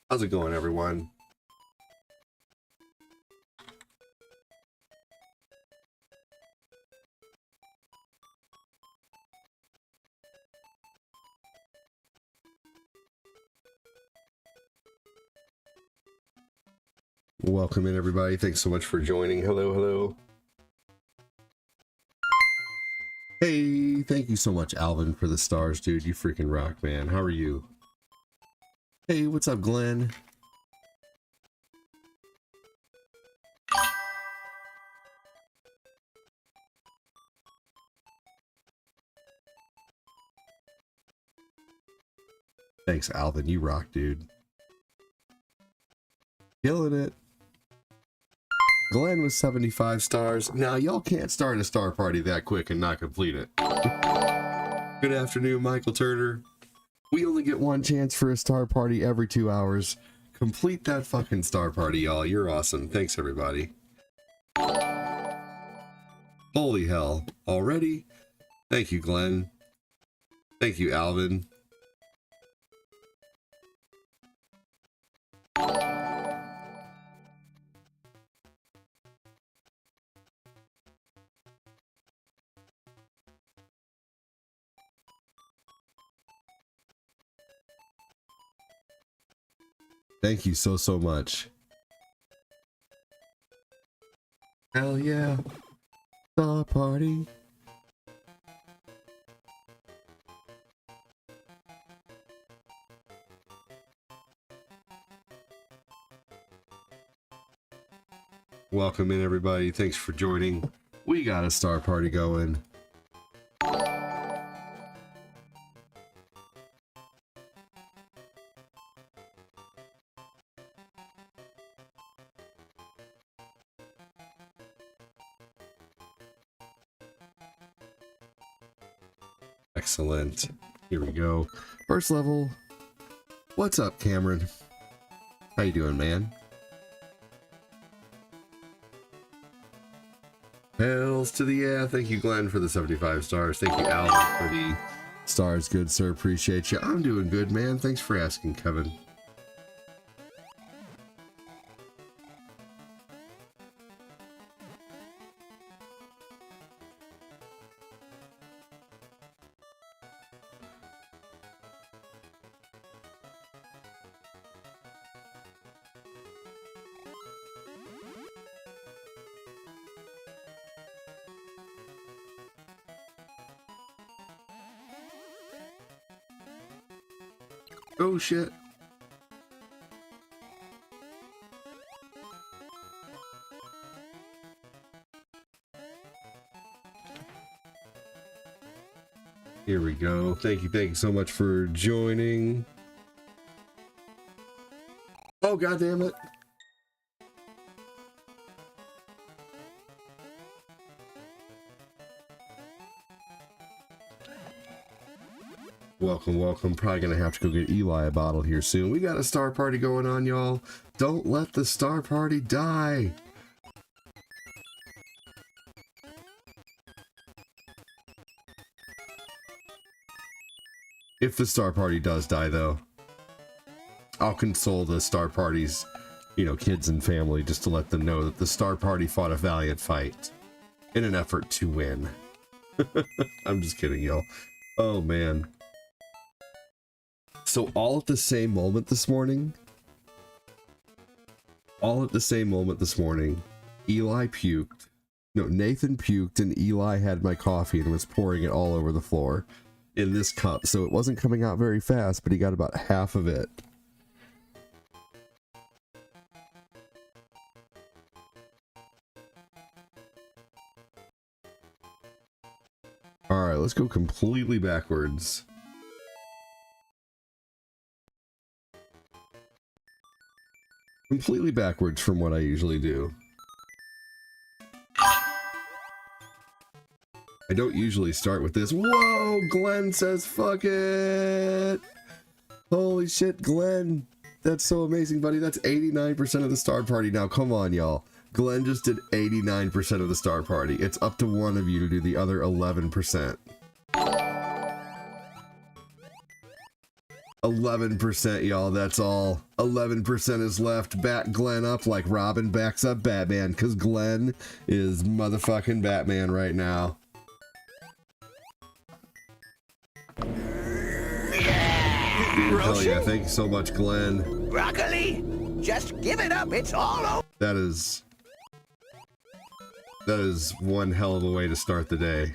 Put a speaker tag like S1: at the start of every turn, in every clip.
S1: How's it going, everyone? Welcome in, everybody. Thanks so much for joining. Hello, hello. Hey, thank you so much, Alvin, for the stars, dude. You freaking rock, man. How are you? Hey, what's up, Glenn? Thanks, Alvin. You rock, dude. Killing it. Glenn was 75 stars. Now, y'all can't start a star party that quick and not complete it. Good afternoon, Michael Turner. We only get one chance for a star party every 2 hours. Complete that fucking star party, y'all. You're awesome. Thanks, everybody. Holy hell. Already? Thank you, Glenn. Thank you, Alvin. Thank you so much. Hell yeah. Star party. Welcome in, everybody. Thanks for joining. We got a star party going. Excellent. Here we go. First level. What's up, Cameron? How you doing, man? Hells to the yeah. Thank you, Glenn, for the 75 stars. Thank you, Alan, for the stars. Good, sir. Appreciate you. I'm doing good, man. Thanks for asking, Kevin. Oh shit. Here we go. Thank you so much for joining. Oh, god damn it. Welcome, welcome. Probably gonna have to go get Eli a bottle here soon. We got a star party going on, y'all. Don't let the star party die. If the star party does die, though, I'll console the star party's, kids and family, just to let them know that the star party fought a valiant fight in an effort to win. I'm just kidding, y'all. Oh, man. So all at the same moment this morning, Eli puked. No, Nathan puked and Eli had my coffee and was pouring it all over the floor in this cup. So it wasn't coming out very fast, but he got about half of it. All right, let's go completely backwards. Completely backwards from what I usually do. I don't usually start with this. Whoa, Glenn says fuck it. Holy shit, Glenn. That's so amazing, buddy. That's 89% of the star party now. Come on, y'all. Glenn just did 89% of the star party. It's up to one of you to do the other 11%. 11%, y'all. That's all. 11% is left. Back Glenn up like Robin backs up Batman, because Glenn is motherfucking Batman right now. Dude, hell yeah. Thank you so much, Glenn.
S2: Broccoli, just give it up. It's all over.
S1: That is one hell of a way to start the day.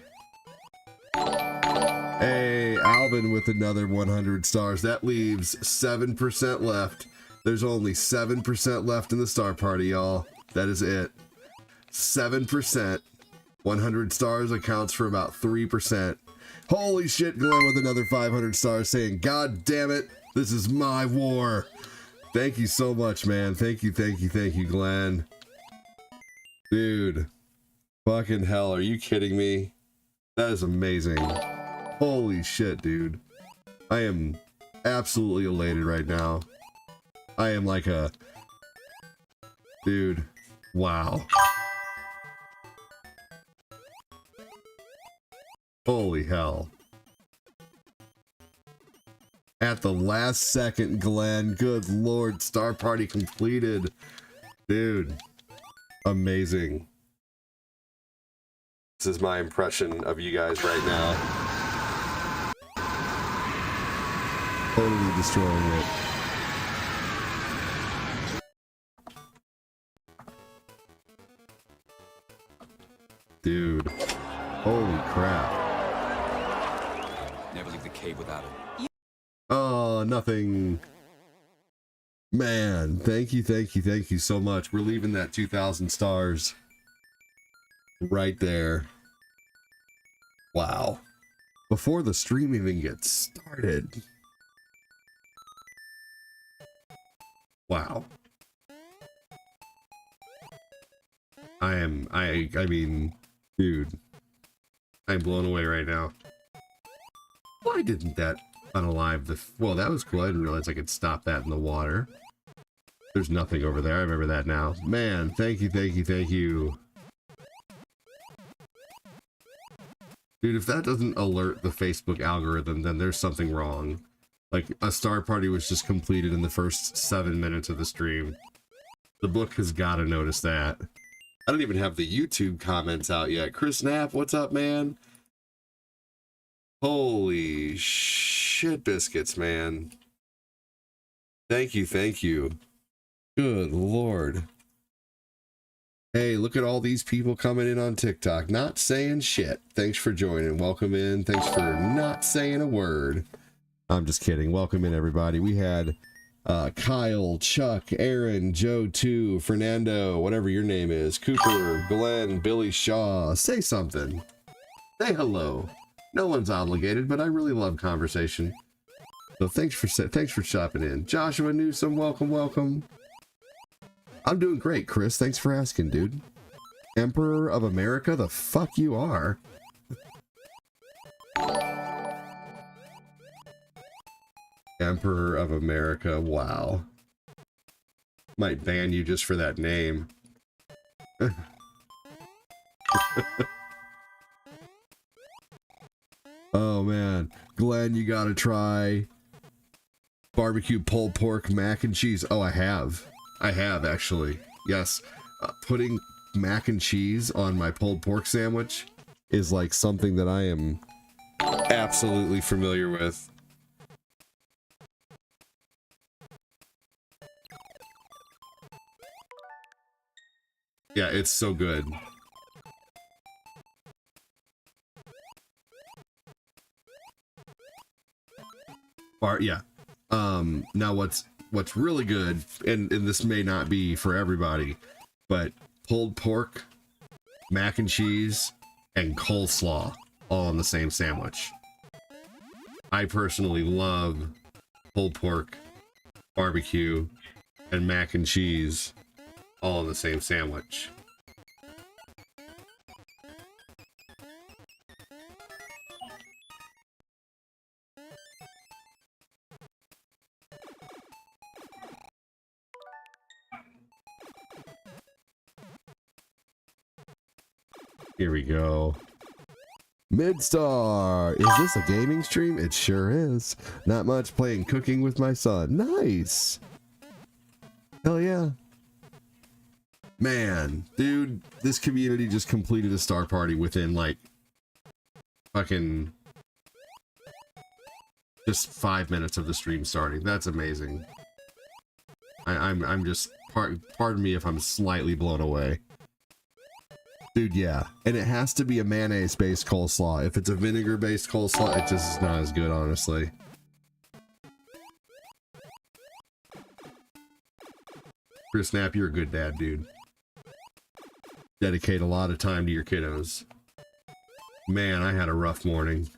S1: Hey, Alvin with another 100 stars. That leaves 7% left. There's only 7% left in the star party, y'all. That is it. 7%. 100 stars accounts for about 3%. Holy shit, Glenn with another 500 stars saying, God damn it, this is my war. Thank you so much, man. Thank you, Glenn. Dude, fucking hell, are you kidding me? That is amazing. Holy shit, dude. I am absolutely elated right now. I am like a... Dude, wow. Holy hell. At the last second, Glenn. Good lord, star party completed. Dude, amazing. This is my impression of you guys right now. Totally destroying it. Dude, holy crap.
S3: Never leave the cave without it.
S1: Oh, nothing. Man, thank you so much. We're leaving that 2,000 stars right there. Wow. Before the stream even gets started. Wow. I mean, dude, I'm blown away right now. Why didn't that unalive the... Well, that was cool. I didn't realize I could stop that in the water. There's nothing over there. I remember that now. Man, thank you. Dude, if that doesn't alert the Facebook algorithm, then there's something wrong. Like, a star party was just completed in the first 7 minutes of the stream. The book has got to notice that. I don't even have the YouTube comments out yet. Chris Knapp, what's up, man? Holy shit biscuits, man. Thank you. Good lord. Hey, look at all these people coming in on TikTok, not saying shit. Thanks for joining. Welcome in. Thanks for not saying a word. I'm just kidding. Welcome in, everybody. We had Kyle, Chuck, Aaron, Joe 2, Fernando, whatever your name is, Cooper, Glenn, Billy Shaw. Say something. Say hello. No one's obligated, but I really love conversation. So thanks for shopping in. Joshua Newsom, welcome. I'm doing great, Chris. Thanks for asking, dude. Emperor of America? The fuck you are. Emperor of America, wow. Might ban you just for that name. Oh man, Glenn, you gotta try barbecue pulled pork mac and cheese. Oh, I have actually. Yes, putting mac and cheese on my pulled pork sandwich is like something that I am absolutely familiar with. Yeah, it's so good. Yeah. Now what's really good, and this may not be for everybody, but pulled pork, mac and cheese, and coleslaw all on the same sandwich. I personally love pulled pork, barbecue, and mac and cheese all in the same sandwich. Here we go. Midstar, is this a gaming stream? It sure is. Not much, playing cooking with my son. Nice. Hell yeah. Man, dude, this community just completed a star party within like fucking just 5 minutes of the stream starting. That's amazing. I'm just, pardon me if I'm slightly blown away. Dude, yeah. And it has to be a mayonnaise-based coleslaw. If it's a vinegar-based coleslaw, it just is not as good, honestly. Chris Knapp, you're a good dad, dude. Dedicate a lot of time to your kiddos. Man, I had a rough morning.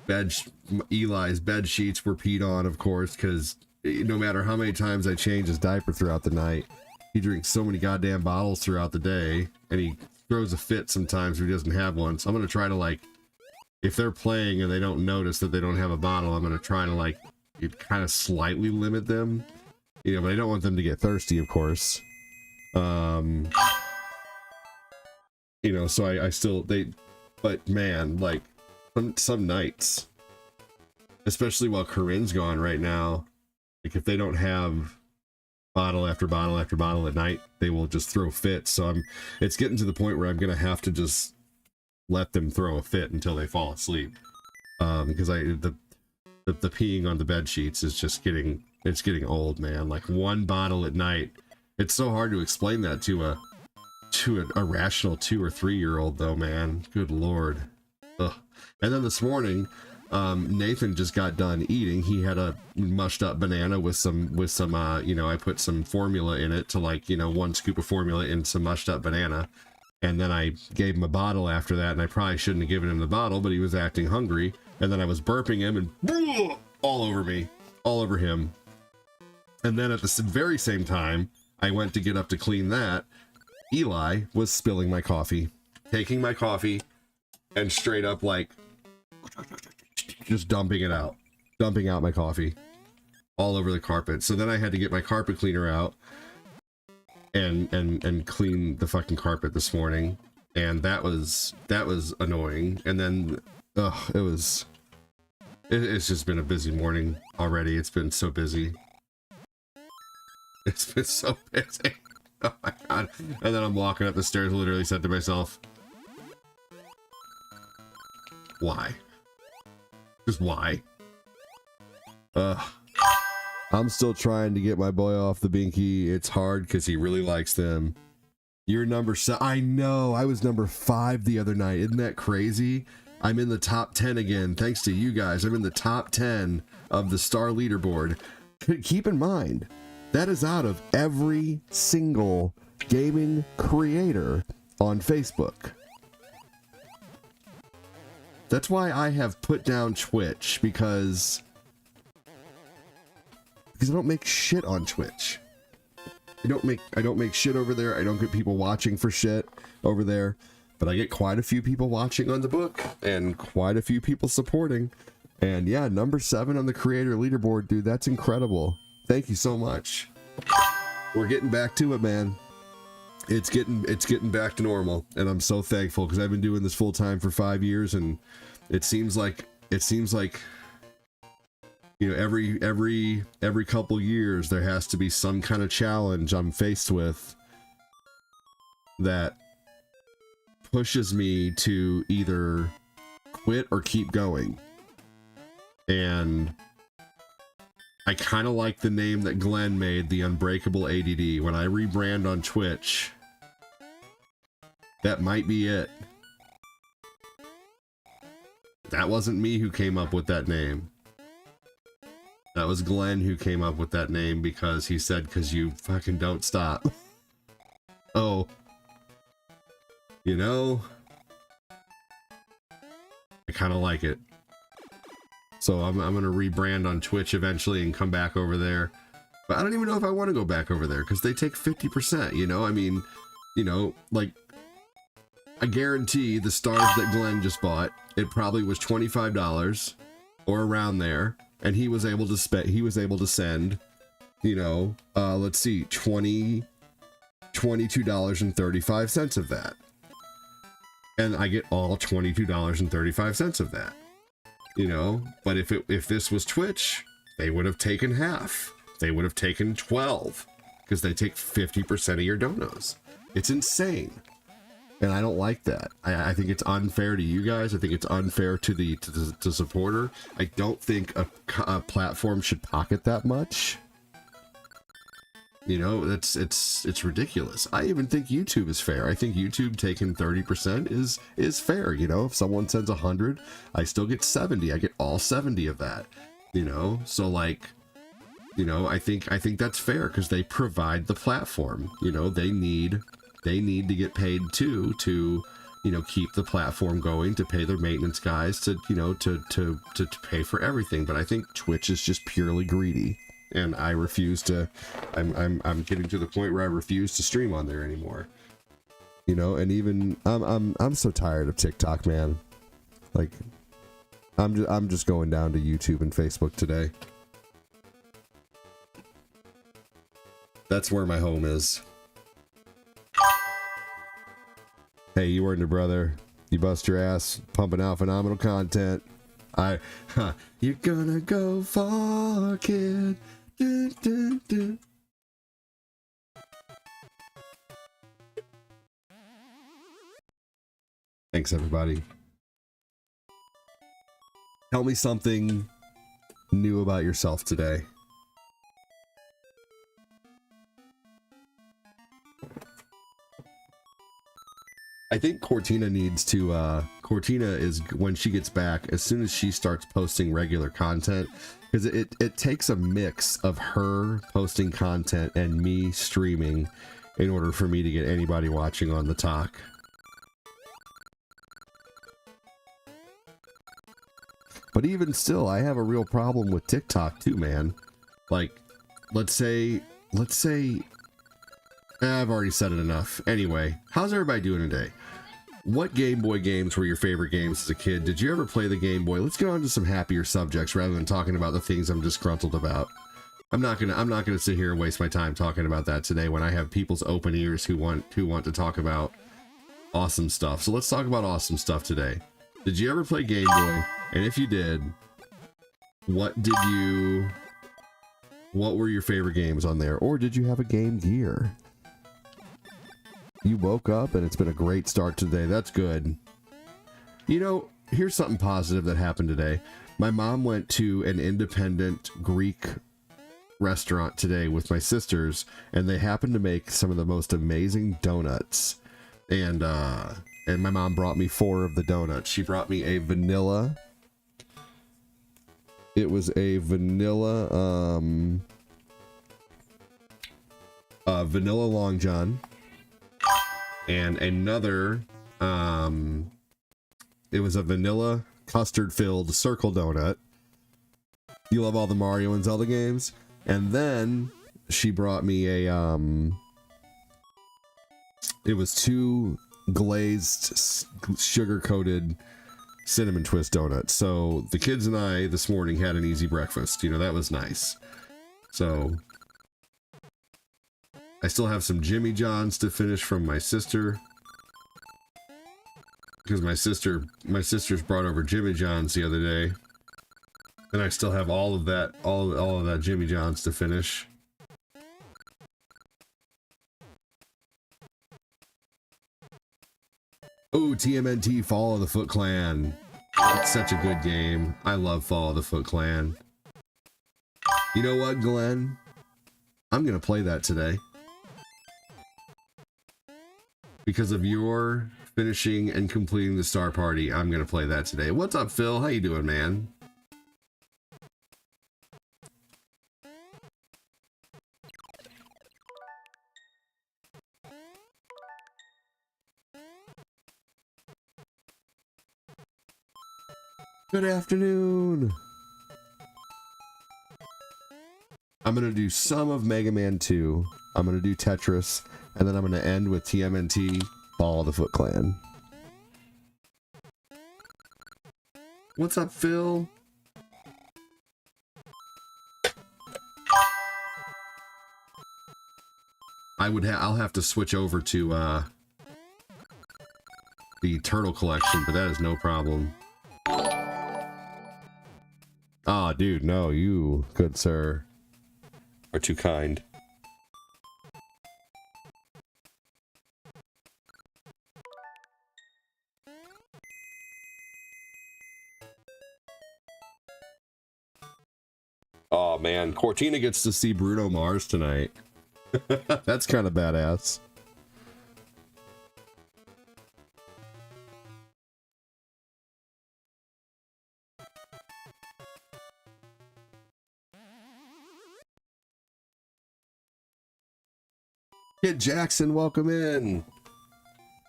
S1: Eli's bed sheets were peed on, of course, because no matter how many times I change his diaper throughout the night, he drinks so many goddamn bottles throughout the day, and he throws a fit sometimes if he doesn't have one. So I'm gonna try to, like, if they're playing and they don't notice that they don't have a bottle, I'm gonna try to, like, kind of slightly limit them, you know, but I don't want them to get thirsty, of course. You know, so I still, but man, like, some nights, especially while Corinne's gone right now, like, if they don't have bottle after bottle after bottle at night, they will just throw fits. So it's getting to the point where I'm gonna have to just let them throw a fit until they fall asleep, because the peeing on the bed sheets is just getting old, man. Like, one bottle at night, it's so hard to explain that to a rational 2 or 3 year old though, man. Good lord. Ugh. And then this morning, Nathan just got done eating. He had a mushed up banana with some you know, I put some formula in it to, like, you know, 1 scoop of formula in some mushed up banana, and then I gave him a bottle after that, and I probably shouldn't have given him the bottle, but he was acting hungry, and then I was burping him and all over me, all over him. And then at the very same time I went to get up to clean that, Eli was spilling my coffee, taking my coffee and straight up, like, just dumping out my coffee all over the carpet. So then I had to get my carpet cleaner out and clean the fucking carpet this morning, and that was annoying. And then it's just been a busy morning already. It's been so busy. It's been so busy. Oh my god. And then I'm walking up the stairs, literally said to myself, why? Just why? I'm still trying to get my boy off the binky. It's hard because he really likes them. You're number 7. I know. I was number 5 the other night. Isn't that crazy? I'm in the top 10 again. Thanks to you guys. I'm in the top 10 of the star leaderboard. Keep in mind, that is out of every single gaming creator on Facebook. That's why I have put down Twitch, because I don't make shit on Twitch. I don't make shit over there. I don't get people watching for shit over there, but I get quite a few people watching on the book and quite a few people supporting. And yeah, number 7 on the creator leaderboard, dude, that's incredible. Thank you so much. We're getting back to it, man. It's getting back to normal, and I'm so thankful, because I've been doing this full time for 5 years, and it seems like you know, every couple years there has to be some kind of challenge I'm faced with that pushes me to either quit or keep going. And I kind of like the name that Glenn made, the Unbreakable ADD. When I rebrand on Twitch, that might be it. That wasn't me who came up with that name. That was Glenn who came up with that name, because he said, because you fucking don't stop. Oh. You know? I kind of like it. So I'm going to rebrand on Twitch eventually and come back over there. But I don't even know if I want to go back over there, because they take 50%, you know? I mean, you know, like, I guarantee the stars that Glenn just bought, it probably was $25 or around there, and he was able to send, you know, let's see, $22.35 of that. and I get all $22.35 of that. You know, but if this was Twitch, they would have taken half. They would have taken 12 because they take 50% of your donos. It's insane. And I don't like that. I think it's unfair to you guys. I think it's unfair to the supporter. I don't think a platform should pocket that much. You know, it's ridiculous. I even think YouTube is fair. I think YouTube taking 30% is fair. You know, if someone sends 100, I still get 70. I get all 70 of that. You know, so like, you know, I think that's fair because they provide the platform. You know, they need to get paid too to, you know, keep the platform going, to pay their maintenance guys, to, you know, to pay for everything. But I think Twitch is just purely greedy, and I refuse to. I'm getting to the point where I refuse to stream on there anymore. You know, and even I'm so tired of TikTok, man. Like, I'm just going down to YouTube and Facebook today. That's where my home is. Hey, you weren't a brother. You bust your ass pumping out phenomenal content. You're gonna go far, kid. Dun, dun, dun. Thanks, everybody. Tell me something new about yourself today. I think Cortina needs to, Cortina is, when she gets back, as soon as she starts posting regular content, because it takes a mix of her posting content and me streaming in order for me to get anybody watching on the talk. But even still, I have a real problem with TikTok too, man. Like, let's say, I've already said it enough. Anyway, how's everybody doing today? What Game Boy games were your favorite games as a kid? Did you ever play the Game Boy? Let's get on to some happier subjects rather than talking about the things I'm disgruntled about. I'm not gonna sit here and waste my time talking about that today when I have people's open ears who want to talk about awesome stuff. So let's talk about awesome stuff today. Did you ever play Game Boy? And if you did, what were your favorite games on there? Or did you have a Game Gear? You woke up and it's been a great start today. That's good. You know, here's something positive that happened today. My mom went to an independent Greek restaurant today with my sisters, and they happened to make some of the most amazing donuts. And my mom brought me 4 of the donuts. She brought me a vanilla. It was a vanilla vanilla Long John. And another, it was a vanilla custard filled circle donut. You love all the Mario and Zelda games? And then she brought me a, it was 2 glazed sugar coated cinnamon twist donuts. So the kids and I this morning had an easy breakfast. You know, that was nice. So I still have some Jimmy John's to finish from my sister, because my sister's brought over Jimmy John's the other day, and I still have all of that Jimmy John's to finish. Oh, TMNT Fall of the Foot Clan. It's such a good game. I love Fall of the Foot Clan. You know what, Glenn? I'm gonna play that today. Because of your finishing and completing the Star Party, I'm gonna play that today. What's up, Phil? How you doing, man? Good afternoon. I'm gonna do some of Mega Man 2. I'm gonna do Tetris, and then I'm gonna end with TMNT Ball of the Foot Clan. What's up, Phil? I'll have to switch over to the turtle collection, but that is no problem. Ah, dude, no, you, good sir, are too kind. Oh man, Cortina gets to see Bruno Mars tonight. That's kind of badass. Kid Jackson, welcome in.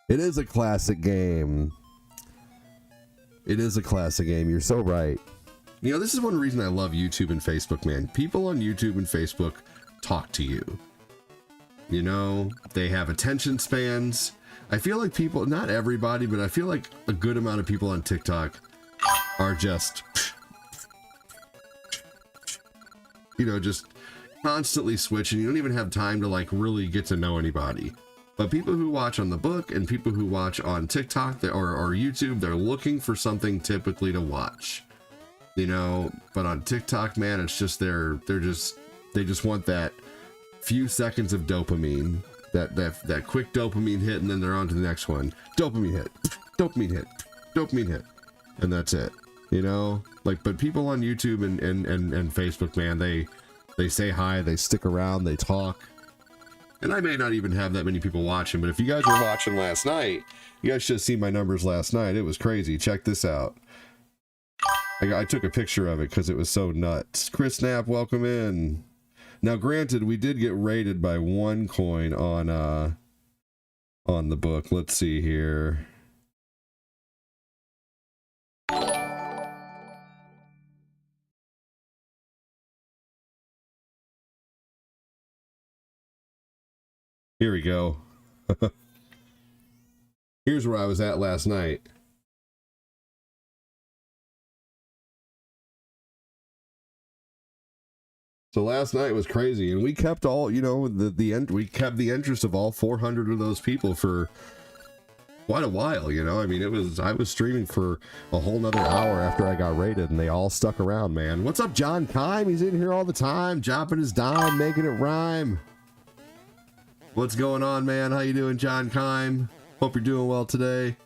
S1: It is a classic game. It is a classic game. You're so right. You know, this is one reason I love YouTube and Facebook, man. People on YouTube and Facebook talk to you. You know, they have attention spans. I feel like people, not everybody, but I feel like a good amount of people on TikTok are just, you know, just constantly switching. You don't even have time to like really get to know anybody. But people who watch on the book and people who watch on TikTok or YouTube, they're looking for something typically to watch. You know, but on TikTok, man, it's just they just want that few seconds of dopamine, that quick dopamine hit, and then they're on to the next one. Dopamine hit, dopamine hit, dopamine hit, and that's it. You know, like, but people on YouTube and Facebook, man, they say hi, they stick around, they talk. And I may not even have that many people watching, but if you guys were watching last night, you guys should have seen my numbers last night. It was crazy. Check this out. I took a picture of it because it was so nuts. Chris Snap, welcome in. Now, granted, we did get rated by 1 coin on the book. Let's see here. Here we go. Here's where I was at last night. So last night was crazy, and we kept all, you know, we kept the interest of all 400 of those people for quite a while, you know. I mean, I was streaming for a whole nother hour after I got rated, and they all stuck around, man. What's up, John Kime? He's in here all the time, dropping his dime, making it rhyme. What's going on, man? How you doing, John Kime? Hope you're doing well today.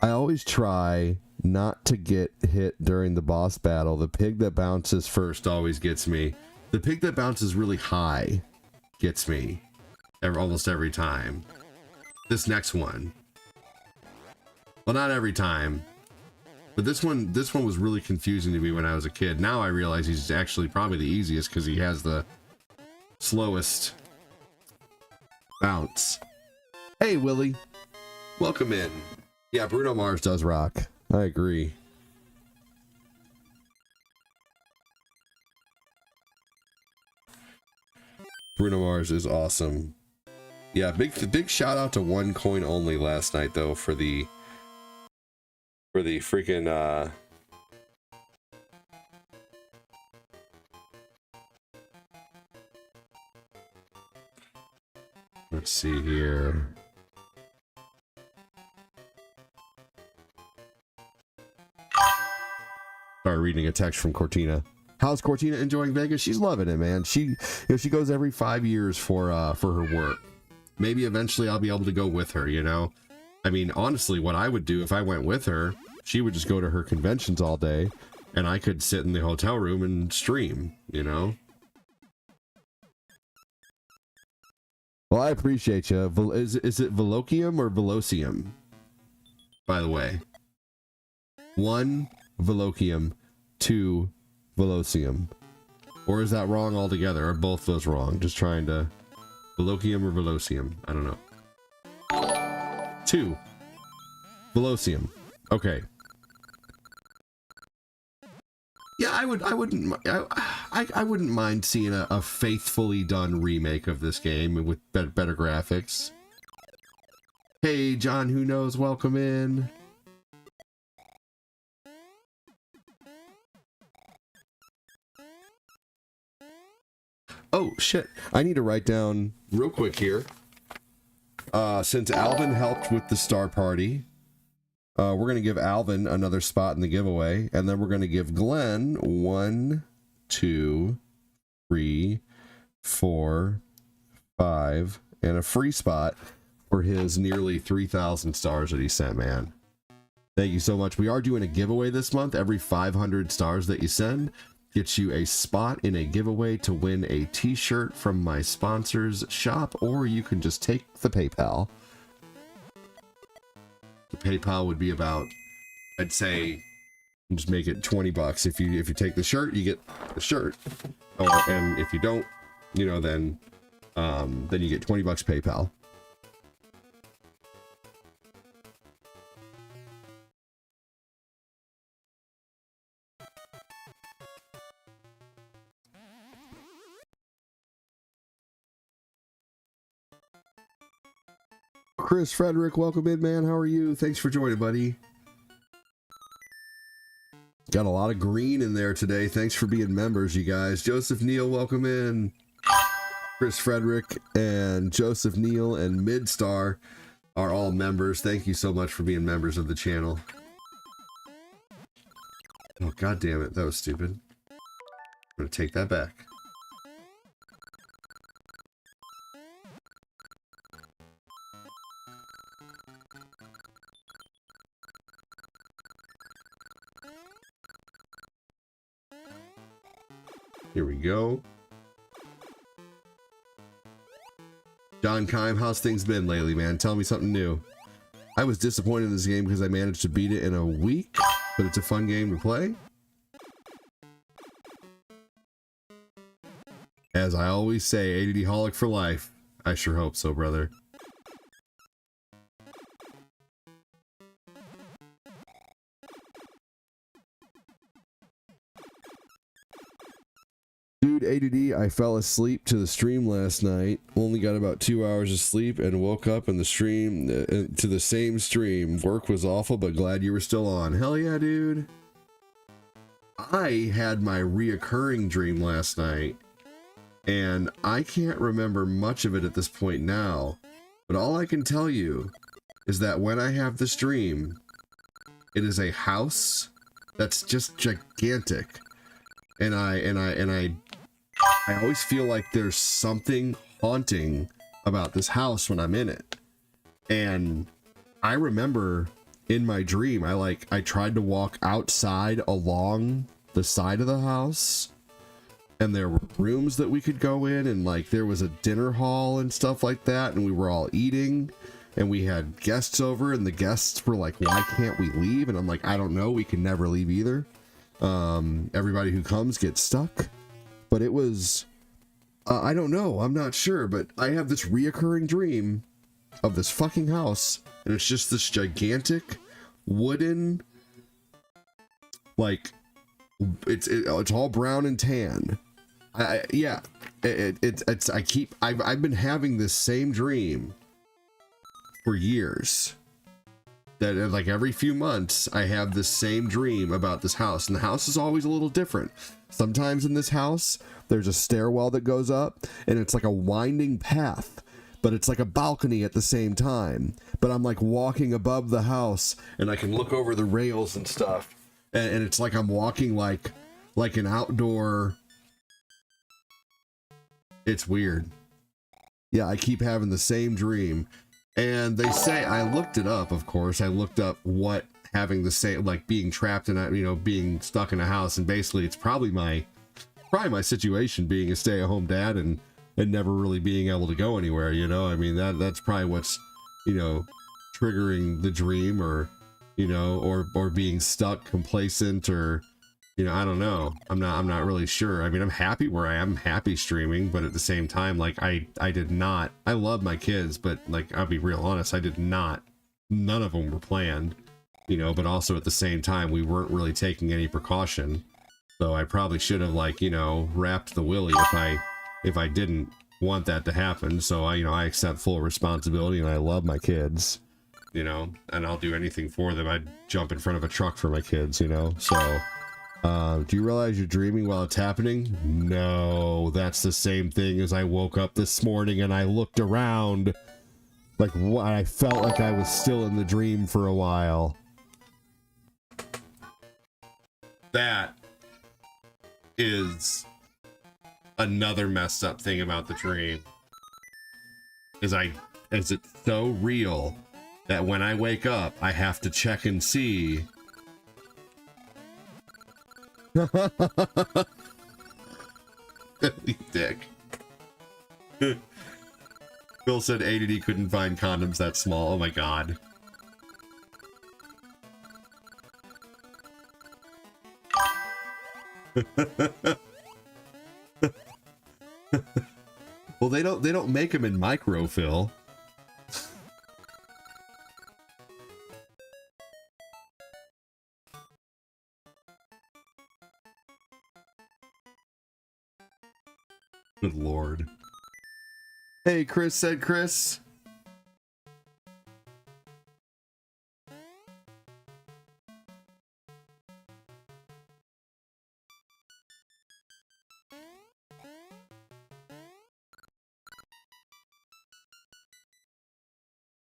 S1: I always try not to get hit during the boss battle. The pig that bounces first always gets me. The pig that bounces really high gets me almost every time. This next one, well, not every time, but this one was really confusing to me when I was a kid. Now I realize he's actually probably the easiest because he has the slowest bounce. Hey, Willie, welcome in. Yeah, Bruno Mars does rock. I agree. Bruno Mars is awesome. Yeah, big shout out to 1 coin only last night though for the freaking let's see here. Started reading a text from Cortina. How's Cortina enjoying Vegas? She's loving it, man. She goes every 5 years for her work. Maybe eventually I'll be able to go with her, you know? I mean, honestly, what I would do if I went with her, she would just go to her conventions all day, and I could sit in the hotel room and stream, you know? Well, I appreciate you. Is it Velokium or Velocium? By the way. 1 Velokium, 2 Velocium. Or is that wrong altogether? Are both those wrong? Just trying to... Velokium or Velocium? I don't know. 2 Velocium. Okay. Yeah, I wouldn't mind seeing a faithfully done remake of this game with better graphics. Hey, John, who knows? Welcome in. Oh shit, I need to write down real quick here. Since Alvin helped with the Star Party, we're going to give Alvin another spot in the giveaway, and then we're going to give Glenn 1, 2, 3, 4, 5, and a free spot for his nearly 3,000 stars that he sent, man. Thank you so much. We are doing a giveaway this month. Every 500 stars that you send gets you a spot in a giveaway to win a t-shirt from my sponsor's shop, or you can just take the PayPal. The PayPal would be about, I'd say, just make it 20 bucks. If you take the shirt, you get the shirt. Oh, and if you don't, you know, then you get 20 bucks PayPal. Chris Frederick, welcome in, man. How are you? Thanks for joining, buddy. Got a lot of green in there today. Thanks for being members, you guys. Joseph Neal, welcome in. Chris Frederick and Joseph Neal and Midstar are all members. Thank you so much for being members of the channel. Oh, god damn it. That was stupid. I'm going to take that back. Here we go. John Kime, how's things been lately, man? Tell me something new. I was disappointed in this game because I managed to beat it in a week, but it's a fun game to play. As I always say, ADD-holic for life. I sure hope so, brother. Dude, ADD, I fell asleep to the stream last night. Only got about 2 hours of sleep and woke up in the stream to the same stream. Work was awful, but glad you were still on. Hell yeah, dude. I had my reoccurring dream last night, and I can't remember much of it at this point now. But all I can tell you is that when I have this dream, it is a house that's just gigantic. And I always feel like there's something haunting about this house when I'm in it. And I remember in my dream, I tried to walk outside along the side of the house, and there were rooms that we could go in, and like there was a dinner hall and stuff like that, and we were all eating, and we had guests over, and the guests were like, why can't we leave? And I'm like, I don't know, we can never leave either. Everybody who comes gets stuck. But it was, I don't know, I'm not sure, but I have this reoccurring dream of this fucking house, and it's just this gigantic wooden, like, it's all brown and tan. I've been having this same dream for years. That like every few months I have this same dream about this house, and the house is always a little different. Sometimes in this house there's a stairwell that goes up, and it's like a winding path, but it's like a balcony at the same time. But I'm like walking above the house, and I can look over the rails and stuff, and it's like I'm walking like an outdoor. It's weird. Yeah, I keep having the same dream. And they say, I looked it up, of course. I looked up what having the same, like being trapped in a, you know, being stuck in a house. And basically it's probably my situation, being a stay-at-home dad and never really being able to go anywhere, you know? I mean, that's probably what's, you know, triggering the dream, or, you know, or being stuck, complacent, or, you know, I don't know. I'm not really sure. I mean, I'm happy where I am, I'm happy streaming, but at the same time, like I love my kids, but like, I'll be real honest, none of them were planned, you know, but also at the same time, we weren't really taking any precaution. So I probably should have, like, you know, wrapped the willy if I didn't want that to happen. So I accept full responsibility, and I love my kids, you know, and I'll do anything for them. I'd jump in front of a truck for my kids, you know, so Do you realize you're dreaming while it's happening? No, that's the same thing as I woke up this morning and I looked around. Like, what? I felt like I was still in the dream for a while. That is another messed up thing about the dream. Is it's so real that when I wake up, I have to check and see. You dick. Bill said ADD couldn't find condoms that small. Oh my god. Well, they don't make them in micro, Phil. Good lord. Hey, Chris said Chris.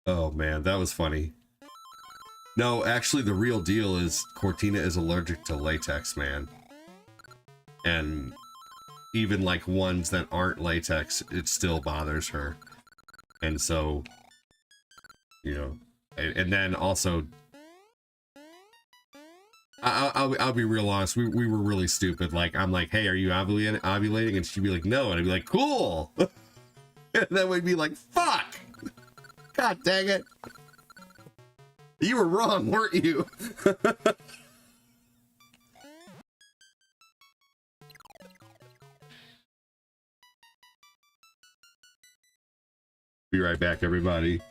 S1: Oh man, that was funny. No, actually the real deal is Cortina is allergic to latex, man. And even like ones that aren't latex, it still bothers her. And so, you know, and then also, I'll be real honest, we were really stupid. Like, I'm like, hey, are you ovulating? And she'd be like, no. And I'd be like, cool. And then we'd be like, fuck. God dang it. You were wrong, weren't you? Be right back, everybody.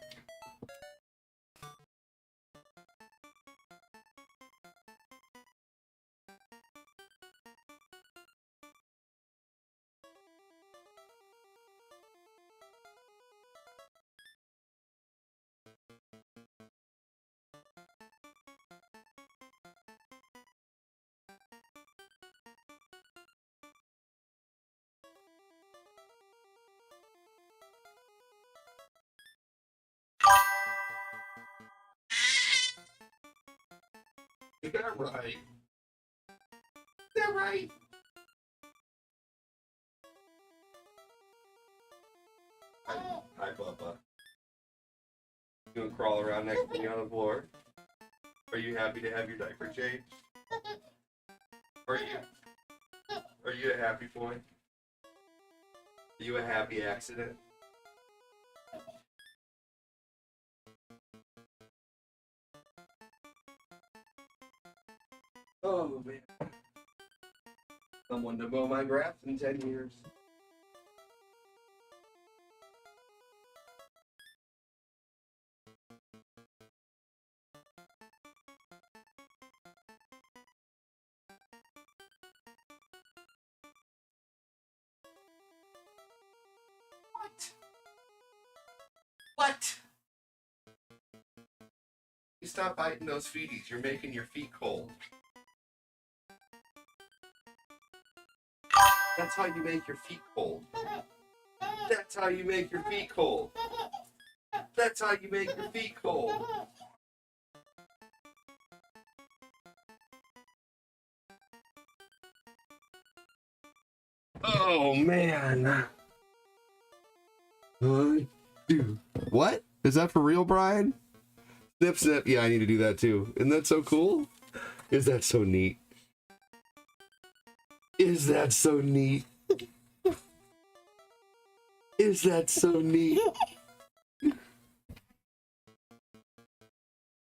S1: Is that right? Is that right? Hi, Bubba. You gonna crawl around next to me on the floor? Are you happy to have your diaper changed? Are you a happy boy? Are you a happy accident? Oh man. Someone to mow my grass in 10 years. What? You stop biting those feeties. You're making your feet cold. That's how you make your feet cold. That's how you make your feet cold. That's how you make your feet cold. Oh man. What? Is that for real, Brian? Snip, snip. Yeah, I need to do that too. Isn't that so cool? Is that so neat? Is that so neat? Is that so neat?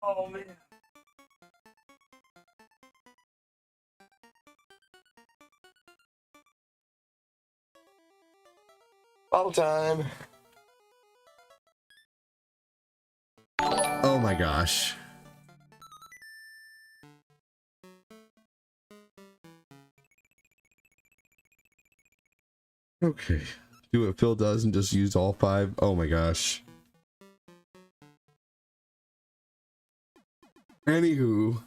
S1: Oh man. Bottle time. Oh my gosh. Okay. Do what Phil does and just use all 5. Oh my gosh. Anywho.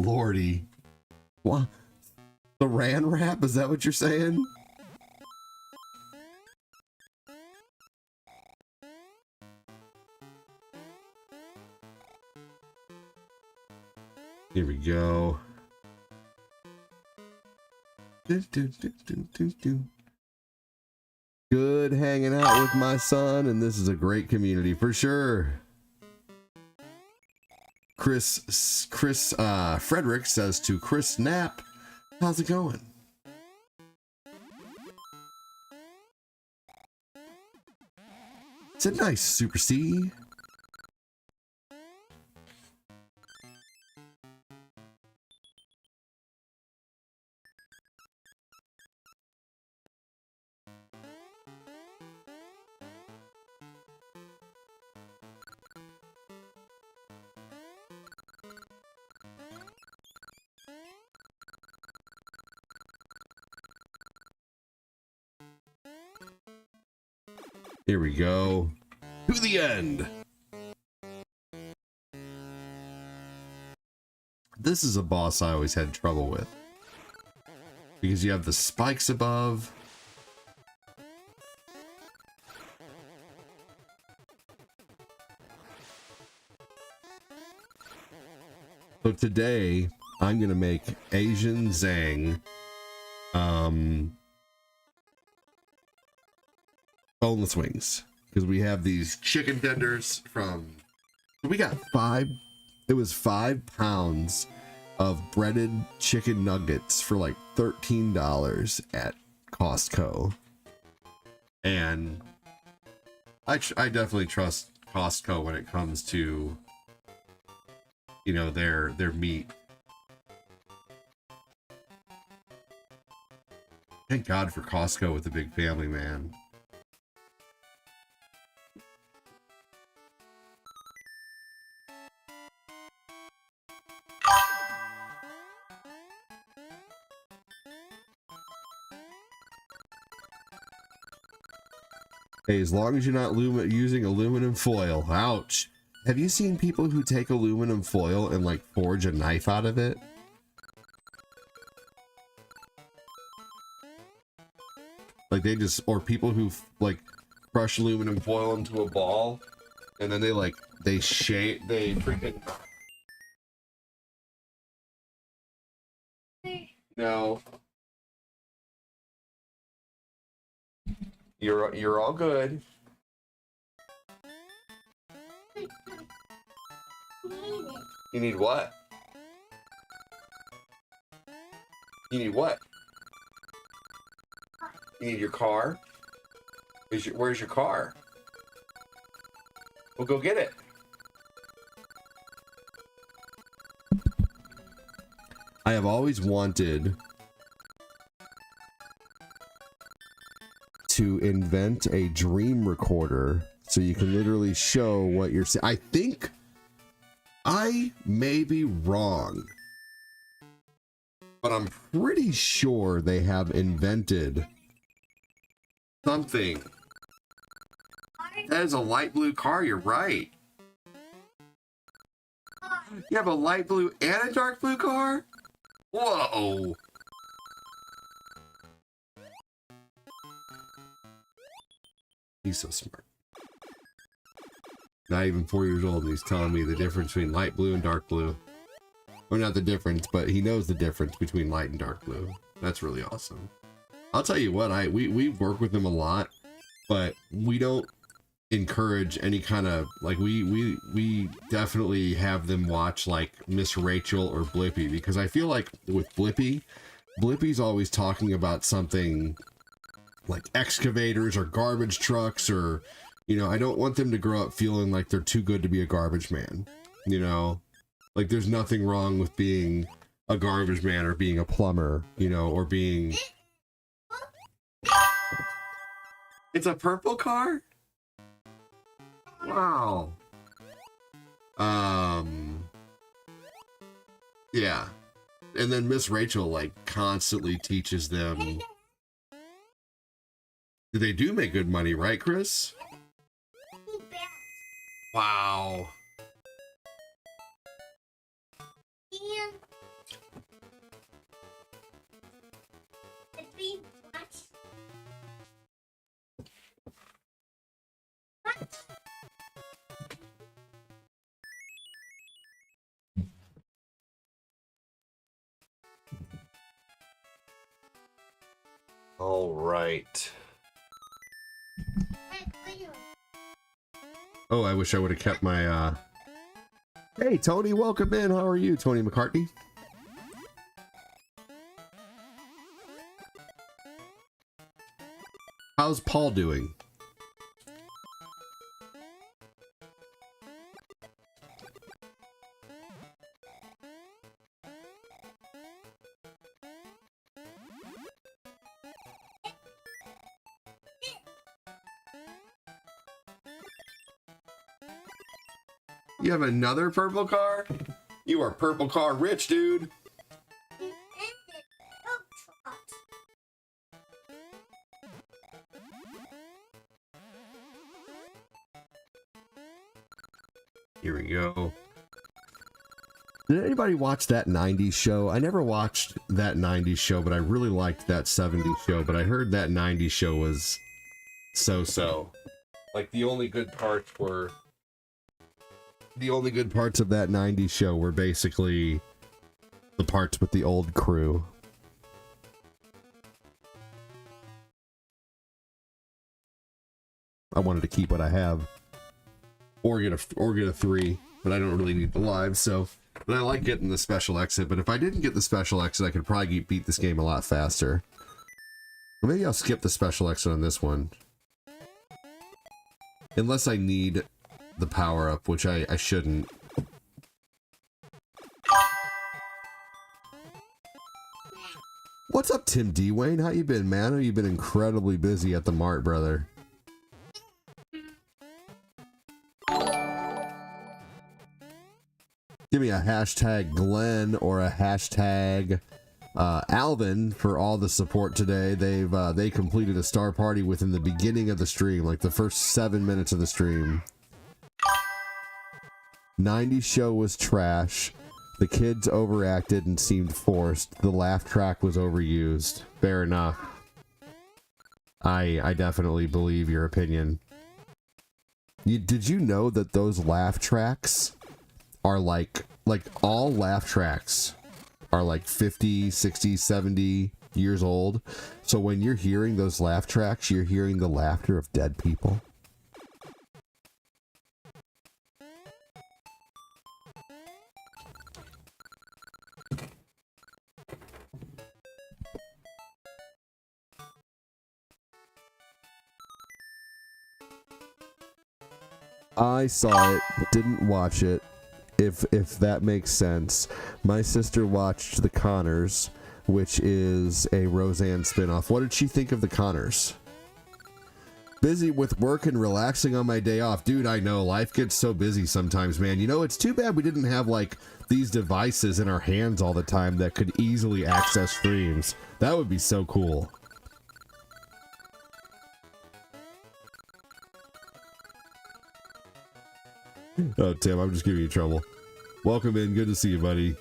S1: Lordy. What? The Ran Rap? Is that what you're saying? Here we go. Good hanging out with my son, and this is a great community for sure. Frederick says to Chris Knapp, how's it going? It's a nice Super C. Here we go. To the end. This is a boss I always had trouble with. Because you have the spikes above. So today, I'm going to make Asian Zhang boneless wings, because we have these chicken tenders from, we got 5 pounds of breaded chicken nuggets for like $13 at Costco, and I definitely trust Costco when it comes to, you know, their meat. Thank God for Costco with the big family, man. Hey, as long as you're not using aluminum foil. Ouch. Have you seen people who take aluminum foil and like forge a knife out of it? Like they just, or people who like crush aluminum foil into a ball and then they freaking. No. You're all good. You need what? You need what? You need your car? Where's your car? We'll go get it. I have always wanted to invent a dream recorder so you can literally show what you're saying. I think I may be wrong, but I'm pretty sure they have invented something. That is a light blue car, you're right. You have a light blue and a dark blue car? Whoa. He's so smart. Not even 4 years old, and he's telling me the difference between light blue and dark blue. Or not the difference, but he knows the difference between light and dark blue. That's really awesome. I'll tell you what, we work with him a lot, but we don't encourage any kind of, like, we definitely have them watch like Miss Rachel or Blippi, because I feel like with Blippi's always talking about something like excavators or garbage trucks, or, you know, I don't want them to grow up feeling like they're too good to be a garbage man, you know? Like, there's nothing wrong with being a garbage man or being a plumber, you know, or being... It's a purple car? Wow. Yeah. And then Miss Rachel, like, constantly teaches them... They do make good money, right, Chris? Wow. All right. Oh, I wish I would have kept my, Hey, Tony, welcome in. How are you, Tony McCartney? How's Paul doing? You have another purple car? You are purple car rich, dude. Here we go. Did anybody watch that 90s show? I never watched that 90s show, but I really liked that 70s show. But I heard that 90s show was so-so. Like, the only good parts of that 90s show were basically the parts with the old crew. I wanted to keep what I have. Or get a 3, but I don't really need the live, so... But I like getting the special exit, but if I didn't get the special exit, I could probably beat this game a lot faster. Or maybe I'll skip the special exit on this one. Unless I need the power-up, which I shouldn't. What's up, Tim D. Wayne? How you been, man? I know you've been incredibly busy at the mart, brother. Give me a hashtag Glenn or a hashtag Alvin for all the support today. They completed a star party within the beginning of the stream, like the first 7 minutes of the stream. 90s show was trash. The kids overacted and seemed forced. The laugh track was overused. Fair enough. I definitely believe your opinion. Did you know that those laugh tracks are like all laugh tracks are like 50, 60, 70 years old. So when you're hearing those laugh tracks, you're hearing the laughter of dead people. I saw it, didn't watch it. If that makes sense. My sister watched The Connors, which is a Roseanne spinoff. What did she think of The Connors? Busy with work and relaxing on my day off. Dude, I know. Life gets so busy sometimes, man. You know, it's too bad we didn't have, like, these devices in our hands all the time that could easily access streams. That would be so cool. Oh, Tim, I'm just giving you trouble. Welcome in. Good to see you, buddy.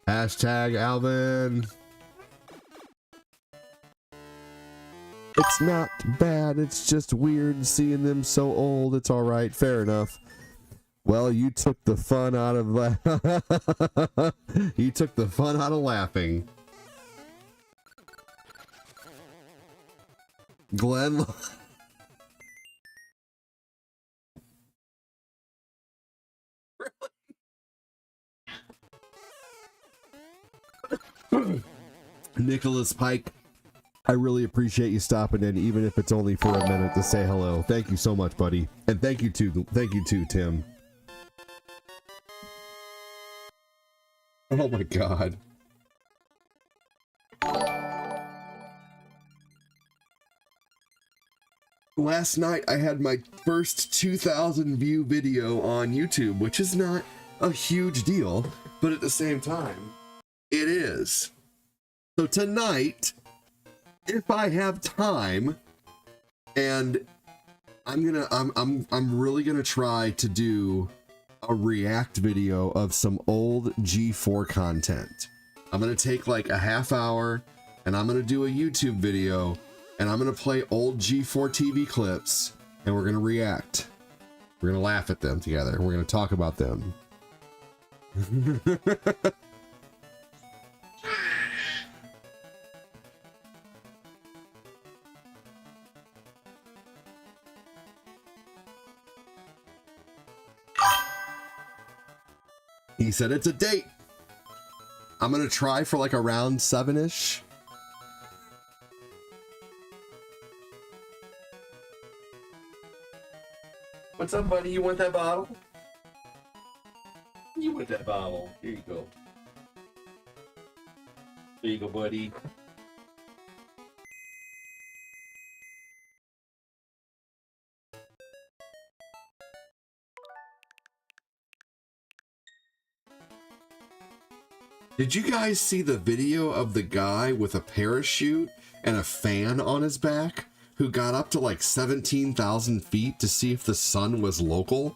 S1: Hashtag Alvin. It's not bad, it's just weird seeing them so old. It's alright, fair enough. Well, you took the fun out of you took the fun out of laughing. Glenn. Nicholas Pike, I really appreciate you stopping in, even if it's only for a minute to say hello. Thank you so much, buddy. And thank you too, Tim. Oh my god. Last night I had my first 2,000 view video on YouTube, which is not a huge deal, but at the same time, it is. So tonight, if I have time, and I'm really gonna try to do a react video of some old G4 content. I'm gonna take like a half hour and I'm gonna do a YouTube video and I'm gonna play old G4 TV clips and we're gonna react. We're gonna laugh at them together. We're gonna talk about them. He said it's a date. I'm gonna try for like around 7-ish. What's up, buddy? You want that bottle? You want that bottle? Here you go. There you go, buddy. Did you guys see the video of the guy with a parachute and a fan on his back who got up to like 17,000 feet to see if the sun was local?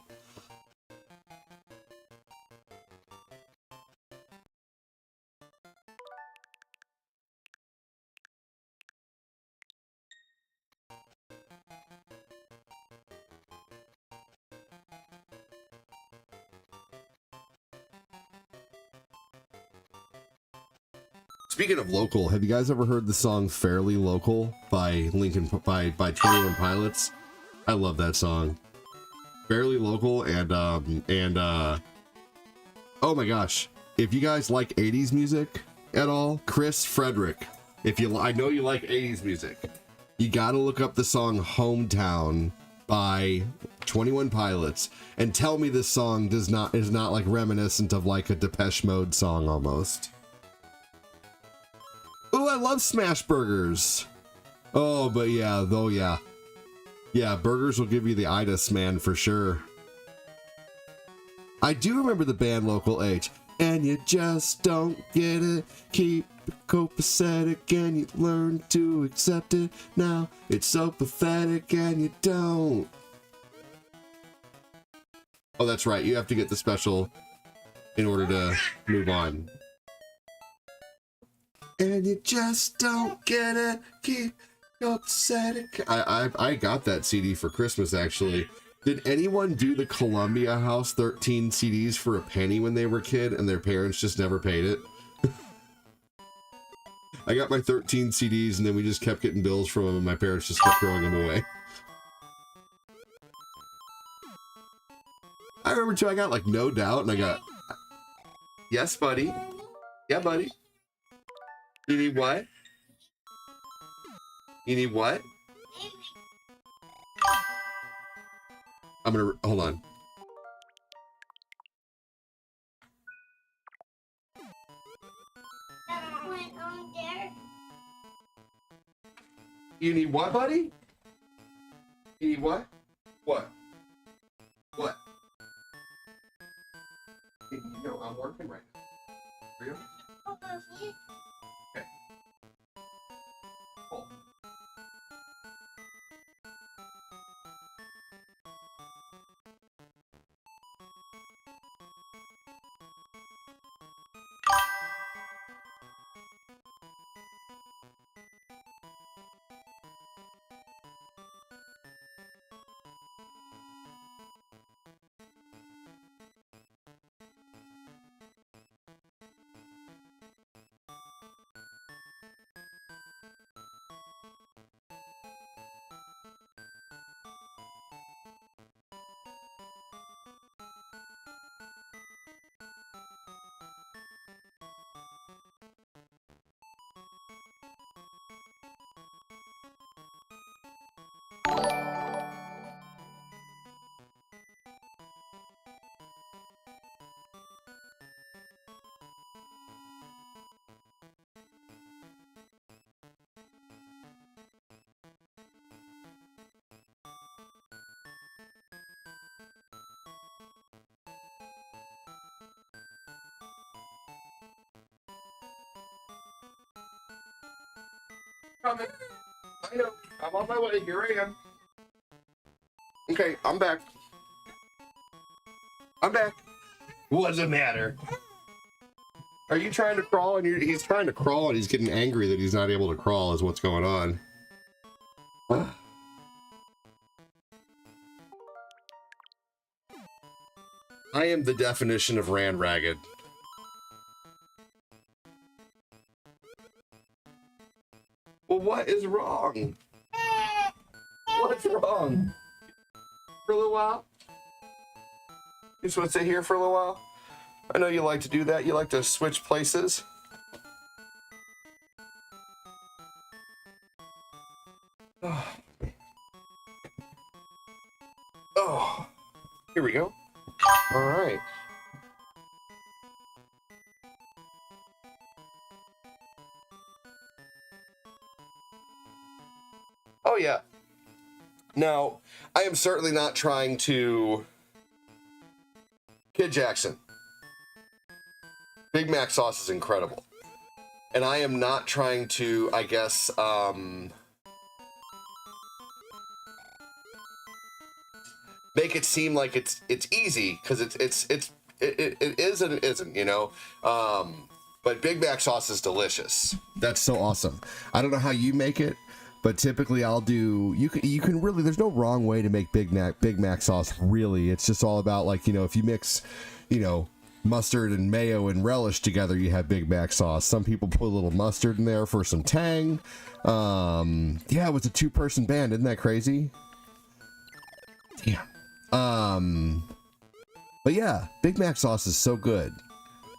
S1: Speaking of local, have you guys ever heard the song Fairly Local by by 21 Pilots? I love that song. Fairly Local and oh my gosh, if you guys like 80s music at all, Chris Frederick, I know you like 80s music, you gotta look up the song Hometown by 21 Pilots and tell me this song is not like reminiscent of like a Depeche Mode song almost. Oh, I love smash burgers. Oh, but yeah, though, yeah. Yeah, burgers will give you the itis, man, for sure. I do remember the band Local H. And you just don't get it. Keep it copacetic and you learn to accept it. Now it's so pathetic and you don't. Oh, that's right. You have to get the special in order to move on. And you just don't get it. Keep upsetting. I got that CD for Christmas, actually. Did anyone do the Columbia House 13 CDs for a penny when they were a kid and their parents just never paid it? I got my 13 CDs and then we just kept getting bills from them and my parents just kept throwing them away. I remember too, I got like No Doubt and I got... Yes, buddy. Yeah, buddy. You need what? You need what? I'm gonna, hold on. You need what, buddy? You need what? What? What? You know, I'm working right now. Really? Okay. Hold. Coming. I know. I'm on my way. Here I am. Okay, I'm back. I'm back. What's the matter? Are you trying to crawl? And he's trying to crawl, and he's getting angry that he's not able to crawl. Is what's going on? I am the definition of ran ragged. Well, what is wrong? What's wrong? For a little while? You just want to sit here for a little while? I know you like to do that. You like to switch places. Oh. Oh. Here we go. All right. Oh, yeah. Now, I am certainly not trying to... Kid Jackson. Big Mac sauce is incredible. And I am not trying to, I guess, make it seem like it's easy, because it is and it isn't, you know? But Big Mac sauce is delicious. That's so awesome. I don't know how you make it, but typically I'll do, you can really, there's no wrong way to make Big Mac sauce, really. It's just all about, like, you know, if you mix, you know, mustard and mayo and relish together, you have Big Mac sauce. Some people put a little mustard in there for some tang. Yeah, it was a 2-person band. Isn't that crazy? Damn. But yeah, Big Mac sauce is so good.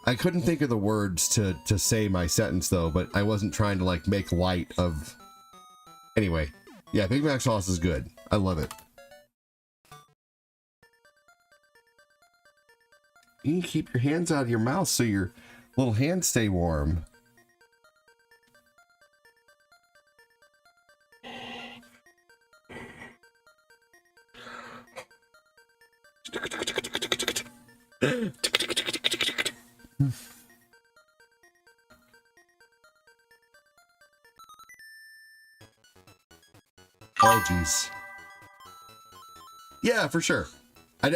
S1: I couldn't think of the words to say my sentence, though, but I wasn't trying to, like, make light of... Anyway, yeah, Big Mac sauce is good. I love it. You can keep your hands out of your mouth so your little hands stay warm. Oh, geez. Yeah, for sure.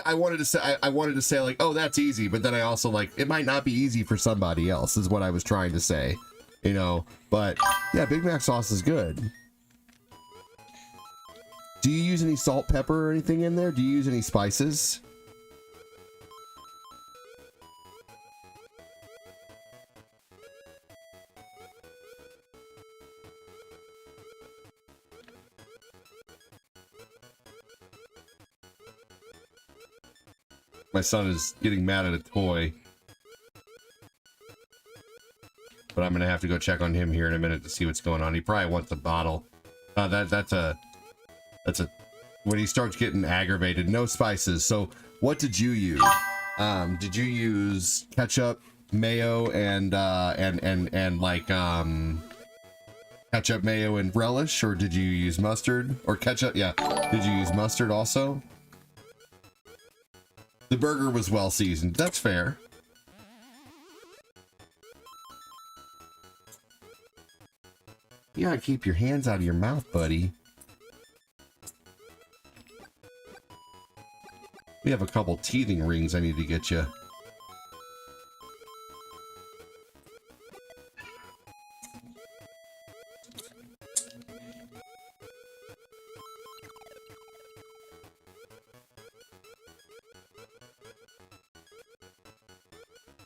S1: I wanted to say like, oh, that's easy, but then I also, like, it might not be easy for somebody else, is what I was trying to say, you know. But yeah, Big Mac sauce is good. Do you use any salt, pepper, or anything in there? Do you use any spices? My son is getting mad at a toy, but I'm gonna have to go check on him here in a minute to see what's going on. He probably wants a bottle. That's a when he starts getting aggravated. No spices. So what did you use? Did you use ketchup, mayo, and like ketchup, mayo, and relish, or did you use mustard or ketchup? Yeah. Did you use mustard also? The burger was well seasoned. That's fair. You gotta keep your hands out of your mouth, buddy. We have a couple teething rings I need to get you.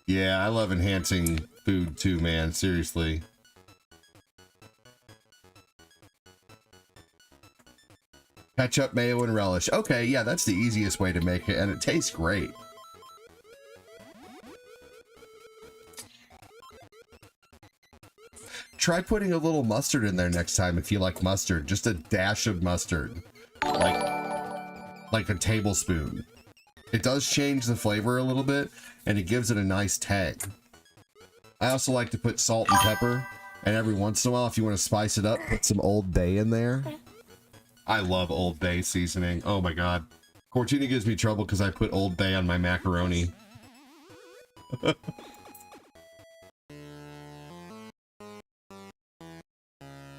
S1: Yeah, I love enhancing food too, man. Seriously. Ketchup, mayo, and relish. Okay, yeah, that's the easiest way to make it, and it tastes great. Try putting a little mustard in there next time if you like mustard. Just a dash of mustard. Like a tablespoon. It does change the flavor a little bit, and it gives it a nice tang. I also like to put salt and pepper, and every once in a while, if you want to spice it up, put some Old Bay in there. I love Old Bay seasoning. Oh my god. Cortina gives me trouble because I put Old Bay on my macaroni.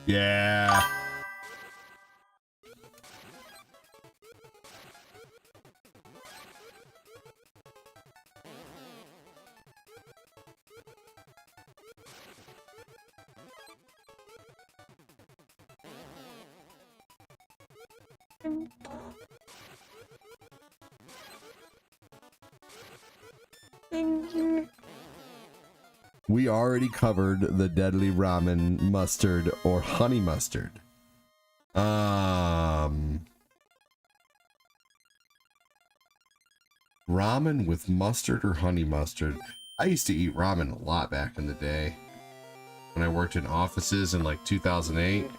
S1: Yeah. We already covered the deadly ramen mustard or honey mustard. Ramen with mustard or honey mustard. I used to eat ramen a lot back in the day when I worked in offices in like 2008.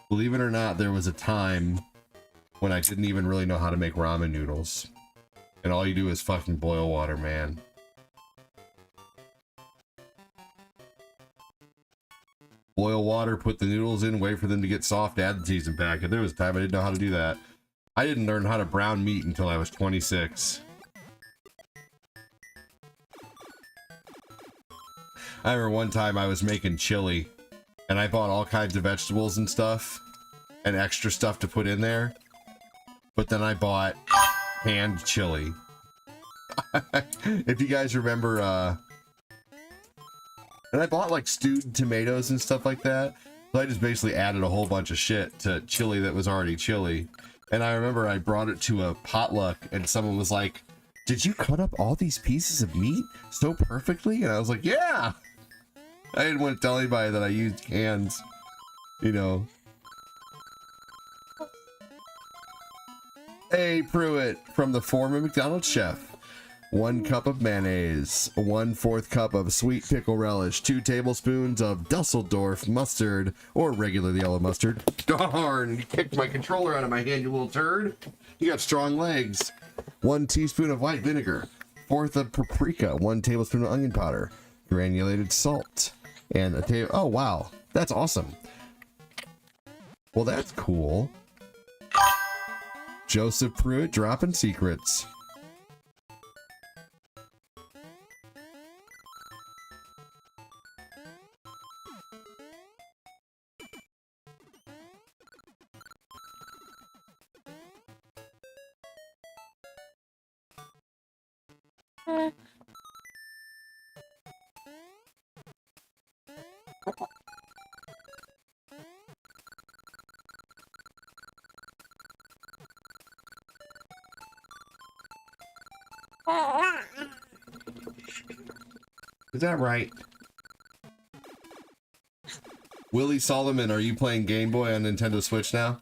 S1: Believe it or not, there was a time when I didn't even really know how to make ramen noodles. And all you do is fucking boil water, man. Boil water, put the noodles in, wait for them to get soft, add the season packet. There was a time I didn't know how to do that. I didn't learn how to brown meat until I was 26. I remember one time I was making chili, and I bought all kinds of vegetables and stuff, and extra stuff to put in there. But then I bought canned chili. If you guys remember, and I bought like stewed tomatoes and stuff like that. So I just basically added a whole bunch of shit to chili that was already chili. And I remember I brought it to a potluck and someone was like, "Did you cut up all these pieces of meat so perfectly?" And I was like, "Yeah." I didn't want to tell anybody that I used cans, you know. Hey, Pruitt from the former McDonald's chef. 1 cup of mayonnaise, 1/4 cup of sweet pickle relish, 2 tablespoons of Dusseldorf mustard or regular yellow mustard. Darn, you kicked my controller out of my hand, you little turd. You got strong legs. 1 teaspoon of white vinegar, 1/4 of paprika, 1 tablespoon of onion powder, granulated salt, and a oh wow, that's awesome. Well, that's cool. Joseph Pruitt dropping secrets. Is that right? Willie Solomon, are you playing Game Boy on Nintendo Switch now?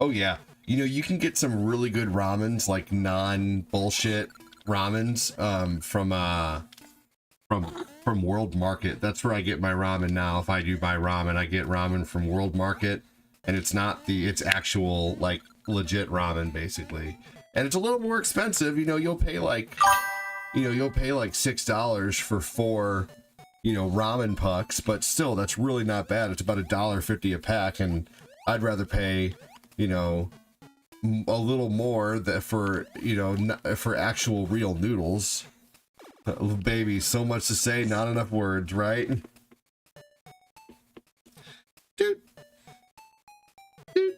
S1: Oh yeah, you know, you can get some really good ramens, like non-bullshit ramens, from World Market. That's where I get my ramen now. If I do buy ramen, I get ramen from World Market, and it's not it's actual, like, legit ramen, basically. And it's a little more expensive, you know, you'll pay like $6 for 4, you know, ramen pucks, but still, that's really not bad. It's about $1.50 a pack, and I'd rather pay, you know, a little more for, you know, for actual real noodles. Baby, so much to say, not enough words, right? Dude. Dude.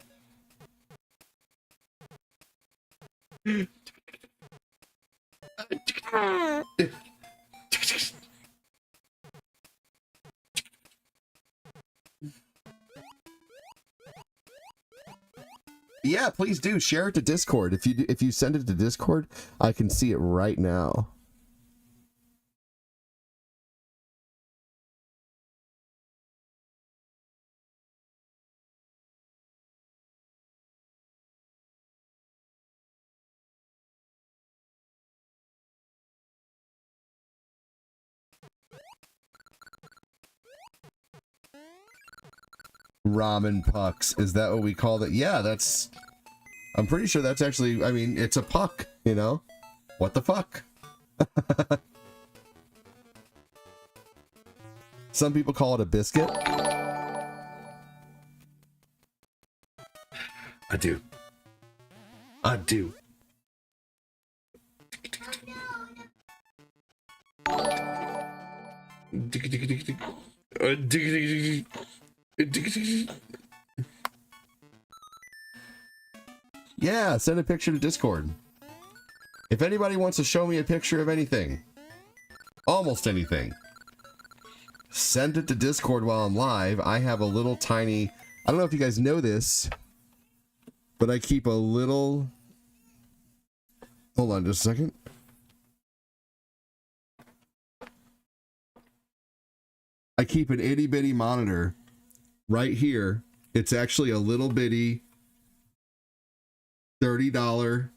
S1: Yeah, please do share it to Discord. If you send it to Discord, I can see it right now. Ramen pucks, is that what we call it? Yeah, that's, I'm pretty sure that's actually, I mean, it's a puck, you know? What the fuck? Some people call it a biscuit. I do. Yeah, send a picture to Discord. If anybody wants to show me a picture of anything, almost anything, send it to Discord while I'm live. I have a little tiny, I don't know if you guys know this, but I keep a little, hold on just a second. I keep an itty bitty monitor right here. It's actually a little bitty $30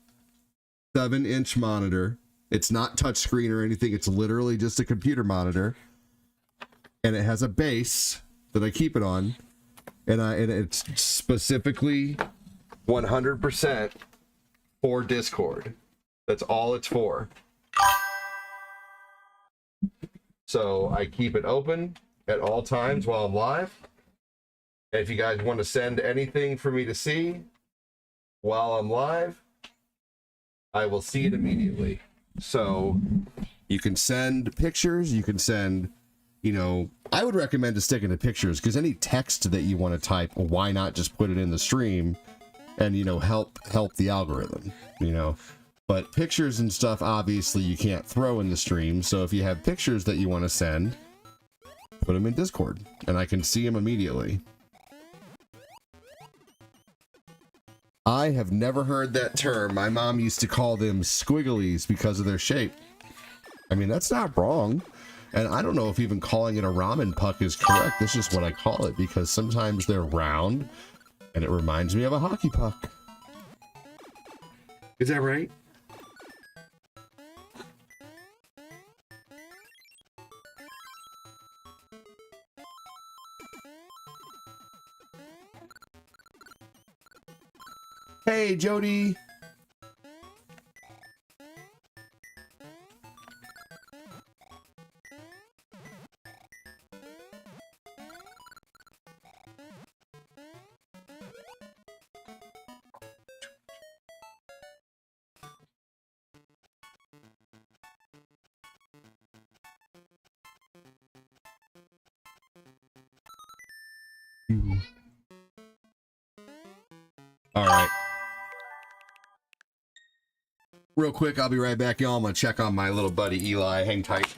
S1: 7-inch monitor. It's not touchscreen or anything. It's literally just a computer monitor, and it has a base that I keep it on, and it's specifically 100% for Discord. That's all it's for. So I keep it open at all times while I'm live. And if you guys want to send anything for me to see while I'm live, I will see it immediately. So you can send pictures, you can send, you know, I would recommend to stick into pictures, because any text that you want to type, why not just put it in the stream and, you know, help the algorithm, you know. But pictures and stuff, obviously you can't throw in the stream. So if you have pictures that you want to send, put them in Discord and I can see them immediately. I have never heard that term. My mom used to call them squigglies because of their shape. I mean, that's not wrong. And I don't know if even calling it a ramen puck is correct. That's just what I call it, because sometimes they're round and it reminds me of a hockey puck. Is that right? Hey, Jody. All right. Real quick, I'll be right back, y'all. I'm gonna check on my little buddy Eli. Hang tight.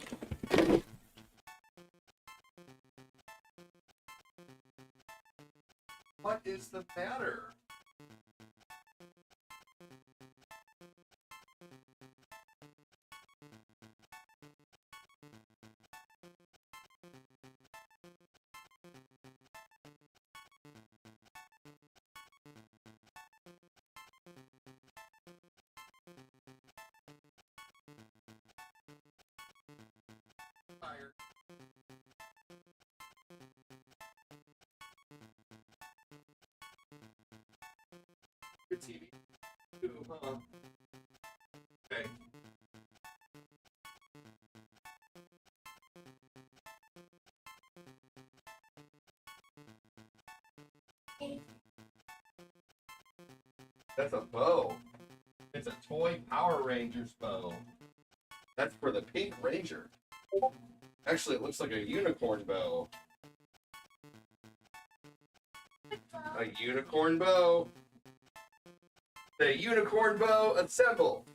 S1: What is the matter? Good TV. Okay. That's a bow. It's a toy Power Rangers bow. That's for the Pink Ranger. Actually, it looks like a unicorn bow. A unicorn bow. The unicorn bow assemble.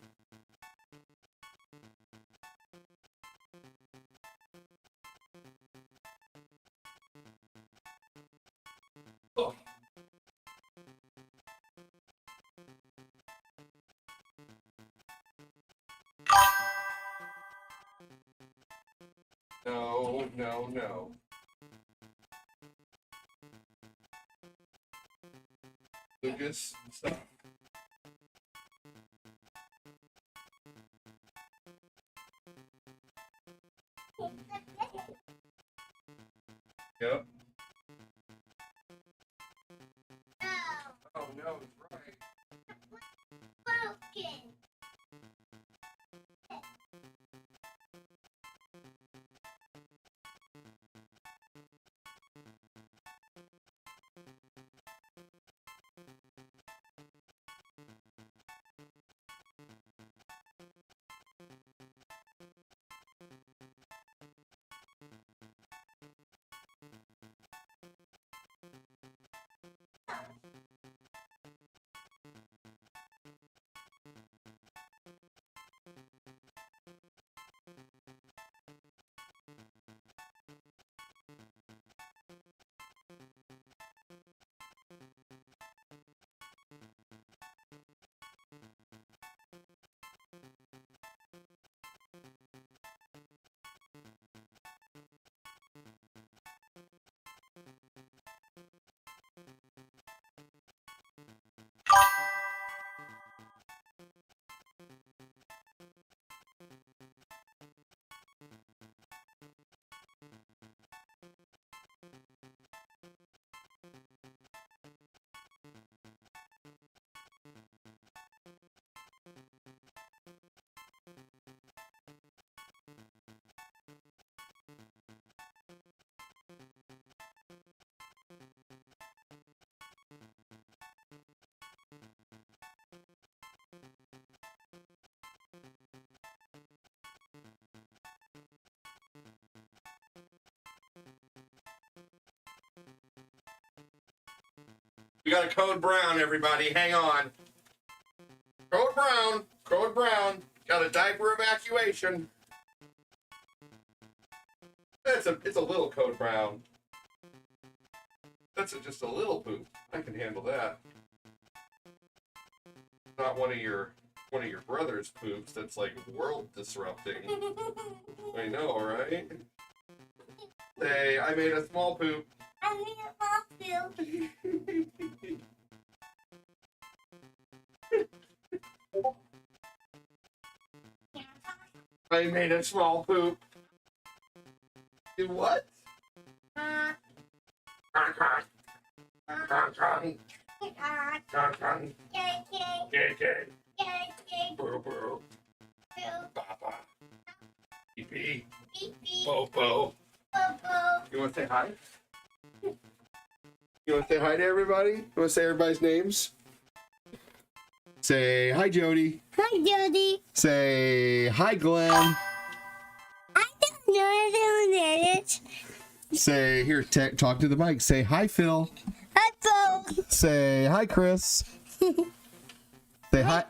S1: Oh. No, no, no. Lucas, stop. Yep. Oh no, it's right.
S3: Broken.
S1: We got a code brown, everybody. Hang on. Code brown. Code brown. Got a diaper evacuation. It's a little code brown. That's just a little poop. I can handle that. Not one of your brother's poops. That's like world disrupting. I know, right? Hey, I made a small poop.
S3: I made a small poop.
S1: I made a small poop. Do what? Kong, kong. Kong, kong. Kong, kong. Gay, gay. Boo, boo. Papa. Pee, pee. Popo. You want to say hi? You want to say hi to everybody? You want to say everybody's names? Say hi, Jody.
S3: Hi, Jody.
S1: Say hi, Glenn.
S3: I don't know who that is.
S1: Say here, talk to the mic. Say hi, Phil.
S3: Hi, Phil.
S1: Say hi, Chris. Say hi.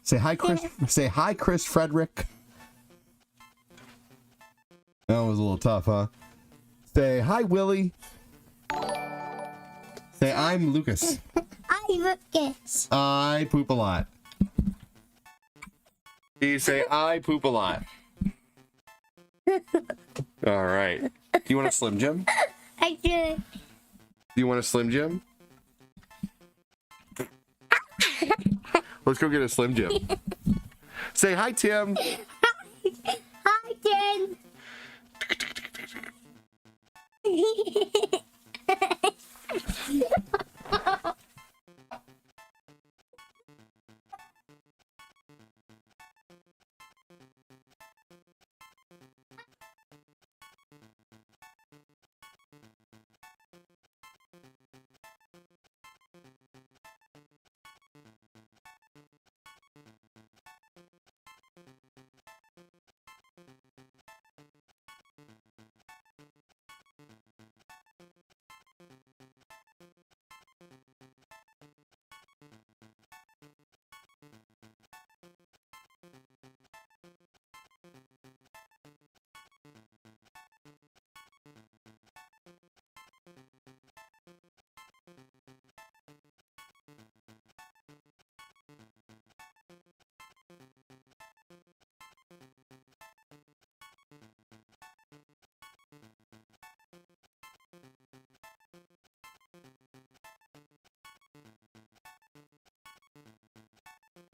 S1: Say hi, Chris. Say hi, Chris Frederick. That was a little tough, huh? Say hi, Willie. Say I'm Lucas.
S3: Hi, Lucas.
S1: I poop a lot. You say I poop a lot. All right. Do you want a Slim Jim?
S3: I do.
S1: Do you want a Slim Jim? Let's go get a Slim Jim. Say hi, Tim.
S3: Hi, Tim.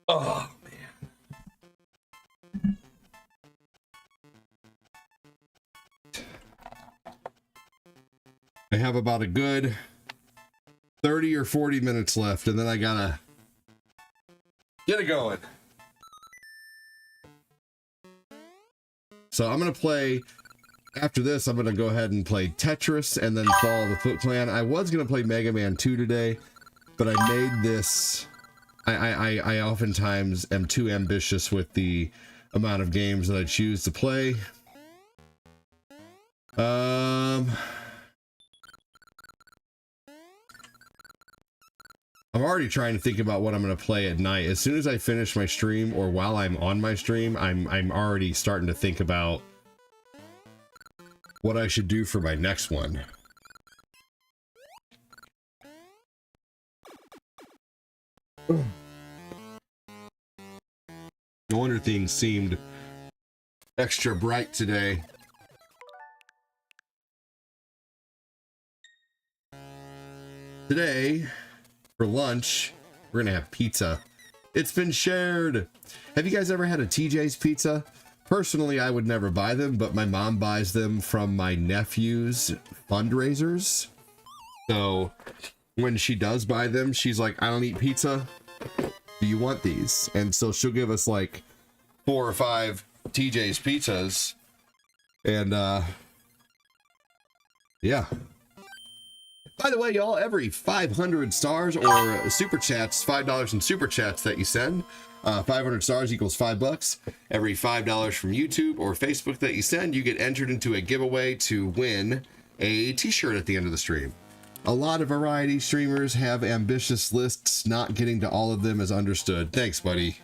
S1: Oh, man. I have about a good 30 or 40 minutes left, and then I gotta get it going. So I'm gonna play, after this, I'm gonna go ahead and play Tetris and then follow the Foot Clan. I was gonna play Mega Man 2 today, but I made this, I oftentimes am too ambitious with the amount of games that I choose to play. I'm already trying to think about what I'm going to play at night. As soon as I finish my stream, or while I'm on my stream, I'm already starting to think about what I should do for my next one. No wonder things seemed extra bright today. Today, for lunch, we're gonna have pizza. It's been shared. Have you guys ever had a TJ's pizza? Personally, I would never buy them, but my mom buys them from my nephew's fundraisers. So when she does buy them, she's like, I don't eat pizza. Do you want these? And so she'll give us like 4 or 5 TJ's pizzas. And yeah. By the way, y'all, every 500 stars or super chats, $5 in super chats that you send, 500 stars equals $5. Every $5 from YouTube or Facebook that you send, you get entered into a giveaway to win a t-shirt at the end of the stream. A lot of variety streamers have ambitious lists. Not getting to all of them is understood. Thanks, buddy.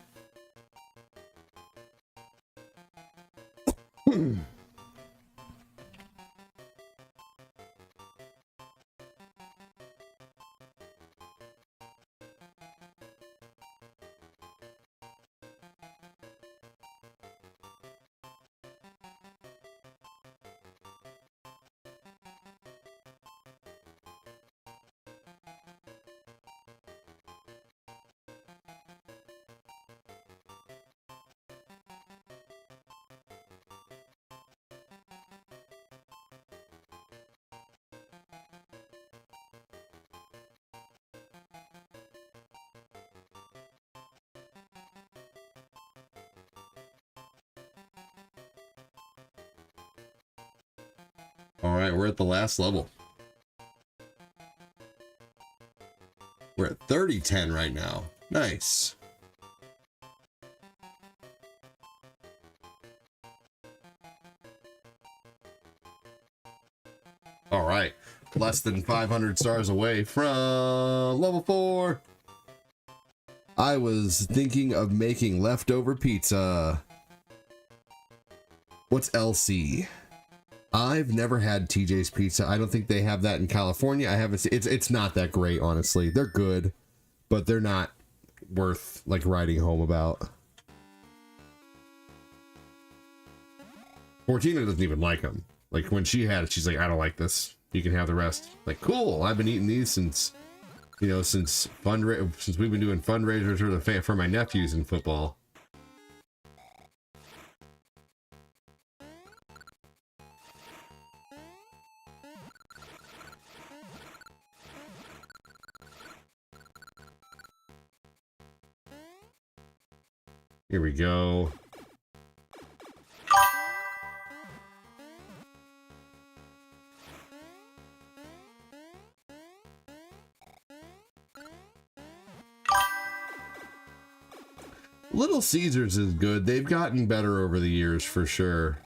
S1: All right, we're at the last level. We're at 30-10 right now. Nice. All right, less than 500 stars away from level 4. I was thinking of making leftover pizza. What's LC? I've never had TJ's Pizza. I don't think they have that in California. I haven't seen, it's not that great, honestly. They're good, but they're not worth like riding home about. Fortina doesn't even like them. Like when she had it, she's like, I don't like this. You can have the rest. Like, cool. I've been eating these since, you know, since we've been doing fundraisers for my nephews in football. Here we go. Little Caesars is good. They've gotten better over the years for sure.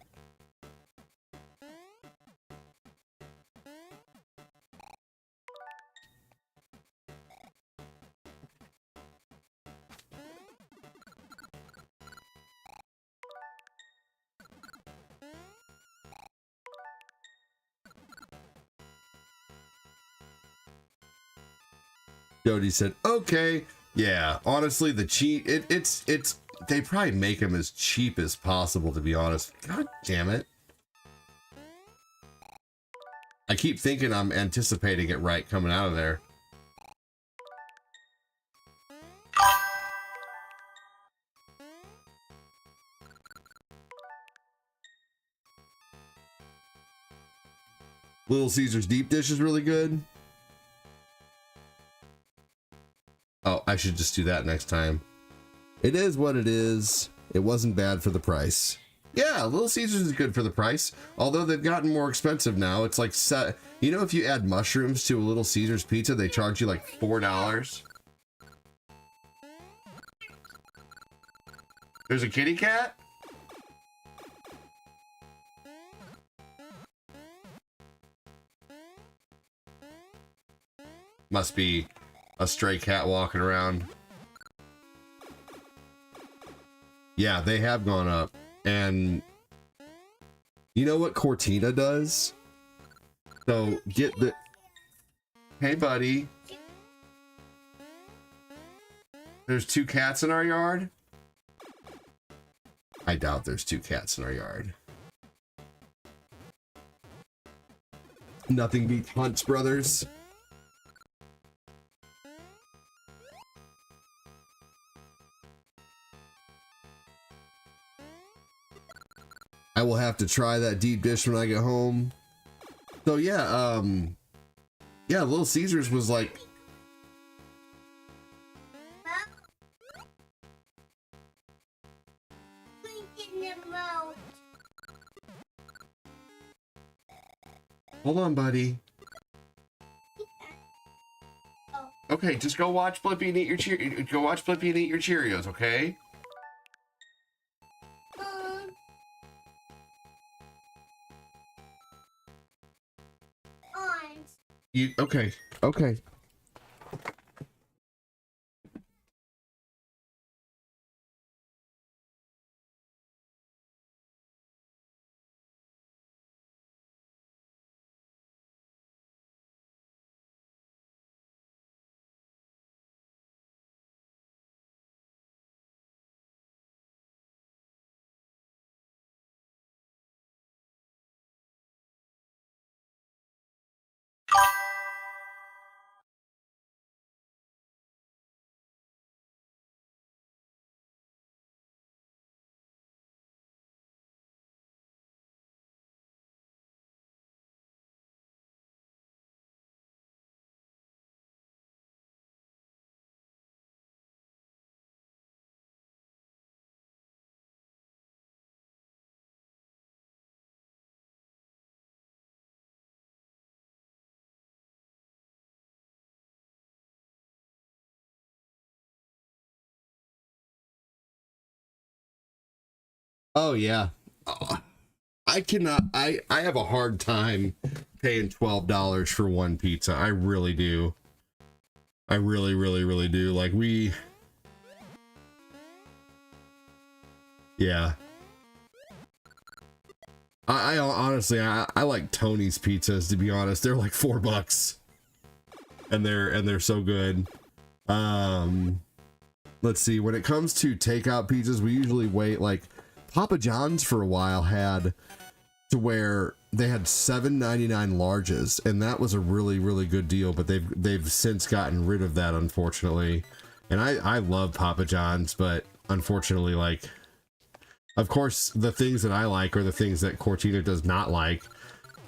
S1: Jody said, okay. Yeah, honestly, the cheap, it's, they probably make them as cheap as possible, to be honest. God damn it. I keep thinking I'm anticipating it right coming out of there. Little Caesar's deep dish is really good. Oh, I should just do that next time. It is what it is. It wasn't bad for the price. Yeah, Little Caesars is good for the price. Although they've gotten more expensive now. It's like, you know, if you add mushrooms to a Little Caesars pizza, they charge you like $4. There's a kitty cat? Must be a stray cat walking around. Yeah, they have gone up. And you know what Cortina does? So get the... Hey, buddy. There's 2 cats in our yard? I doubt there's 2 cats in our yard. Nothing beats Hunt's brothers. I will have to try that deep dish when I get home. So yeah, yeah, Little Caesars was like... Hold on, buddy. Okay, just go watch Flippy and eat your Cheerios, okay? Okay. Okay. Oh yeah. I cannot. I have a hard time paying $12 for one pizza. I really do. I really, really, really do. Like yeah. I honestly, I like Tony's pizzas, to be honest. They're like $4, and they're so good. Let's see. When it comes to takeout pizzas, we usually wait. Like Papa John's for a while had to where they had $7.99 larges, and that was a really, really good deal. But they've since gotten rid of that, unfortunately. And I love Papa John's, but unfortunately, like, of course, the things that I like are the things that Cortina does not like,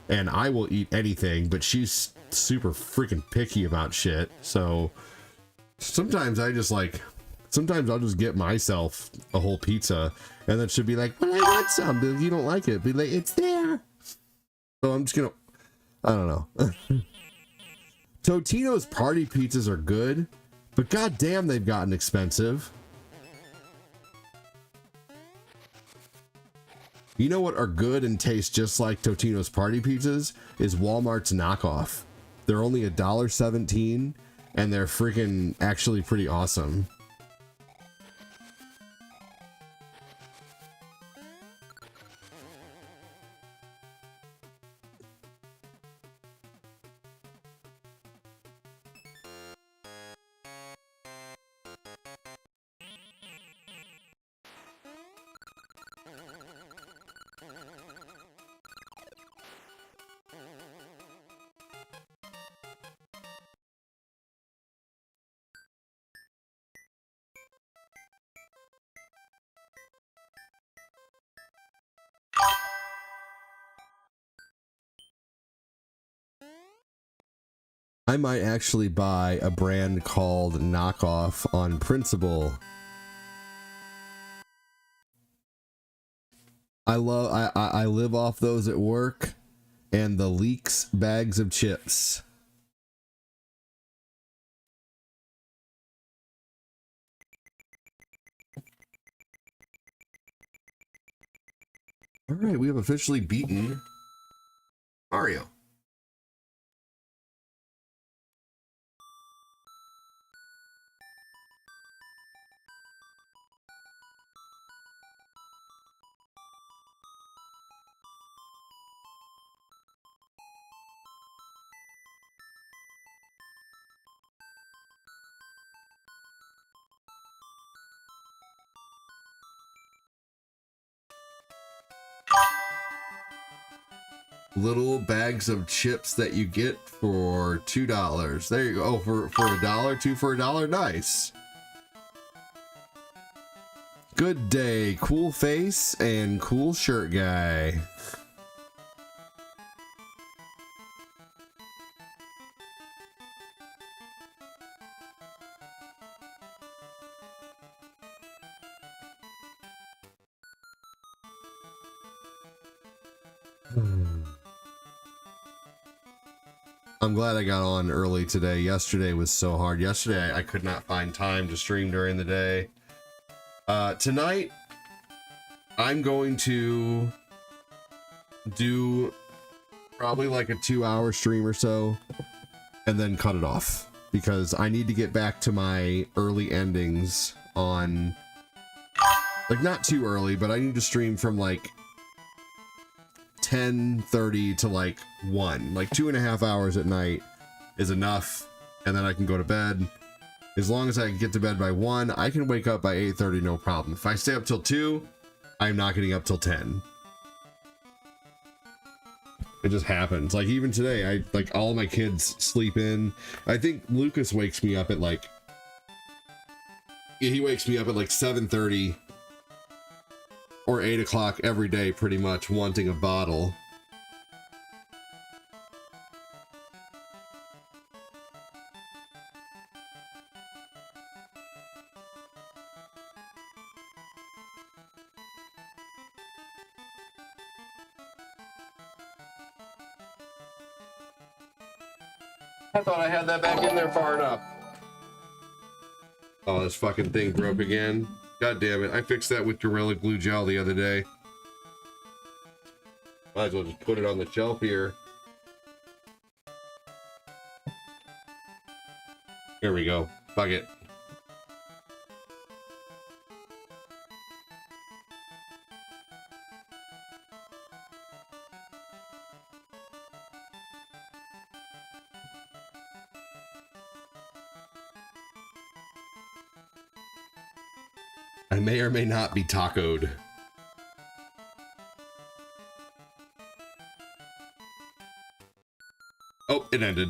S1: and I will eat anything, but she's super freaking picky about shit. So sometimes I'll just get myself a whole pizza, and then she'll be like, well, I want some, but if you don't like it, be like, it's there. So I'm just gonna, I don't know. Totino's party pizzas are good, but goddamn, they've gotten expensive. You know what are good and taste just like Totino's party pizzas is Walmart's knockoff. They're only $1.17, and they're freaking actually pretty awesome. I might actually buy a brand called Knockoff on principle. I live off those at work, and the Leaks bags of chips. All right, we have officially beaten Mario. Little bags of chips that you get for $2. There you go. Oh, for $1, two for $1. Nice. Good day, cool face and cool shirt guy. I'm glad I got on early today. Yesterday was so hard. Yesterday I could not find time to stream during the day. Tonight I'm going to do probably like a 2-hour stream or so. and then cut it off because I need to get back to my early endings on, like, not too early, but I need to stream from like 10:30 to like 1, like 2.5 hours at night is enough, and then I can go to bed. As long as I can get to bed by 1, I can wake up by 8:30, no problem. If I stay up till 2, I'm not getting up till 10. It just happens. Like even today, like all my kids sleep in. I think Lucas wakes me up at like, he wakes me up at like 7:30 or 8 o'clock every day, pretty much, wanting a bottle. I thought I had that back in there far enough. Oh, this fucking thing broke again. God damn it. I fixed that with Gorilla Glue gel the other day. Might as well just put it on the shelf here. Here we go. Fuck it. I may or may not be tacoed. Oh, it ended.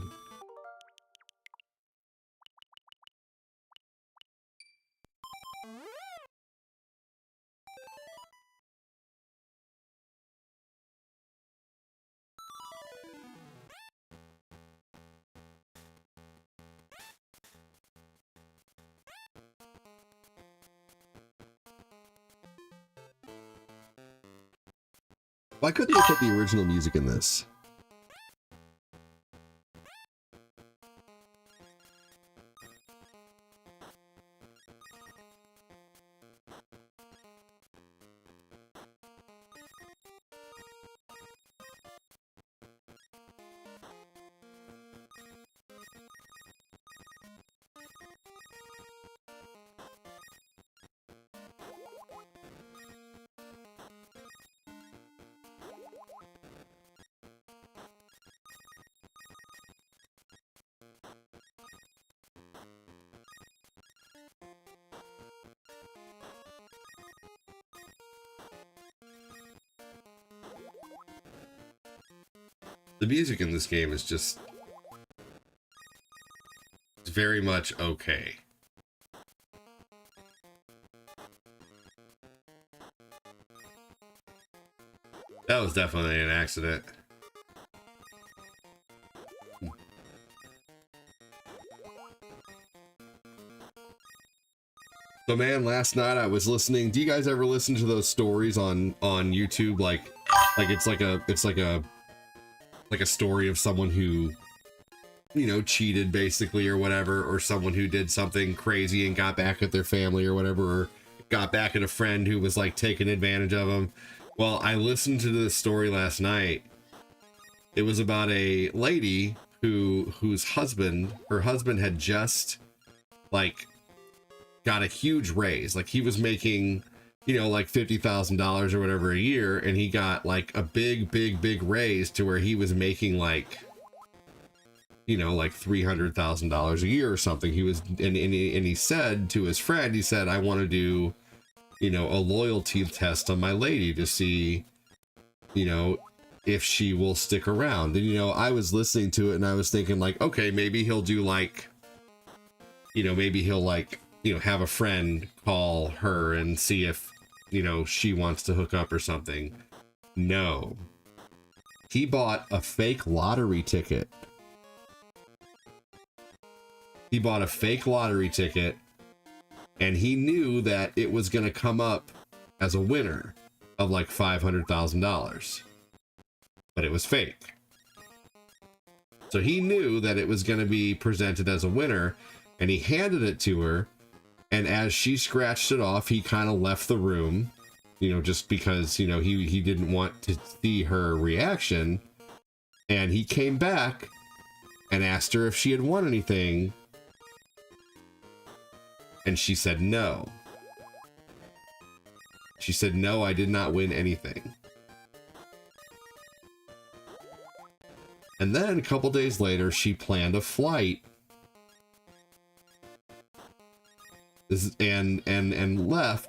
S1: Why couldn't they put the original music in this? The music in this game is just very much okay. That was definitely an accident. So man, last night I was listening. Do you guys ever listen to those stories on YouTube? Like it's like a story of someone who, you know, cheated basically or whatever, or someone who did something crazy and got back at their family or whatever, or got back at a friend who was like taking advantage of them. Well, I listened to this story last night. It was about a lady whose husband had just like got a huge raise. Like he was making, you know, like $50,000 or whatever a year, and he got like a big raise to where he was making like, you know, like $300,000 a year or something. He was, and he said to his friend, he said, I want to do, you know, a loyalty test on my lady to see, you know, if she will stick around. And, you know, I was listening to it and I was thinking like, okay, maybe he'll do like, you know, maybe he'll like, you know, have a friend call her and see if, you know, she wants to hook up or something. No. He bought a fake lottery ticket. He bought a fake lottery ticket, and he knew that it was going to come up as a winner of like $500,000. But it was fake. So he knew that it was going to be presented as a winner, and he handed it to her. And as she scratched it off, he kind of left the room, you know, just because, you know, he didn't want to see her reaction. And he came back and asked her if she had won anything. And she said no. She said, no, I did not win anything. And then a couple days later, she planned a flight and left.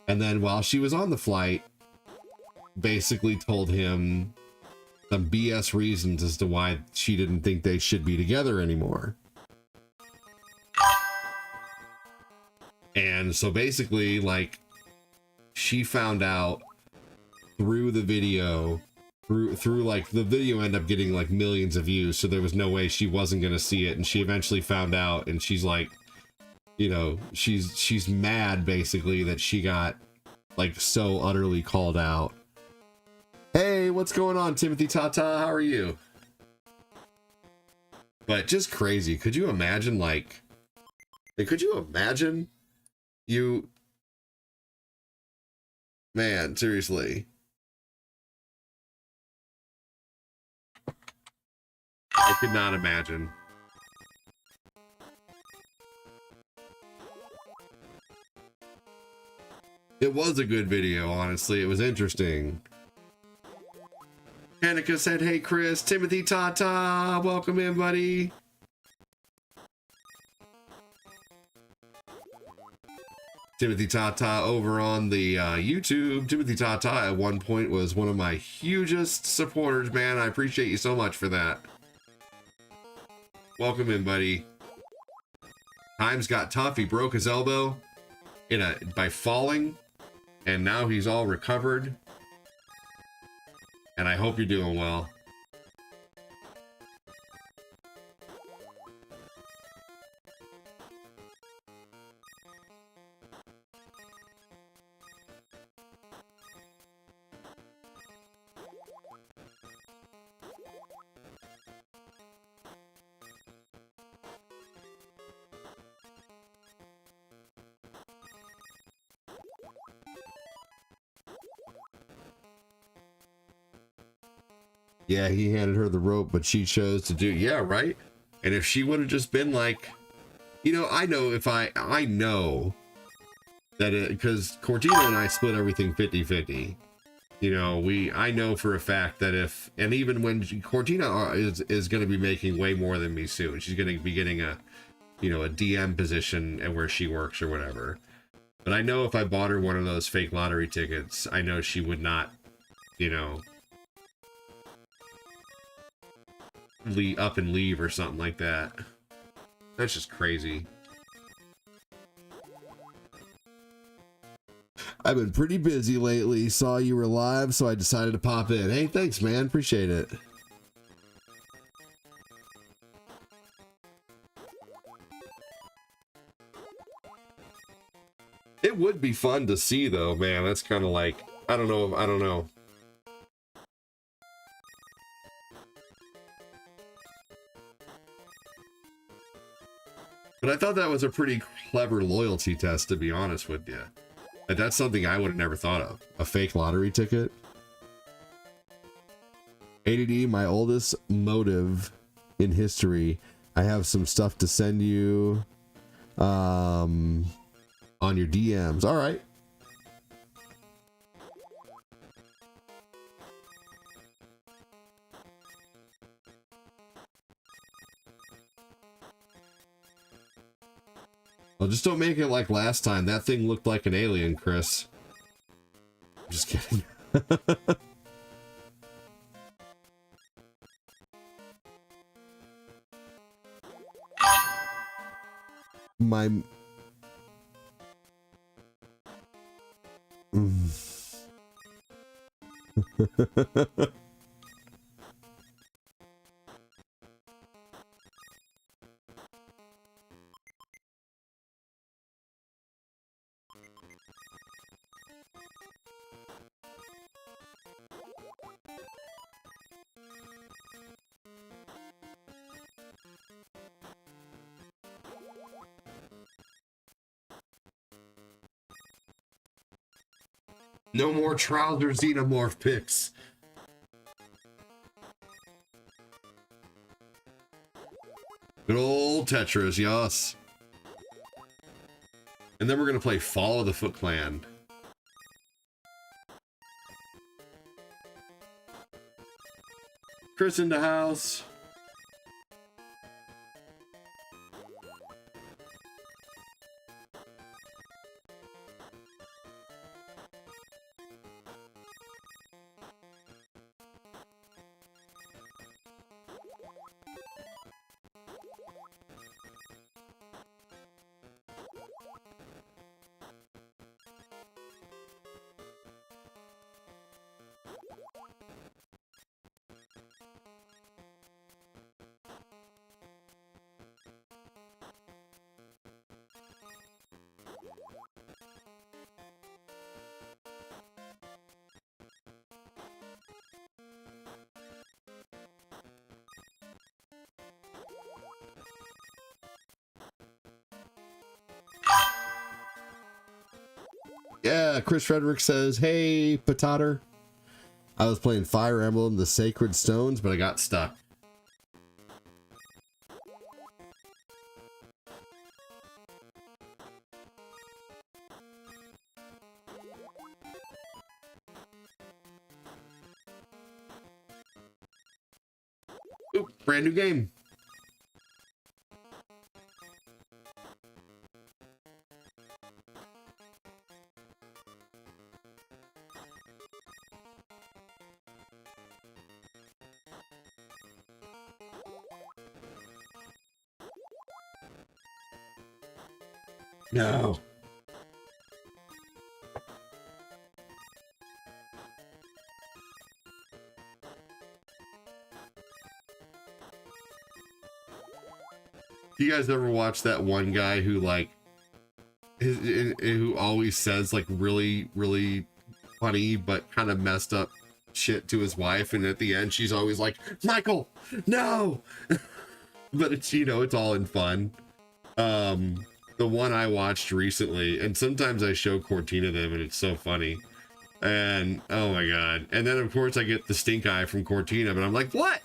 S1: And then while she was on the flight, basically told him some BS reasons as to why she didn't think they should be together anymore. And so basically, like, she found out through the video, through like the video ended up getting like millions of views, so there was no way she wasn't gonna see it, and she eventually found out, and she's like, you know, she's mad basically that she got like so utterly called out. Hey, what's going on, Timothy Tata? How are you? But just crazy. Could you imagine, like, could you imagine you, man, seriously. I could not imagine. It was a good video, honestly. It was interesting. Hanika said, hey, Chris, Timothy Tata, welcome in, buddy. Timothy Tata over on the YouTube. Timothy Tata at one point was one of my hugest supporters, man. I appreciate you so much for that. Welcome in, buddy. Times got tough. He broke his elbow by falling, and now he's all recovered. And I hope you're doing well. Yeah, he handed her the rope, but she chose to do, yeah, right? And if she would have just been like, you know, I know that because Cortino and I split everything 50-50. You know, I know for a fact that and even when Cortina is going to be making way more than me soon. She's going to be getting a DM position at where she works or whatever. But I know if I bought her one of those fake lottery tickets, I know she would not, you know, up and leave or something like that. That's just crazy. I've been pretty busy lately. Saw you were live, so I decided to pop in. Hey, thanks, man. Appreciate it. It would be fun to see, though, man. That's kind of like, I don't know. But I thought that was a pretty clever loyalty test, to be honest with you. That's something I would have never thought of. A fake lottery ticket. ADD, my oldest motive in history. I have some stuff to send you on your DMs. All right. Well, just don't make it like last time. That thing looked like an alien, Chris. Just kidding. My... No more trouser xenomorph pics. Good old Tetris, yes. And then we're gonna play Follow the Foot Clan. Chris in the house. Yeah, Chris Frederick says, hey, Potater. I was playing Fire Emblem, the Sacred Stones, but I got stuck. Ooh, brand new game. No. Do you guys ever watch that one guy who like who always says like really funny but kind of messed up shit to his wife, and at the end she's always like, Michael, no. But it's, you know, it's all in fun. The one I watched recently, and sometimes I show Cortina them and it's so funny, and oh my god, and then of course I get the stink eye from Cortina, but I'm like, what?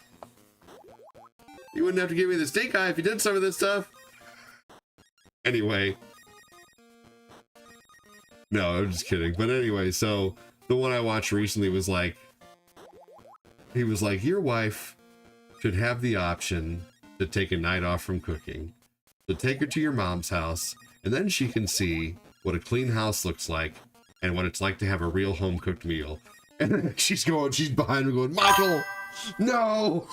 S1: You wouldn't have to give me the stink eye if you did some of this stuff. Anyway. No, I'm just kidding. But anyway, so the one I watched recently was like, he was like, your wife should have the option to take a night off from cooking. So take her to your mom's house, and then she can see what a clean house looks like and what it's like to have a real home cooked meal. And then she's behind me going, Michael, no.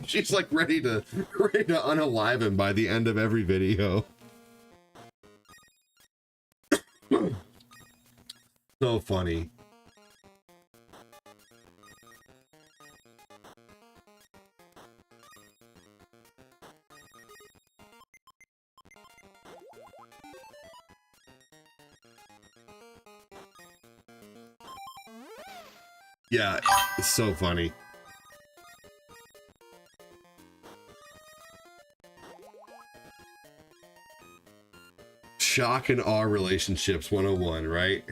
S1: She's like ready to unalive him by the end of every video. So funny. Yeah, it's so funny. Shock and awe relationships 101, right?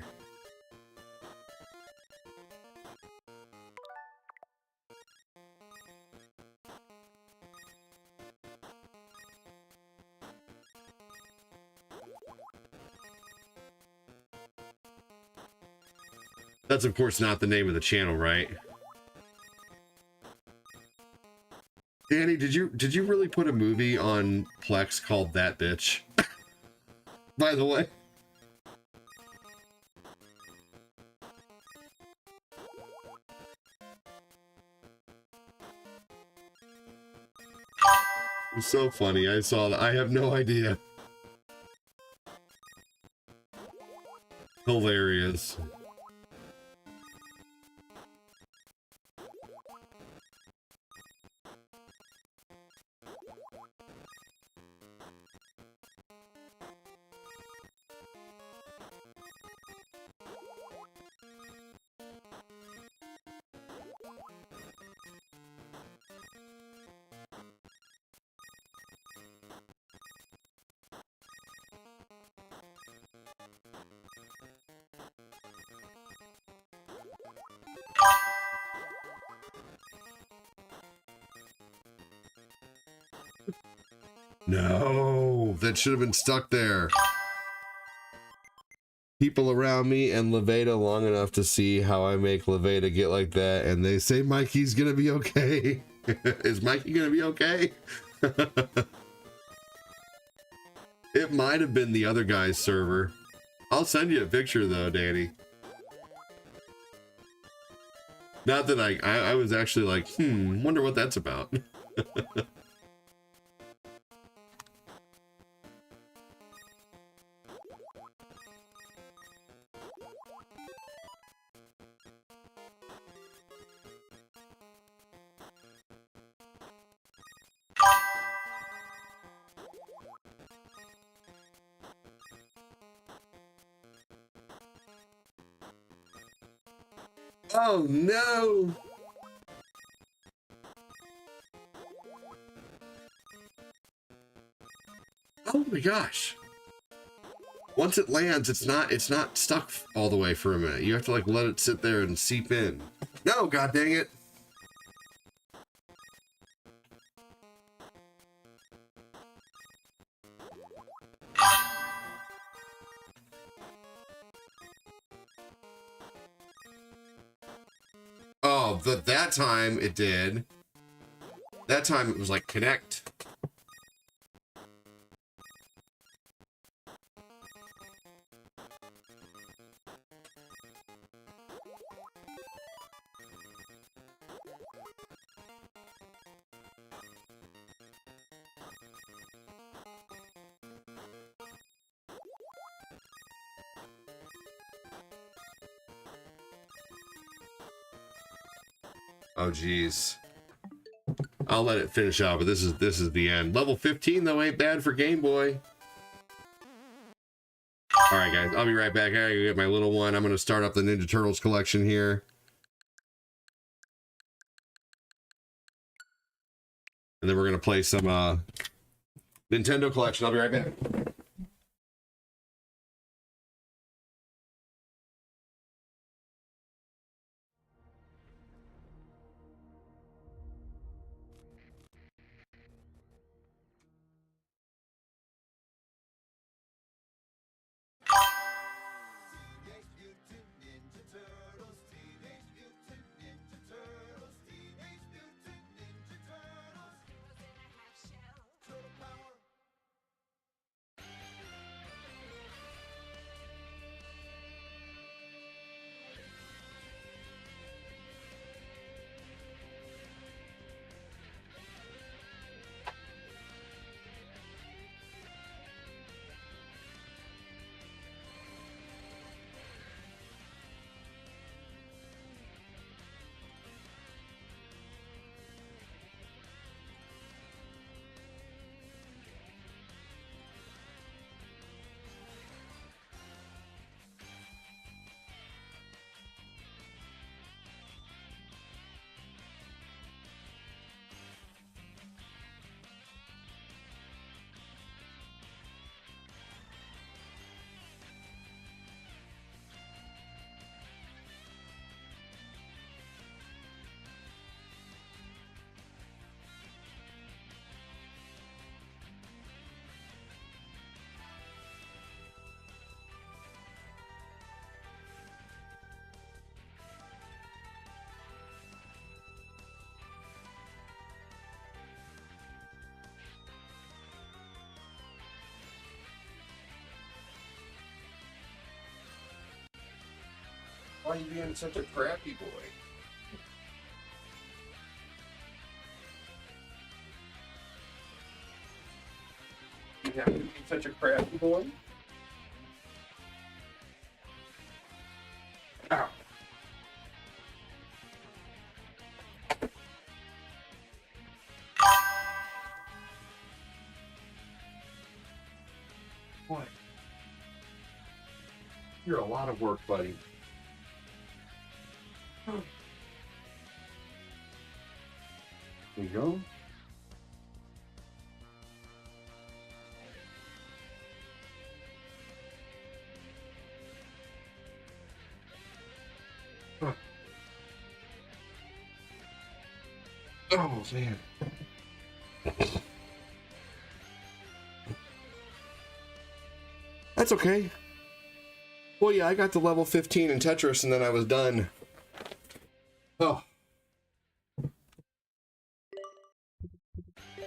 S1: That's of course not the name of the channel, right? Danny, did you really put a movie on Plex called That Bitch? By the way. It's so funny. I saw that. I have no idea. Hilarious. No, that should have been stuck there. People around me and Levada long enough to see how I make Levada get like that, and they say Mikey's gonna be okay. Is Mikey gonna be okay? It might have been the other guy's server. I'll send you a picture though, Danny. Not that I was actually like, wonder what that's about. Oh no! Oh my gosh. Once it lands, it's not stuck all the way for a minute. You have to like let it sit there and seep in. No, god dang it. Oh, that time it did. That time it was like connect. Oh geez. I'll let it finish out, but this is the end. Level 15 though ain't bad for Game Boy. Alright guys, I'll be right back. I gotta get my little one. I'm gonna start up the Ninja Turtles collection here. And then we're gonna play some Nintendo collection. I'll be right back. Why are you being such a crappy boy? You have to be such a crappy boy? Ow. Boy. You're a lot of work, buddy. There you go. Oh man. That's okay. Well, yeah, I got to level 15 in Tetris and then I was done. Oh.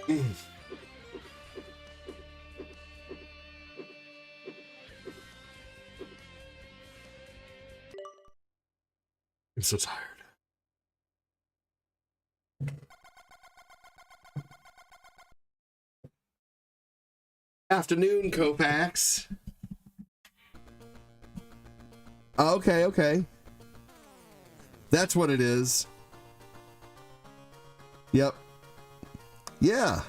S1: I'm so tired. Afternoon, Kopax. Okay, okay. That's what it is. Yep. Yeah.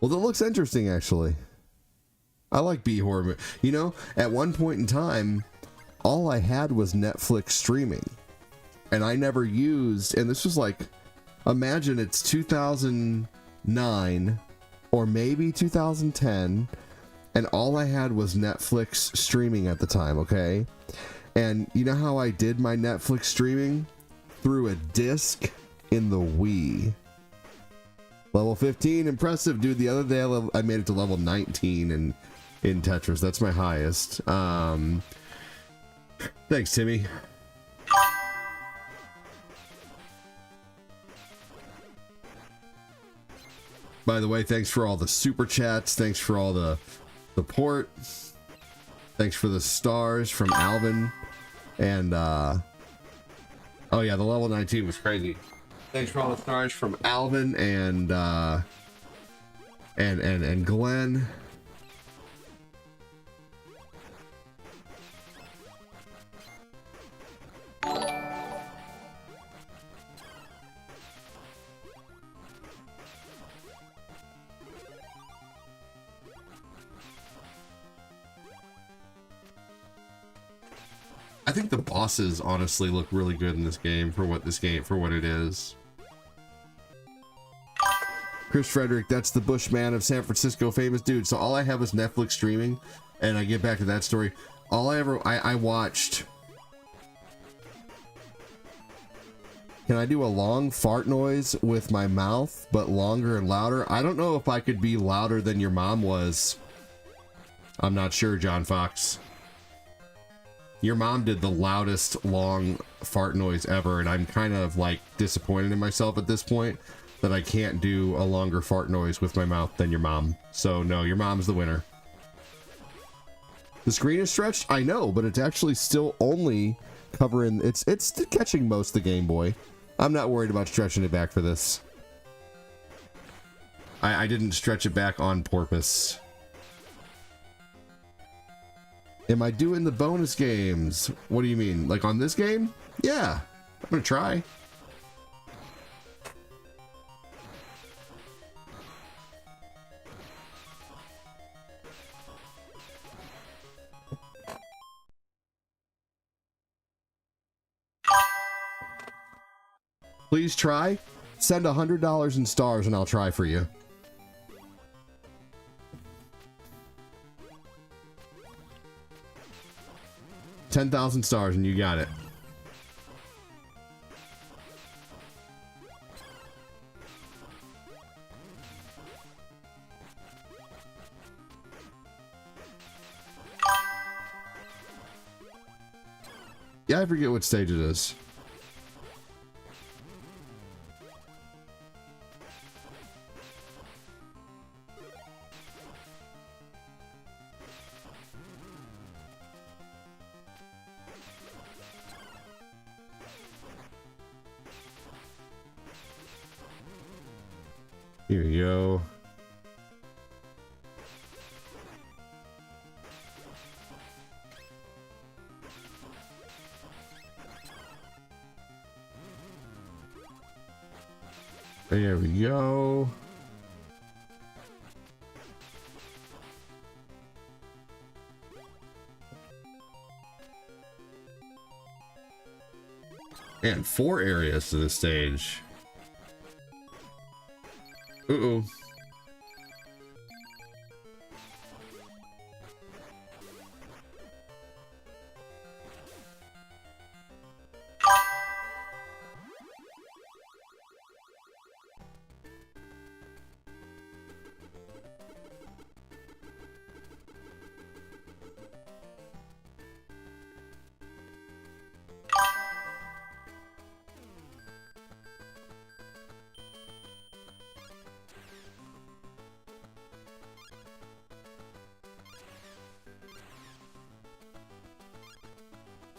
S1: Well, that looks interesting, actually. I like B-horror. You know, at one point in time, all I had was Netflix streaming. And I never used, and this was like, imagine it's 2009 or maybe 2010, and all I had was Netflix streaming at the time, okay? And you know how I did my Netflix streaming? Through a disc in the Wii. Level 15, impressive, dude. The other day I made it to level 19 in Tetris. That's my highest. Thanks, Timmy. By the way, thanks for all the super chats. Thanks for all the support. Thanks for the stars from Alvin. And oh yeah, the level 19 was crazy. Thanks for all the stars from Alvin and Glenn. I think the bosses honestly look really good in this game for what it is. Chris Frederick, that's the Bushman of San Francisco, famous dude. So all I have is Netflix streaming, and I get back to that story. All I watched. Can I do a long fart noise with my mouth, but longer and louder? I don't know if I could be louder than your mom was. I'm not sure, John Fox. Your mom did the loudest long fart noise ever, and I'm kind of like disappointed in myself at this point that I can't do a longer fart noise with my mouth than your mom. So no, your mom's the winner. The screen is stretched, I know, but it's actually still only covering, it's catching most of the Game Boy. I'm not worried about stretching it back for this. I didn't stretch it back on purpose. Am I doing the bonus games? What do you mean? Like on this game? Yeah, I'm gonna try. Please try. Send $100 in stars and I'll try for you. $10,000 stars and you got it. Yeah, I forget what stage it is. Here we go. There we go. And 4 areas to this stage. Uh-oh.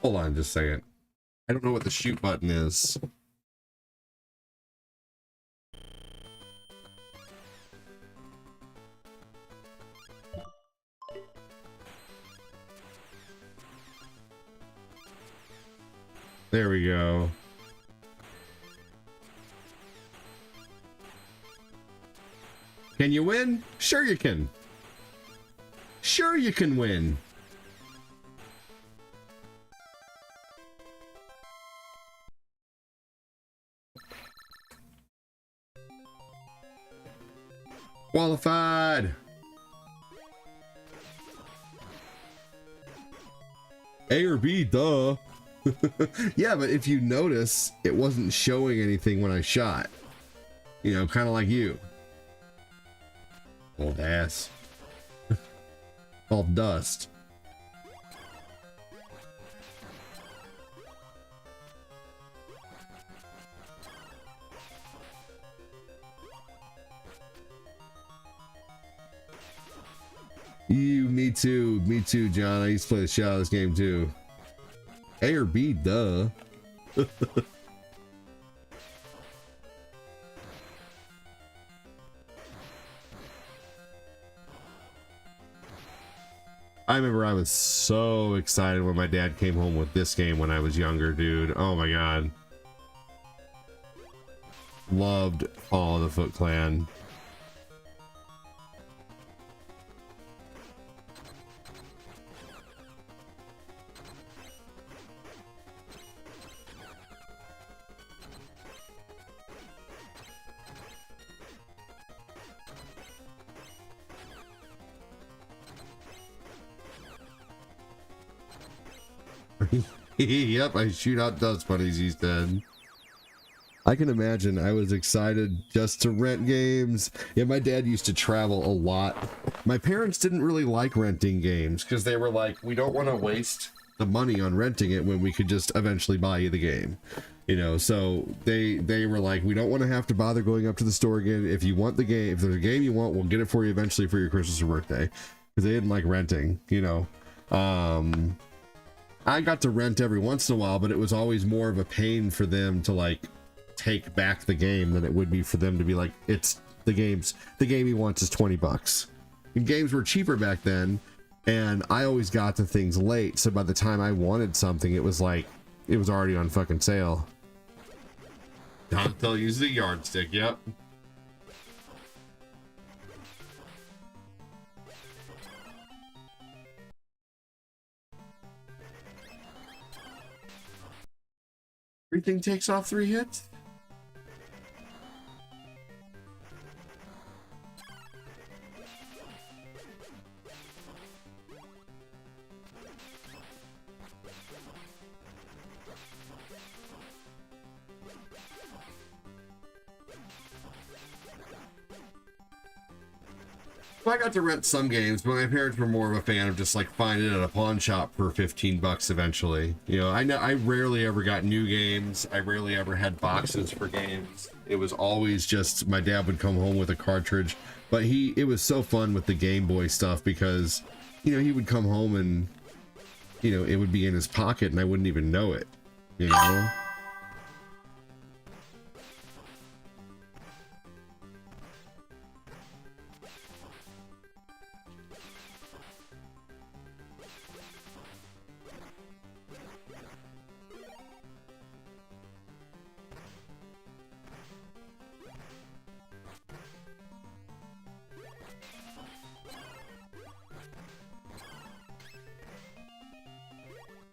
S1: Hold on just a second. I don't know what the shoot button is. There we go. Can you win? Sure you can. Sure you can win. Qualified. A or B, duh. Yeah, but if you notice, it wasn't showing anything when I shot. You know, kind of like you. Old ass. All dust. Me too, John. I used to play the shit out of this game too. A or B, duh. I remember I was so excited when my dad came home with this game when I was younger, dude. Oh my god. Loved Fall of the Foot Clan. Yep, I shoot out dust bunnies, he's dead. I can imagine I was excited just to rent games. Yeah, my dad used to travel a lot. My parents didn't really like renting games because they were like, we don't want to waste the money on renting it when we could just eventually buy you the game. You know, so they were like, we don't want to have to bother going up to the store again. If you want the game, if there's a game you want, we'll get it for you eventually for your Christmas or birthday. Because they didn't like renting, you know. I got to rent every once in a while, but it was always more of a pain for them to like take back the game than it would be for them to be like, it's the game he wants is $20. And games were cheaper back then, and I always got to things late, so by the time I wanted something, it was like it was already on fucking sale. They'll use the yardstick. Yep. Everything takes off 3 hits? Well, I got to rent some games, but my parents were more of a fan of just like finding it at a pawn shop for $15 eventually. You know, I rarely ever got new games. I rarely ever had boxes for games. It was always just my dad would come home with a cartridge, but it was so fun with the Game Boy stuff because, you know, he would come home and, you know, it would be in his pocket and I wouldn't even know it, you know?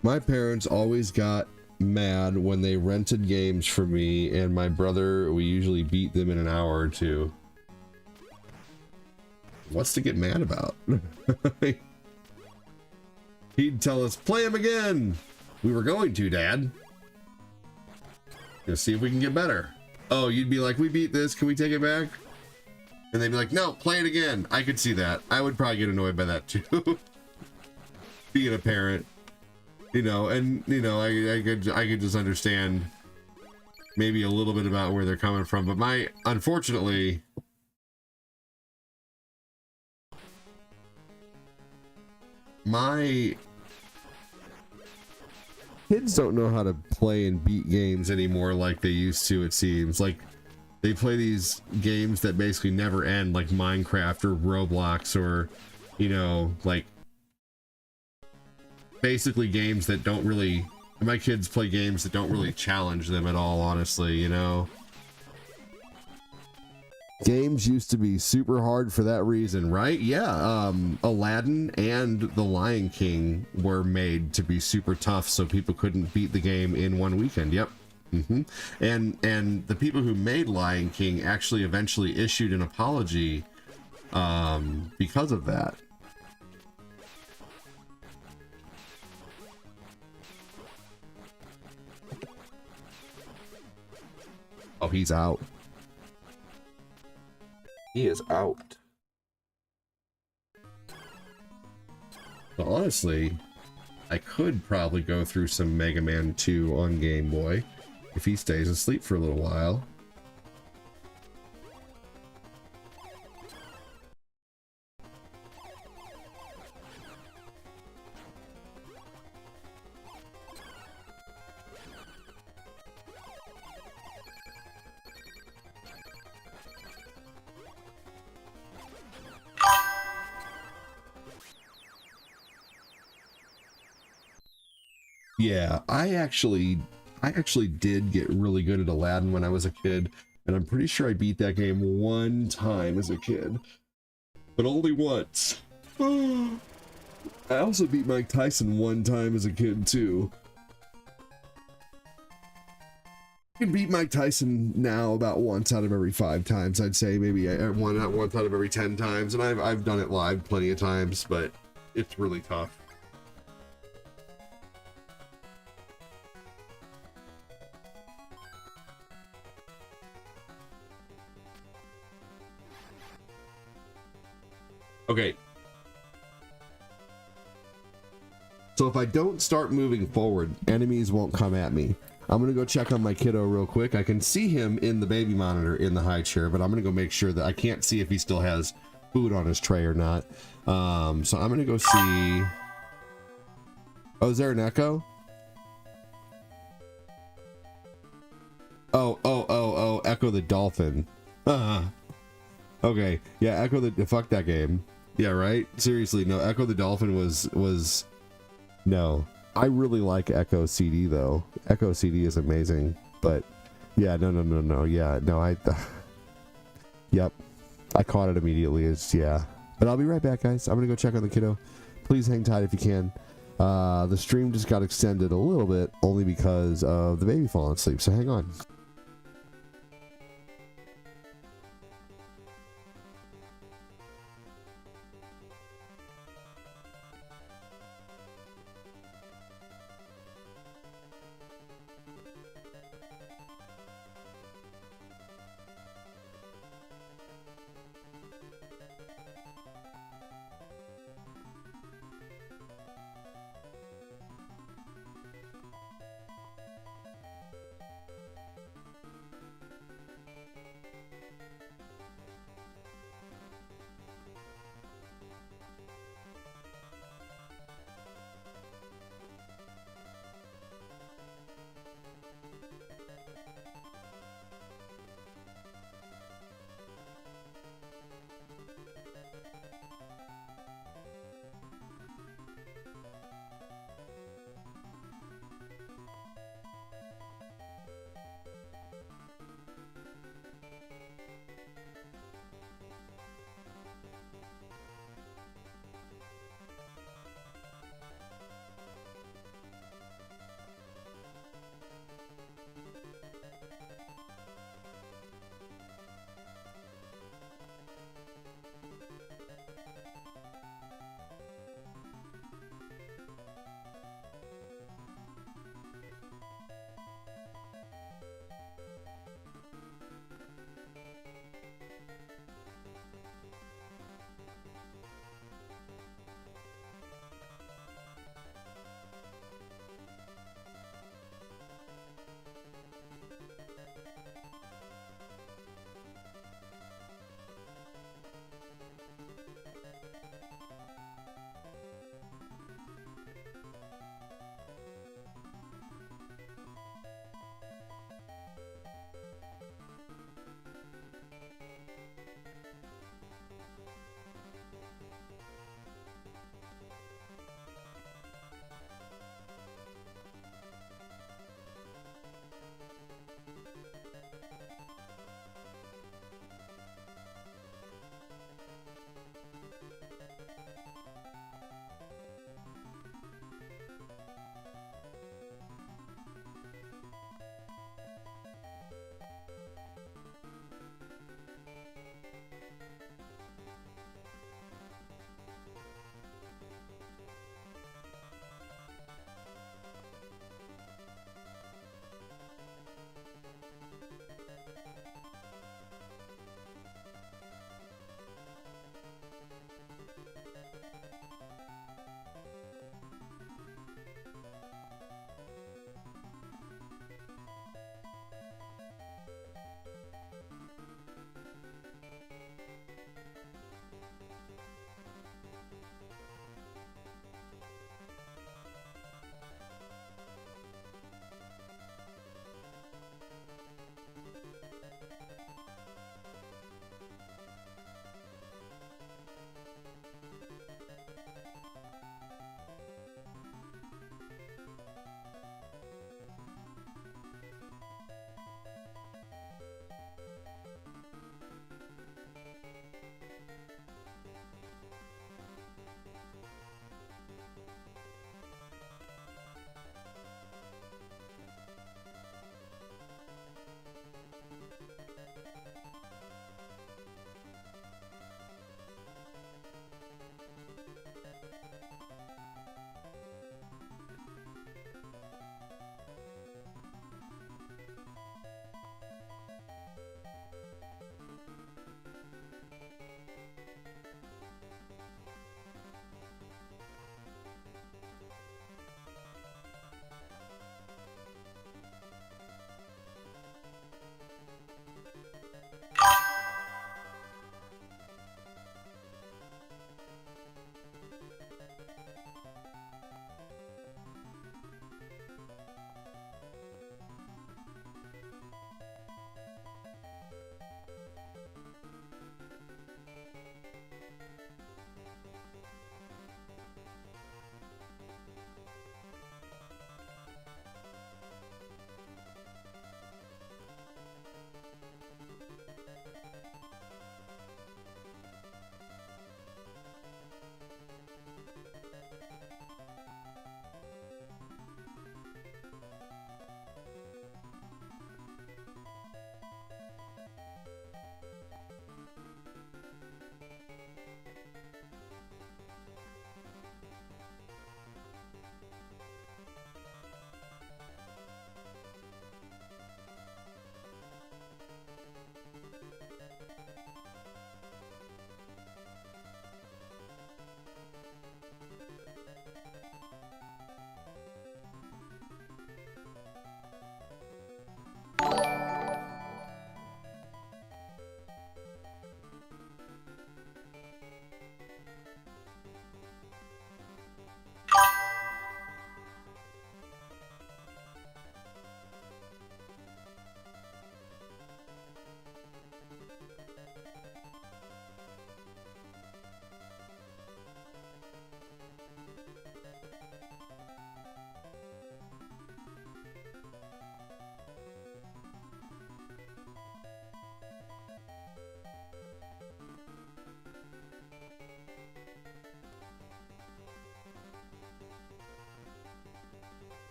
S1: My parents always got mad when they rented games for me and my brother. We usually beat them in an hour or two. What's to get mad about? He'd tell us, play him again. We were going to, Dad. Let's see if we can get better. Oh, you'd be like, we beat this, can we take it back? And they'd be like, no, play it again. I could see that. I would probably get annoyed by that too. Being a parent. You know, and you know, I could just understand maybe a little bit about where they're coming from, but unfortunately, my Kids don't know how to play and beat games anymore like they used to, it seems. Like, they play these games that basically never end, like Minecraft or Roblox, or, you know, like, basically games that don't really... My kids play games that don't really challenge them at all, honestly, you know? Games used to be super hard for that reason, right? Yeah, Aladdin and The Lion King were made to be super tough so people couldn't beat the game in one weekend. Yep. And the people who made Lion King actually eventually issued an apology because of that. Oh, he's out. He is out. But honestly, I could probably go through some Mega Man 2 on Game Boy if he stays asleep for a little while. Yeah, I actually did get really good at Aladdin when I was a kid, and I'm pretty sure I beat that game one time as a kid, but only once. I also beat Mike Tyson one time as a kid too. I can beat Mike Tyson now about once out of every 5 times, I'd say. Maybe once out of every 10 times, and I've done it live plenty of times, but it's really tough. Okay. So if I don't start moving forward, enemies won't come at me. I'm gonna go check on my kiddo real quick. I can see him in the baby monitor in the high chair, but I'm gonna go make sure that I can't see if he still has food on his tray or not. So I'm gonna go see. Oh, is there an echo? Oh, Echo the Dolphin. Okay, yeah, Echo the... Fuck that game. Yeah, right? Seriously, no, Echo the Dolphin was... No. I really like Echo CD, though. Echo CD is amazing, but... Yeah, no, yeah, no, Yep. I caught it immediately, yeah. But I'll be right back, guys. I'm gonna go check on the kiddo. Please hang tight if you can. The stream just got extended a little bit, only because of the baby falling asleep, so hang on.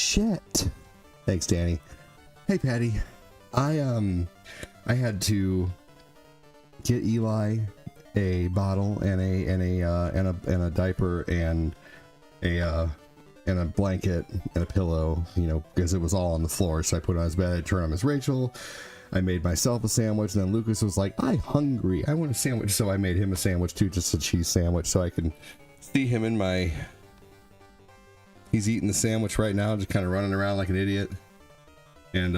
S1: shit. Thanks, Danny. Hey, Patty. I had to get Eli a bottle and a diaper and a blanket and a pillow, you know, because it was all on the floor. So I put it on his bed, I turned on Miss Rachel. I made myself a sandwich, and then Lucas was like, "I'm hungry. I want a sandwich." So I made him a sandwich too, just a cheese sandwich, so I can see him in my. He's eating the sandwich right now, just kind of running around like an idiot, and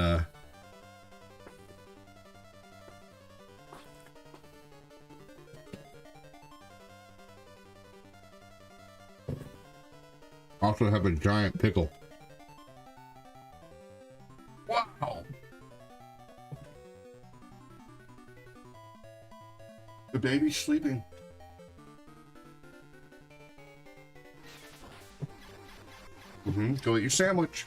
S1: also have a giant pickle. Wow. The baby's sleeping. Go eat your sandwich.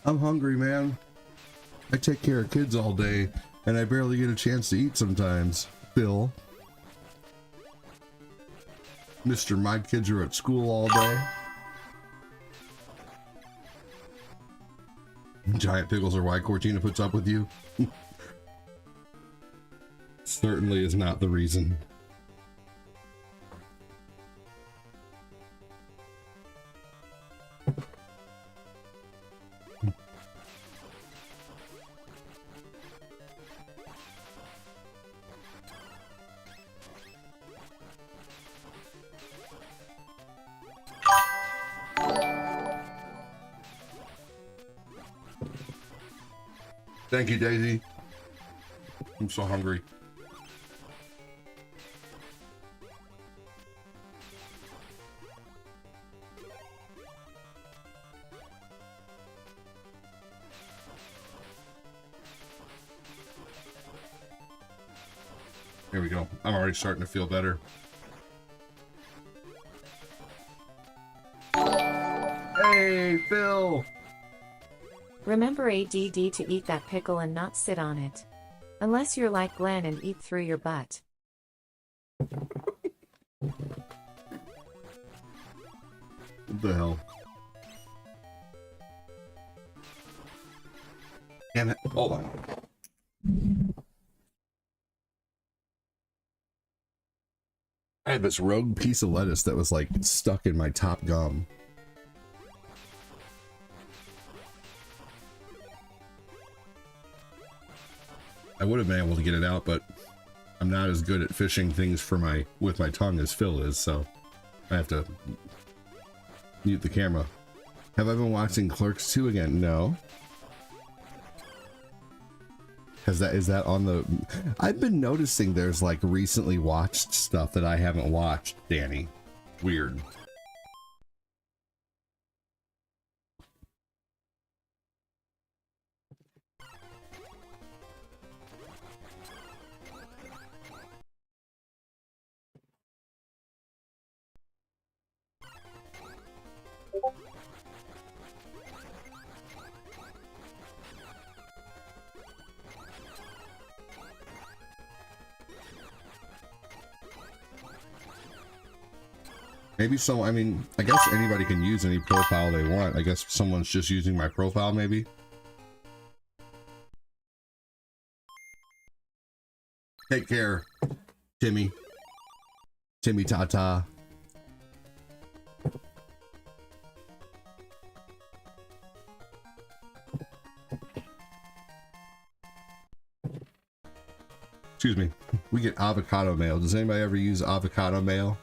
S1: I'm hungry, man. I take care of kids all day, and I barely get a chance to eat sometimes. Bill. Mr. My kids are at school all day. Giant pickles are why Cortina puts up with you. Certainly is not the reason. Thank you, Daisy. I'm so hungry. Here we go. I'm already starting to feel better. Hey, Phil!
S4: Remember ADD to eat that pickle and not sit on it. Unless you're like Glenn and eat through your butt.
S1: What the hell? Damn it. Hold on. I had this rogue piece of lettuce that was like stuck in my top gum. I would have been able to get it out, but I'm not as good at fishing things with my tongue as Phil is, so I have to mute the camera. Have I been watching Clerks 2 again? No. Is that on the... I've been noticing there's like recently watched stuff that I haven't watched, Danny. Weird. Maybe so, I mean, I guess anybody can use any profile they want. I guess someone's just using my profile, maybe. Take care, Timmy. Timmy Tata. Excuse me. We get avocado mail. Does anybody ever use avocado mail?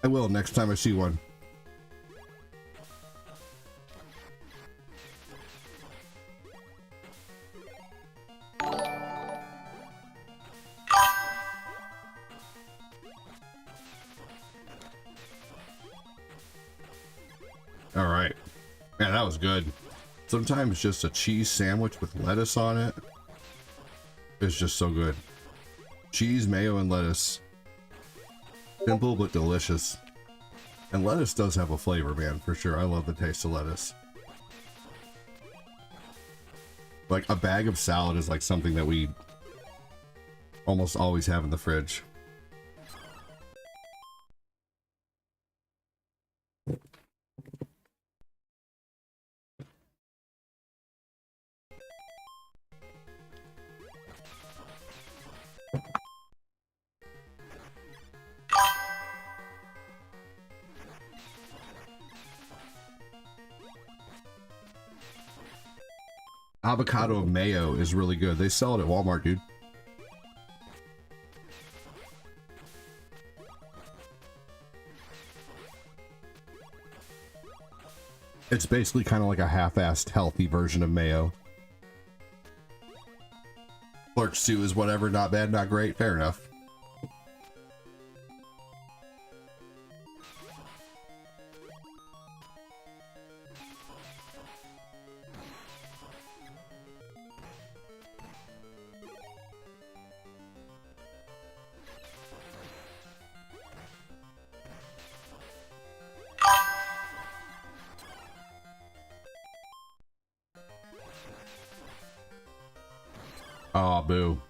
S1: I will next time I see one. All right. Yeah, that was good. Sometimes just a cheese sandwich with lettuce on it is just so good. Cheese, mayo, and lettuce. Simple but delicious. And lettuce does have a flavor, man, for sure. I love the taste of lettuce. Like a bag of salad is like something that we almost always have in the fridge. Avocado mayo is really good. They sell it at Walmart, dude. It's basically kind of like a half-assed healthy version of mayo. Clerks 2 is whatever, not bad, not great, fair enough. Oh, boo.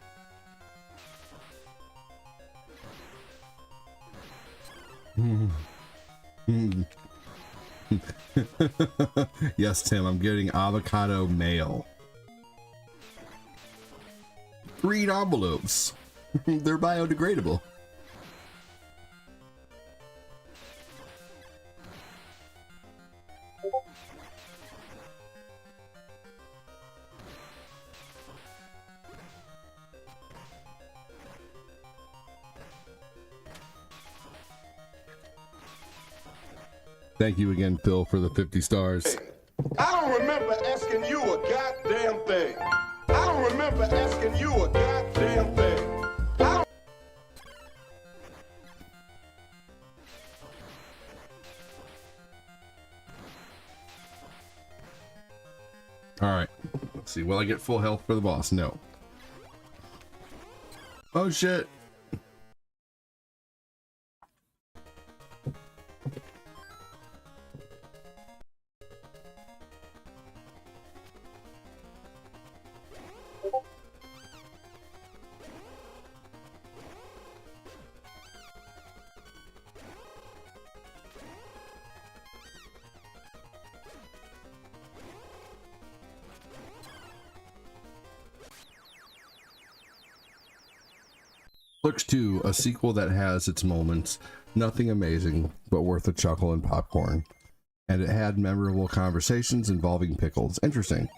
S1: Yes, Tim, I'm getting avocado mayo. 3 envelopes. They're biodegradable. Thank you again, Phil, for the 50 stars.
S5: I don't remember asking you a goddamn thing. I don't remember asking you a goddamn thing.
S1: All right, let's see. Will I get full health for the boss? No. Oh, shit. Clerks 2, a sequel that has its moments, nothing amazing, but worth a chuckle and popcorn. And it had memorable conversations involving pickles. Interesting.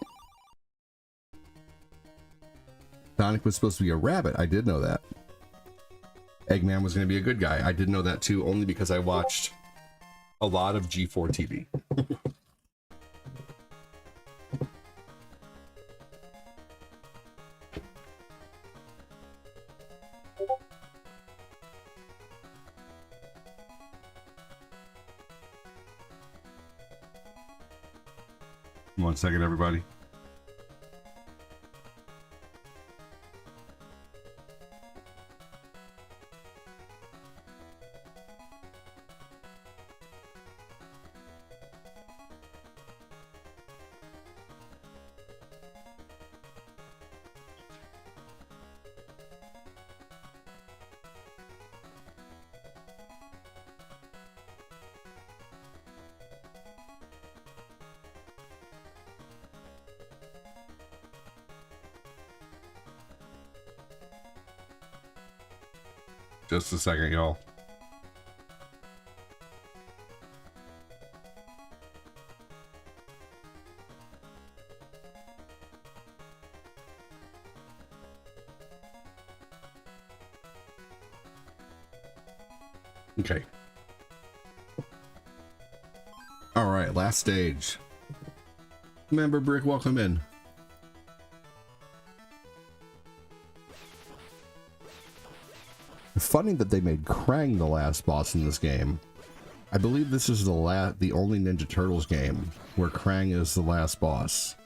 S1: Sonic was supposed to be a rabbit. I did know that. Eggman was going to be a good guy. I did know that too, only because I watched a lot of G4 TV. One second, everybody. Just a second, y'all. Okay. All right, last stage. Member Brick, welcome in. Funny that they made Krang the last boss in this game. I believe this is the only Ninja Turtles game where Krang is the last boss.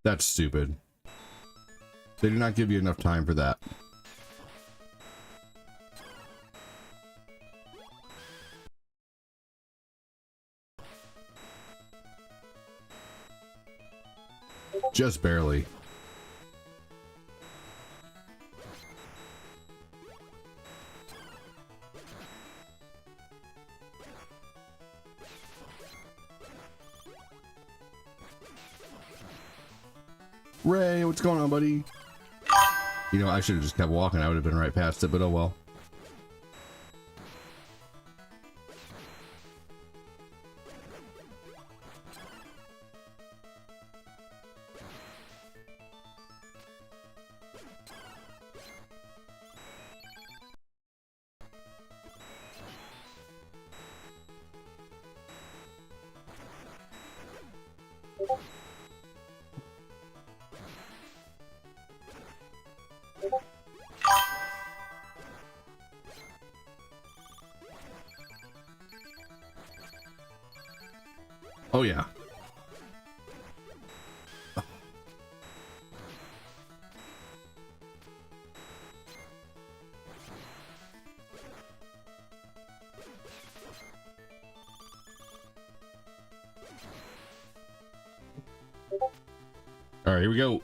S1: That's stupid. They did not give you enough time for that. Just barely. Ray, what's going on, buddy? You know, I should have just kept walking. I would have been right past it, but oh well. Oh yeah. All right, here we go.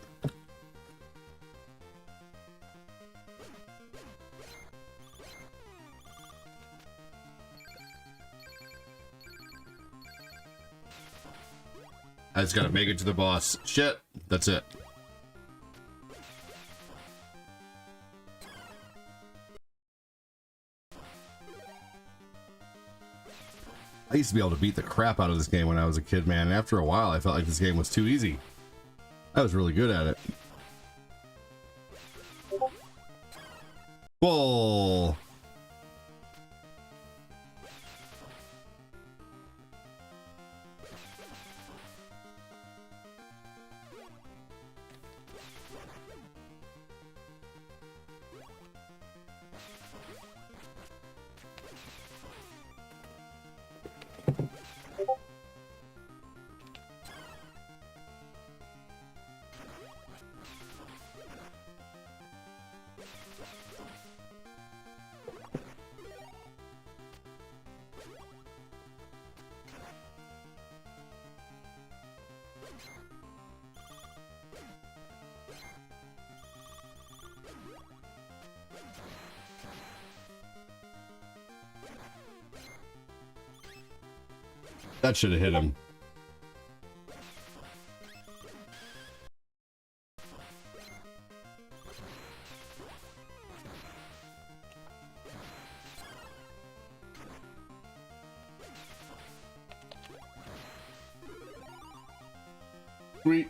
S1: I just gotta make it to the boss. Shit, that's it. I used to be able to beat the crap out of this game when I was a kid, man. And after a while, I felt like this game was too easy. I was really good at it. Whoa. That should have hit him. Sweet.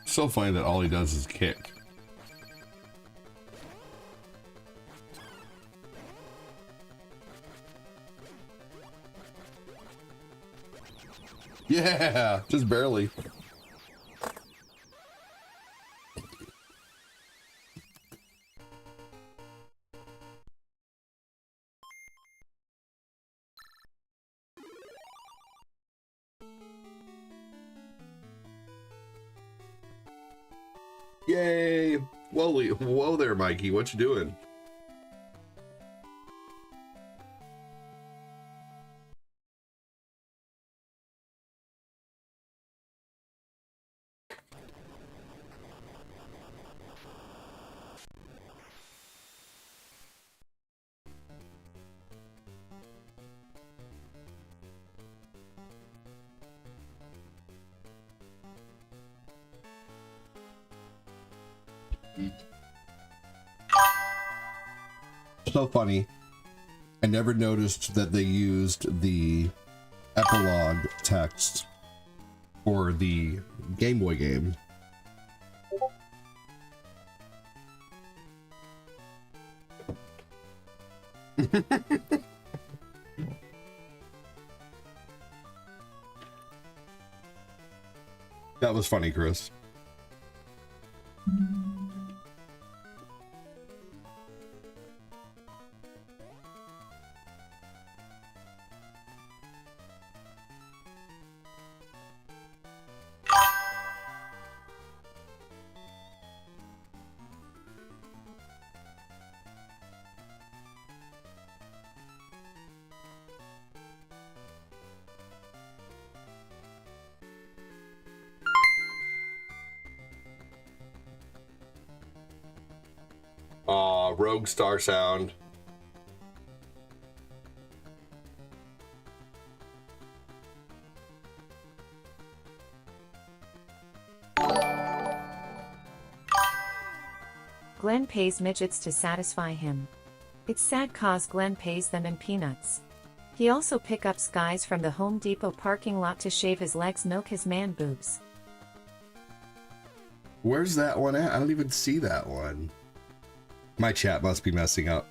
S1: So funny that all he does is kick. Yeah, just barely. Yay! Whoa there, Mikey. What you doing? so funny. I never noticed that they used the epilogue text for the Game Boy game. That was funny, Chris. Rogue Star sound.
S4: Glenn pays midgets to satisfy him. It's sad cause Glenn pays them in peanuts. He also pick up guys from the Home Depot parking lot to shave his legs, milk his man boobs.
S1: Where's that one at? I don't even see that one. My chat must be messing up.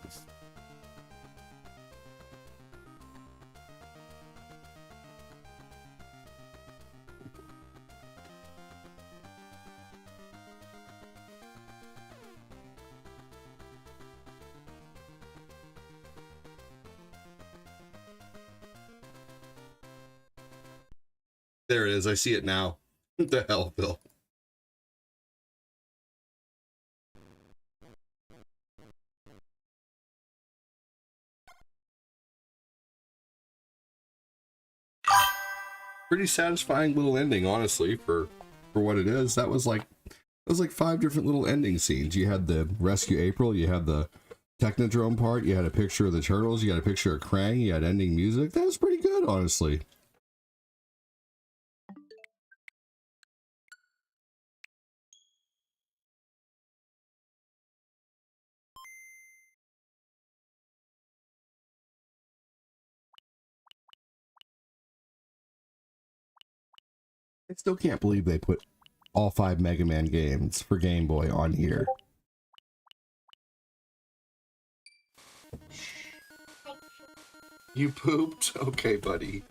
S1: There it is. I see it now. What the hell, Bill? Pretty satisfying little ending, honestly, for what it is. That was like 5 different little ending scenes. You had the Rescue April, you had the Technodrome part, you had a picture of the turtles, you had a picture of Krang, you had ending music. That was pretty good, honestly. I still can't believe they put all 5 Mega Man games for Game Boy on here. You pooped? Okay, buddy.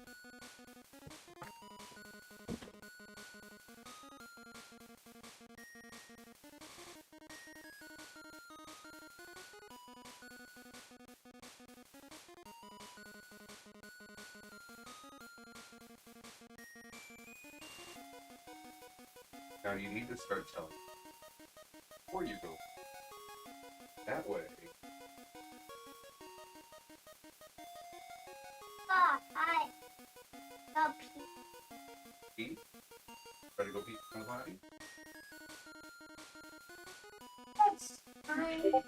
S1: Now you need to start telling before you go. That way.
S3: Hi. Go pee.
S1: Pee? Try to go pee from the body?
S3: That's fine.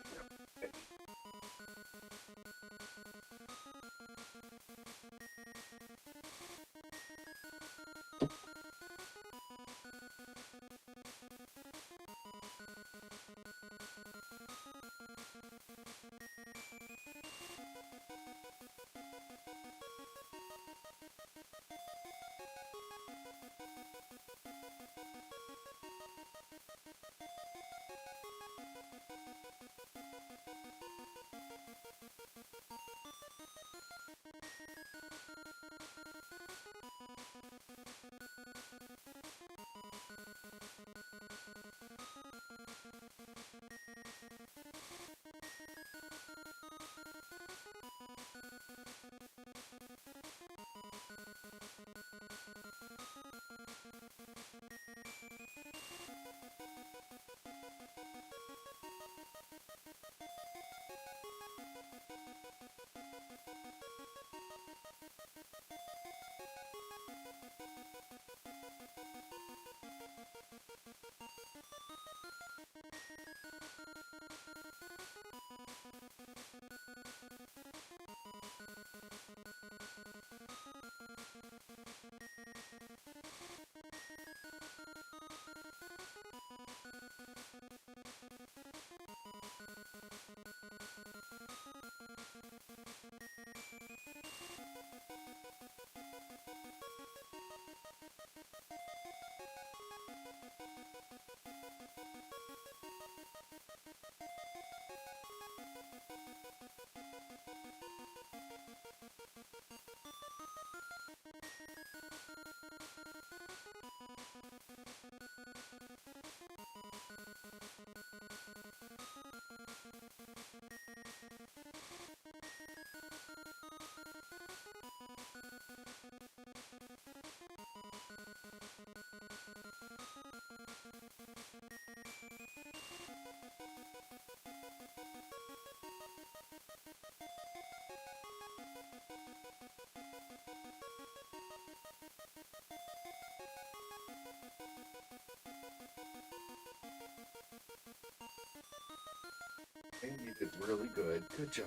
S1: And you did really good. Good job.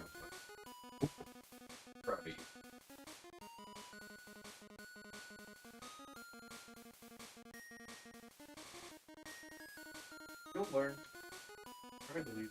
S1: Proud of you. You'll learn. I believe.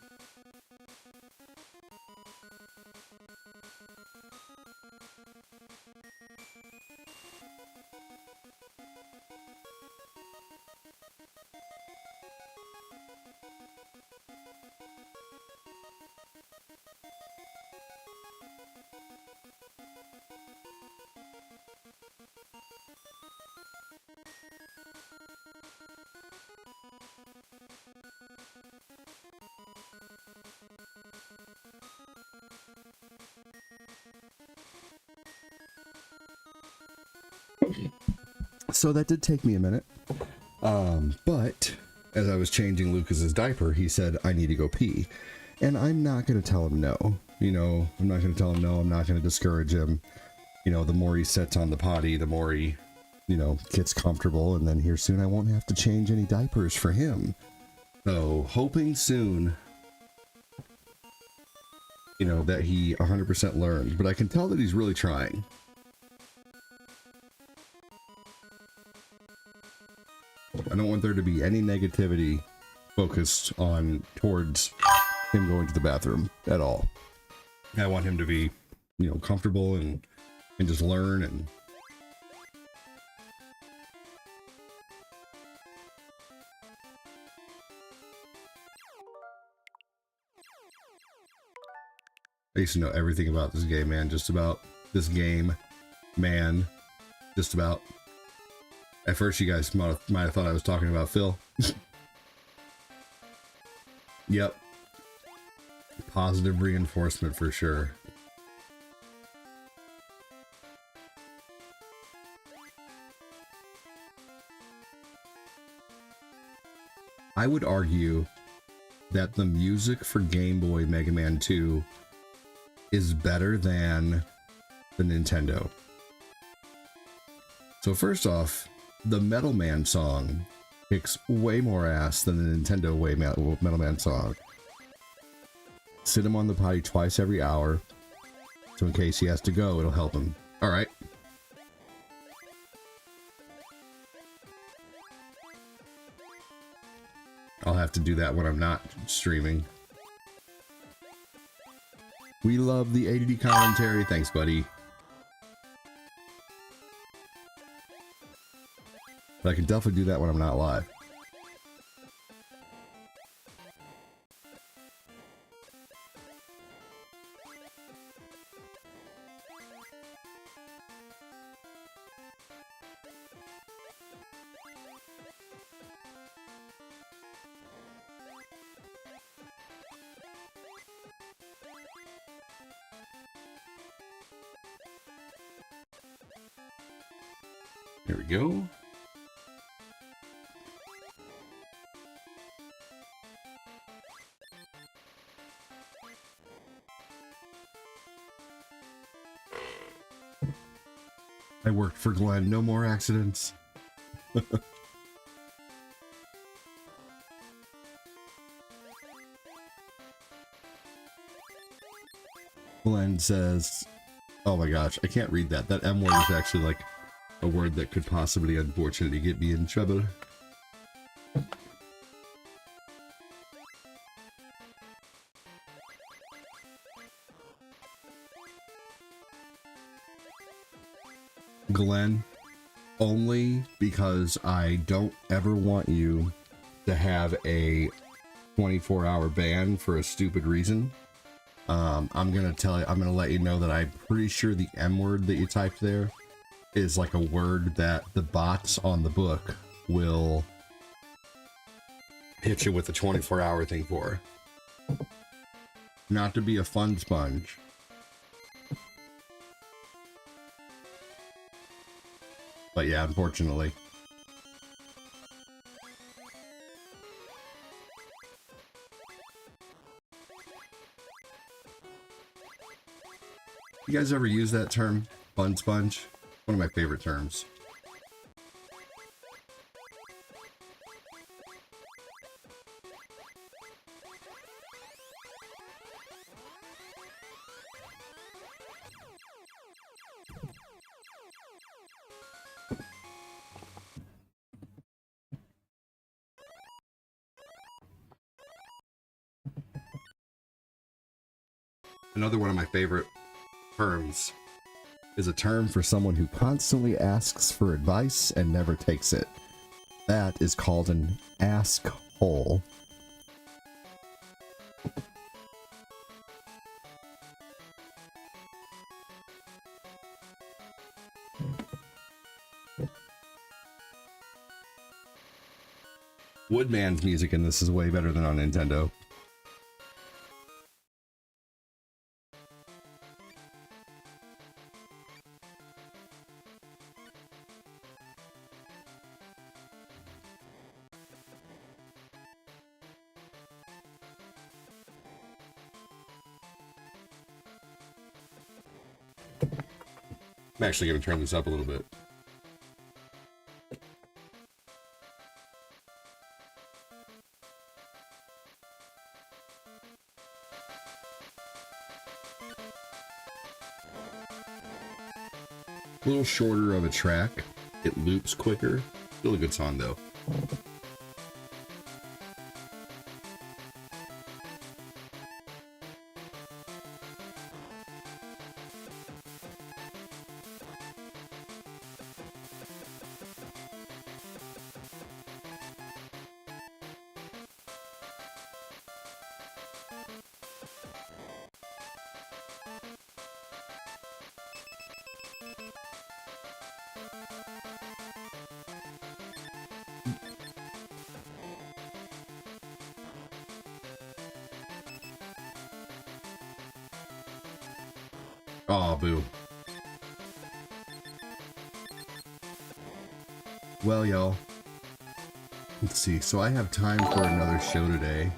S1: So that did take me a minute. But as I was changing Lucas's diaper, he said, I need to go pee. And I'm not going to tell him no. You know, I'm not going to tell him no. I'm not going to discourage him. You know, the more he sits on the potty, the more he, you know, gets comfortable. And then here soon I won't have to change any diapers for him. So hoping soon, you know, that he 100% learns. But I can tell that he's really trying. I don't want there to be any negativity focused on towards him going to the bathroom at all. I want him to be, you know, comfortable and just learn. And I used to know everything about this game, man. Just about this game, man. Just about. At first, you guys might have thought I was talking about Phil. Yep. Positive reinforcement for sure. I would argue that the music for Game Boy Mega Man 2 is better than the Nintendo. So first off, the Metal Man song kicks way more ass than the Nintendo Metal Man song. Sit him on the potty twice every hour, so in case he has to go, it'll help him. All right. I'll have to do that when I'm not streaming. We love the ADD commentary. Thanks, buddy. But I can definitely do that when I'm not live. There we go. I worked for Glenn. No more accidents. Glenn says, oh my gosh, I can't read that. That M word is actually like a word that could possibly, unfortunately, get me in trouble. Glenn, only because I don't ever want you to have a 24-hour ban for a stupid reason. I'm gonna let you know that I'm pretty sure the M word that you typed there is like a word that the bots on the book will hit you with a 24-hour thing for. Not to be a fun sponge. But yeah, unfortunately. You guys ever use that term? Fun sponge? One of my favorite terms. Another one of my favorite terms is a term for someone who constantly asks for advice and never takes it. That is called an ask-hole. Woodman's music in this is way better than on Nintendo. I'm actually going to turn this up a little bit. A little shorter of a track. It loops quicker. Still a good song though. Aw, boo. Well, y'all. Let's see. So I have time for another show today.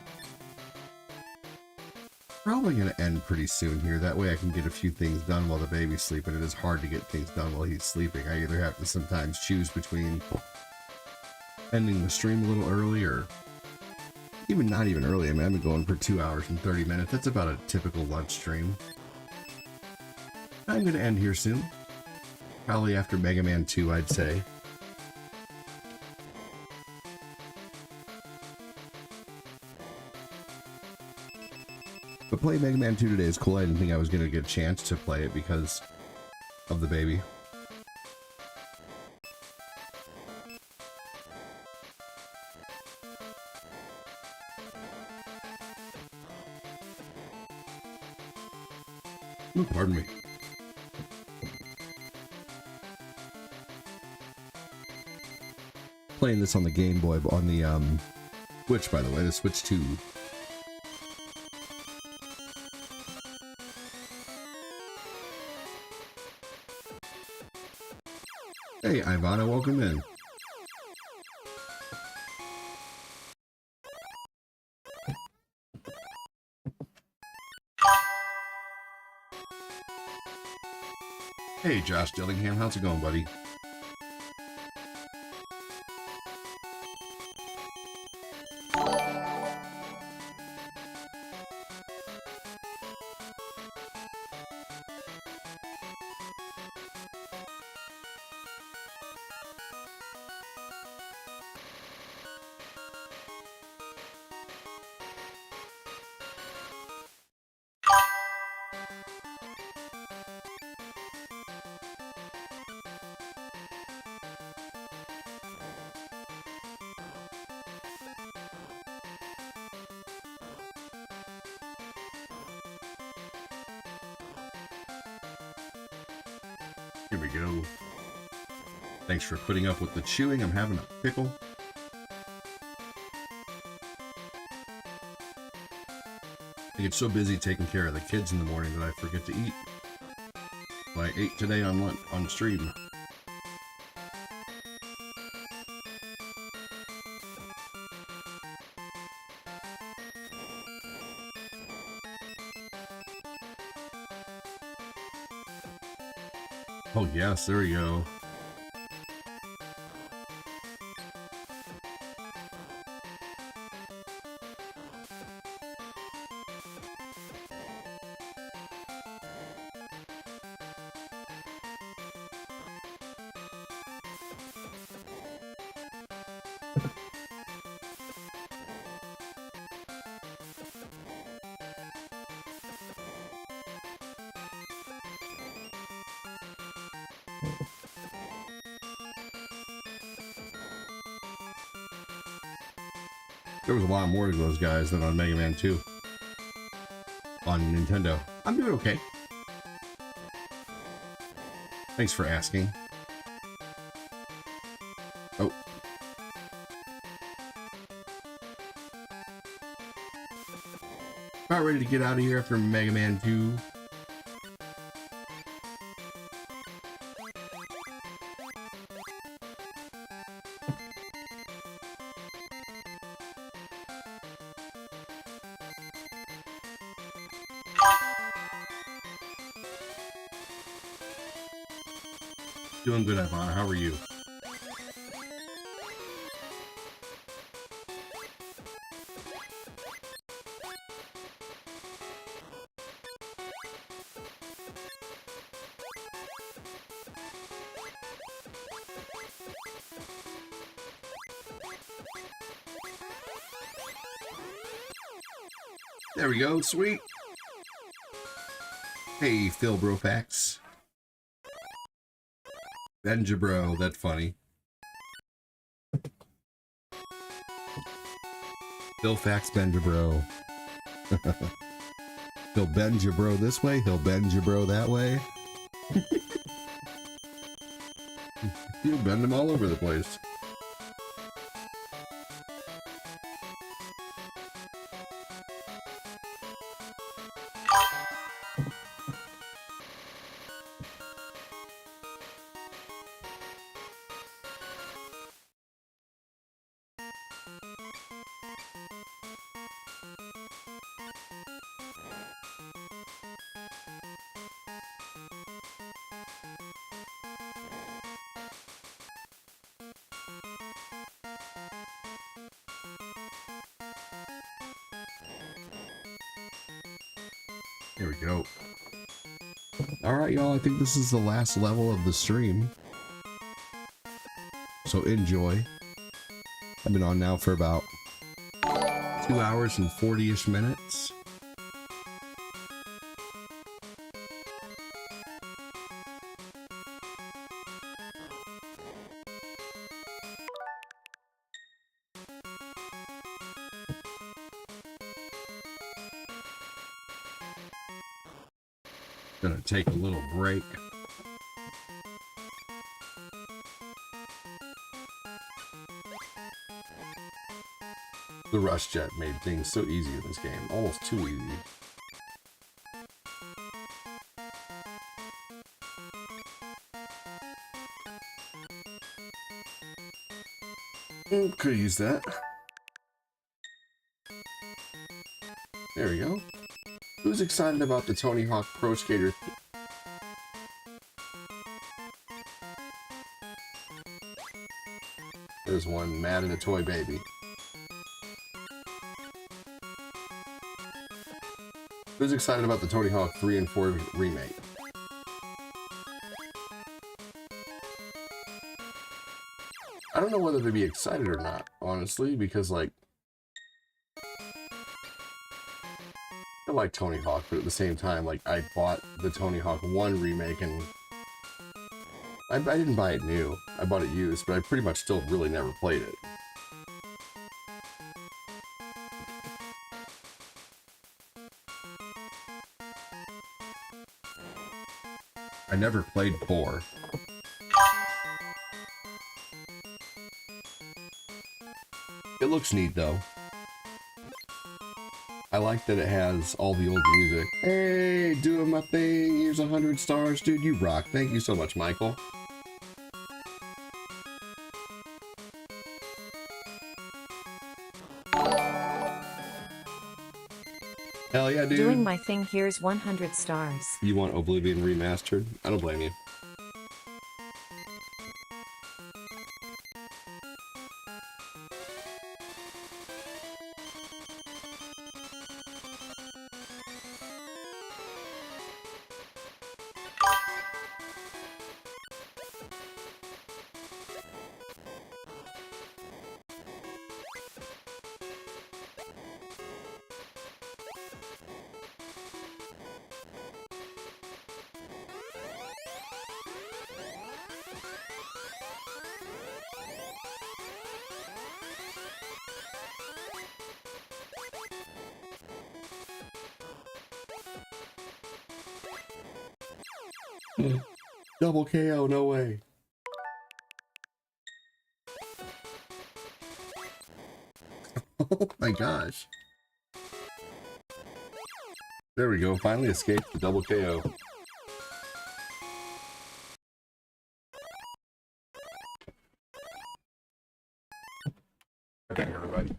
S1: Probably going to end pretty soon here. That way I can get a few things done while the baby's sleeping. It is hard to get things done while he's sleeping. I either have to sometimes choose between ending the stream a little early or even not even early. I mean, I've been going for 2 hours and 30 minutes. That's about a typical lunch stream. I'm going to end here soon. Probably after Mega Man 2, I'd say. But playing Mega Man 2 today is cool. I didn't think I was going to get a chance to play it because of the baby. Oh, pardon me. Playing this on the Game Boy, on the Switch, by the way, the Switch 2. Hey, Ivana, welcome in. Hey, Josh Dillingham, how's it going, buddy? Here we go. Thanks for putting up with the chewing. I'm having a pickle. I get so busy taking care of the kids in the morning that I forget to eat. So I ate today on lunch, on stream. Oh yes, there we go. There was a lot more of those guys than on Mega Man 2. On Nintendo. I'm doing okay. Thanks for asking. Oh. About ready to get out of here after Mega Man 2. Doing good, Ivar. How are you? There we go, sweet. Hey, Phil Brofax. Benja bro, that's funny. Phil Fax Benja bro. He'll bend your bro this way, he'll bend your bro that way. He'll bend them all over the place. There we go. Alright, y'all, I think this is the last level of the stream. So enjoy. I've been on now for about 2 hours and 40-ish minutes. Gonna take a little break. The rush jet made things so easy in this game, almost too easy. Could use that. There we go. Who's excited about the Tony Hawk Pro Skater? There's one mad at a toy baby. Who's excited about the Tony Hawk 3 and 4 remake? I don't know whether to be excited or not, honestly, because, like, I like Tony Hawk, but at the same time, like, I bought the Tony Hawk 1 remake, and I didn't buy it new. I bought it used, but I pretty much still really never played it. I never played 4. It looks neat, though. I like that it has all the old music. Hey, doing my thing. Here's 100 stars. Dude, you rock. Thank you so much, Michael. Hell yeah, dude.
S4: Doing my thing, here's 100 stars.
S1: You want Oblivion remastered? I don't blame you. Double KO, no way. Oh my gosh. There we go, finally escaped the double KO. Okay, everybody.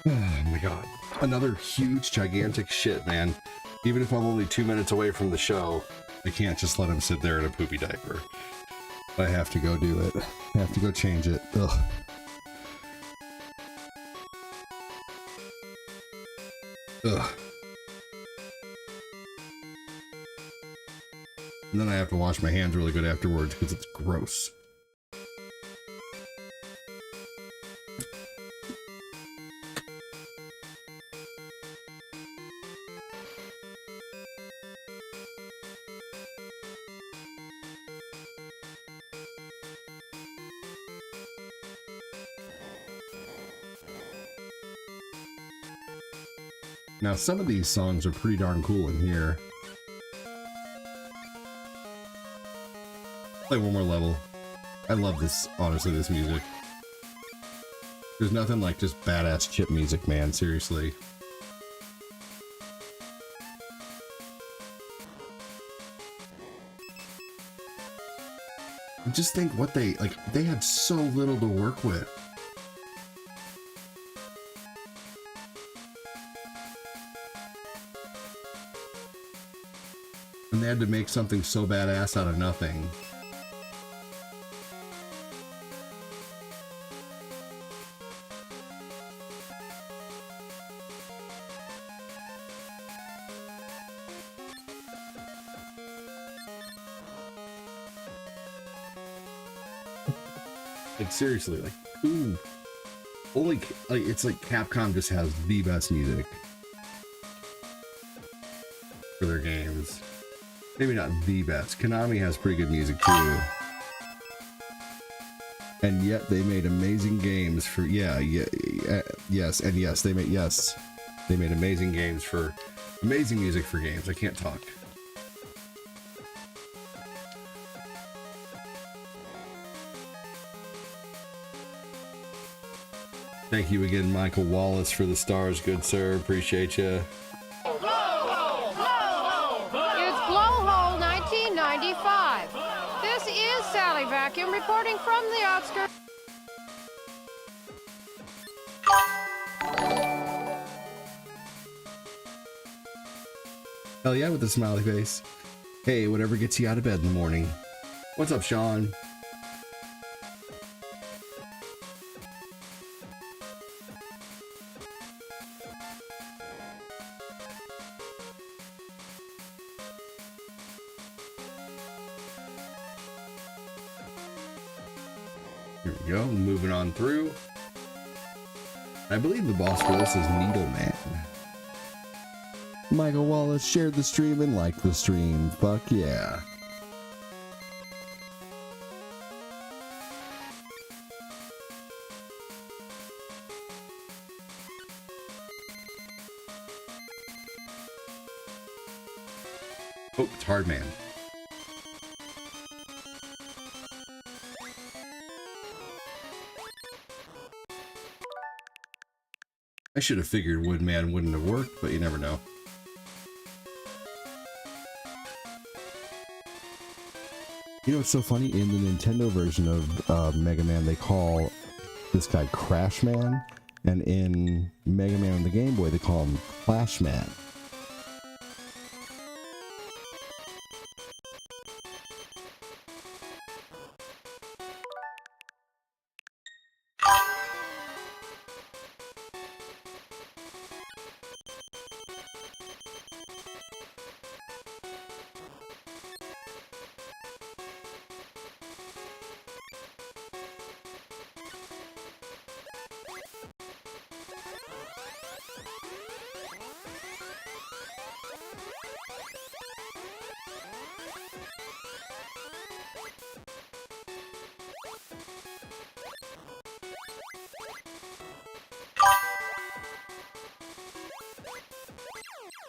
S1: Oh my god. Another huge, gigantic shit, man. Even if I'm only 2 minutes away from the show, I can't just let him sit there in a poopy diaper. I have to go do it. I have to go change it. Ugh. Ugh. And then I have to wash my hands really good afterwards because it's gross. Now, some of these songs are pretty darn cool in here. Play one more level. I love this, honestly, this music. There's nothing like just badass chip music, man, seriously. I just think what they had so little to work with. And they had to make something so badass out of nothing. Like seriously, like ooh, only like it's like Capcom just has the best music for their games. Maybe not the best. Konami has pretty good music too. And yet they made amazing games for they made amazing games for amazing music for games. I can't talk. Thank you again, Michael Wallace, for the stars, good sir. Appreciate you.
S6: It's Blowhole 1995. This is Sally Vacuum reporting from the outskirts.
S1: Hell yeah, with a smiley face. Hey, whatever gets you out of bed in the morning. What's up, Sean? Here we go, moving on through. I believe the boss for this is Needleman. Michael Wallace shared the stream and liked the stream. Fuck yeah. Oh, it's Hard Man. I should have figured Woodman wouldn't have worked, but you never know. You know what's so funny? In the Nintendo version of Mega Man, they call this guy Crash Man, and in Mega Man on the Game Boy, they call him Clash Man.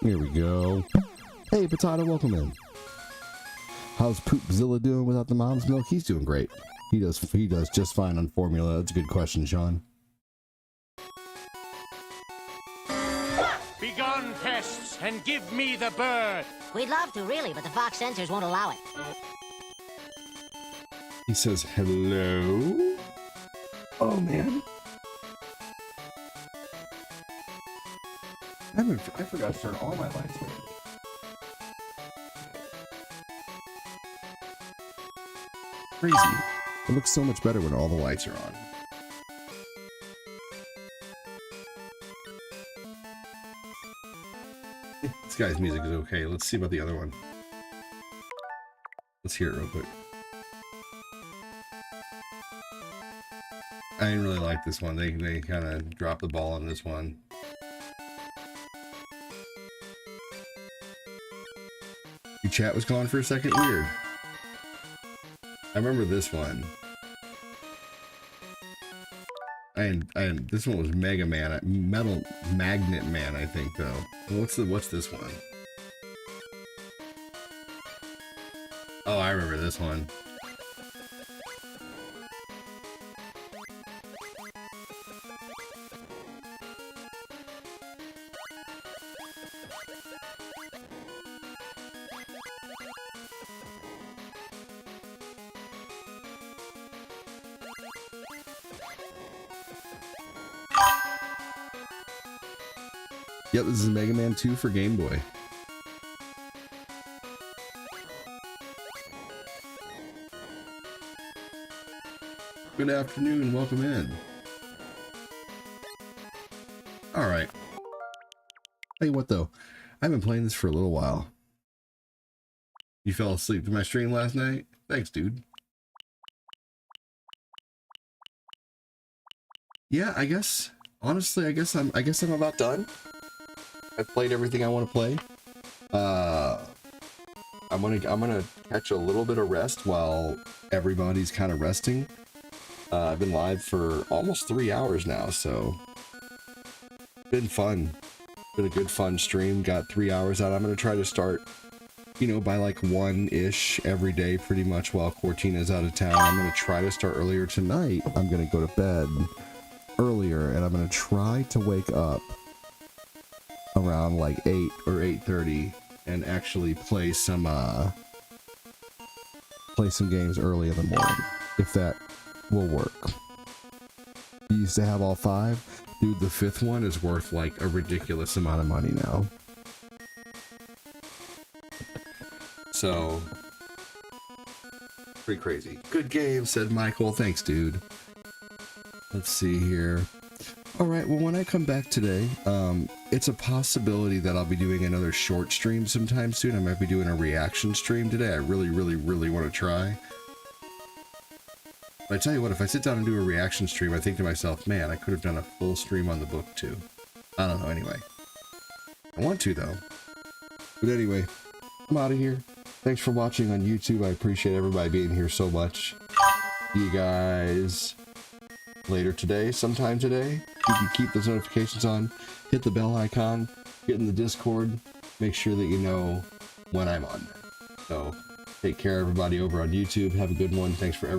S1: Here we go. Hey, Potato, welcome in. How's Poopzilla doing without the mom's milk? He's doing great. He does just fine on formula. That's a good question, Sean.
S7: Begone, pests, and give me the bird!
S8: We'd love to, really, but the Fox sensors won't allow it.
S1: He says hello. Oh, man. I forgot to turn all my lights on. Crazy. It looks so much better when all the lights are on. This guy's music is okay. Let's see about the other one. hear it real quick. I didn't really like this one. They kind of dropped the ball on this one. Your chat was gone for a second? Weird. I remember this one. And this one was Mega Man, Metal Magnet Man, I think though. What's this one? Oh, I remember this one. Yep, this is Mega Man 2 for Game Boy. Good afternoon, welcome in. Alright. Tell you what though, I've been playing this for a little while. You fell asleep to my stream last night? Thanks, dude. Yeah, I guess, honestly, I guess I'm about done. I've played everything I want to play. I'm gonna catch a little bit of rest while everybody's kind of resting. I've been live for almost 3 hours now, so been fun. Been a good fun stream. Got 3 hours out. I'm gonna try to start, you know, by like 1-ish every day, pretty much while Cortina's out of town. I'm gonna try to start earlier tonight. I'm gonna go to bed earlier, and I'm gonna try to wake up around like 8 or 8:30 and actually play some games early in the morning, if that will work. You used to have all 5. Dude, the 5th one is worth like a ridiculous amount of money now. So pretty crazy. Good game, said Michael. Thanks, dude. Let's see here. Alright, well, when I come back today, it's a possibility that I'll be doing another short stream sometime soon. I might be doing a reaction stream today. I really want to try. But I tell you what, if I sit down and do a reaction stream, I think to myself, man, I could have done a full stream on the book too. I don't know, anyway. I want to, though. But anyway, I'm out of here. Thanks for watching on YouTube. I appreciate everybody being here so much. See you guys later today, sometime today. You can keep those notifications on, hit the bell icon, get in the Discord, make sure that you know when I'm on there. So take care, everybody over on YouTube. Have a good one. Thanks for everything.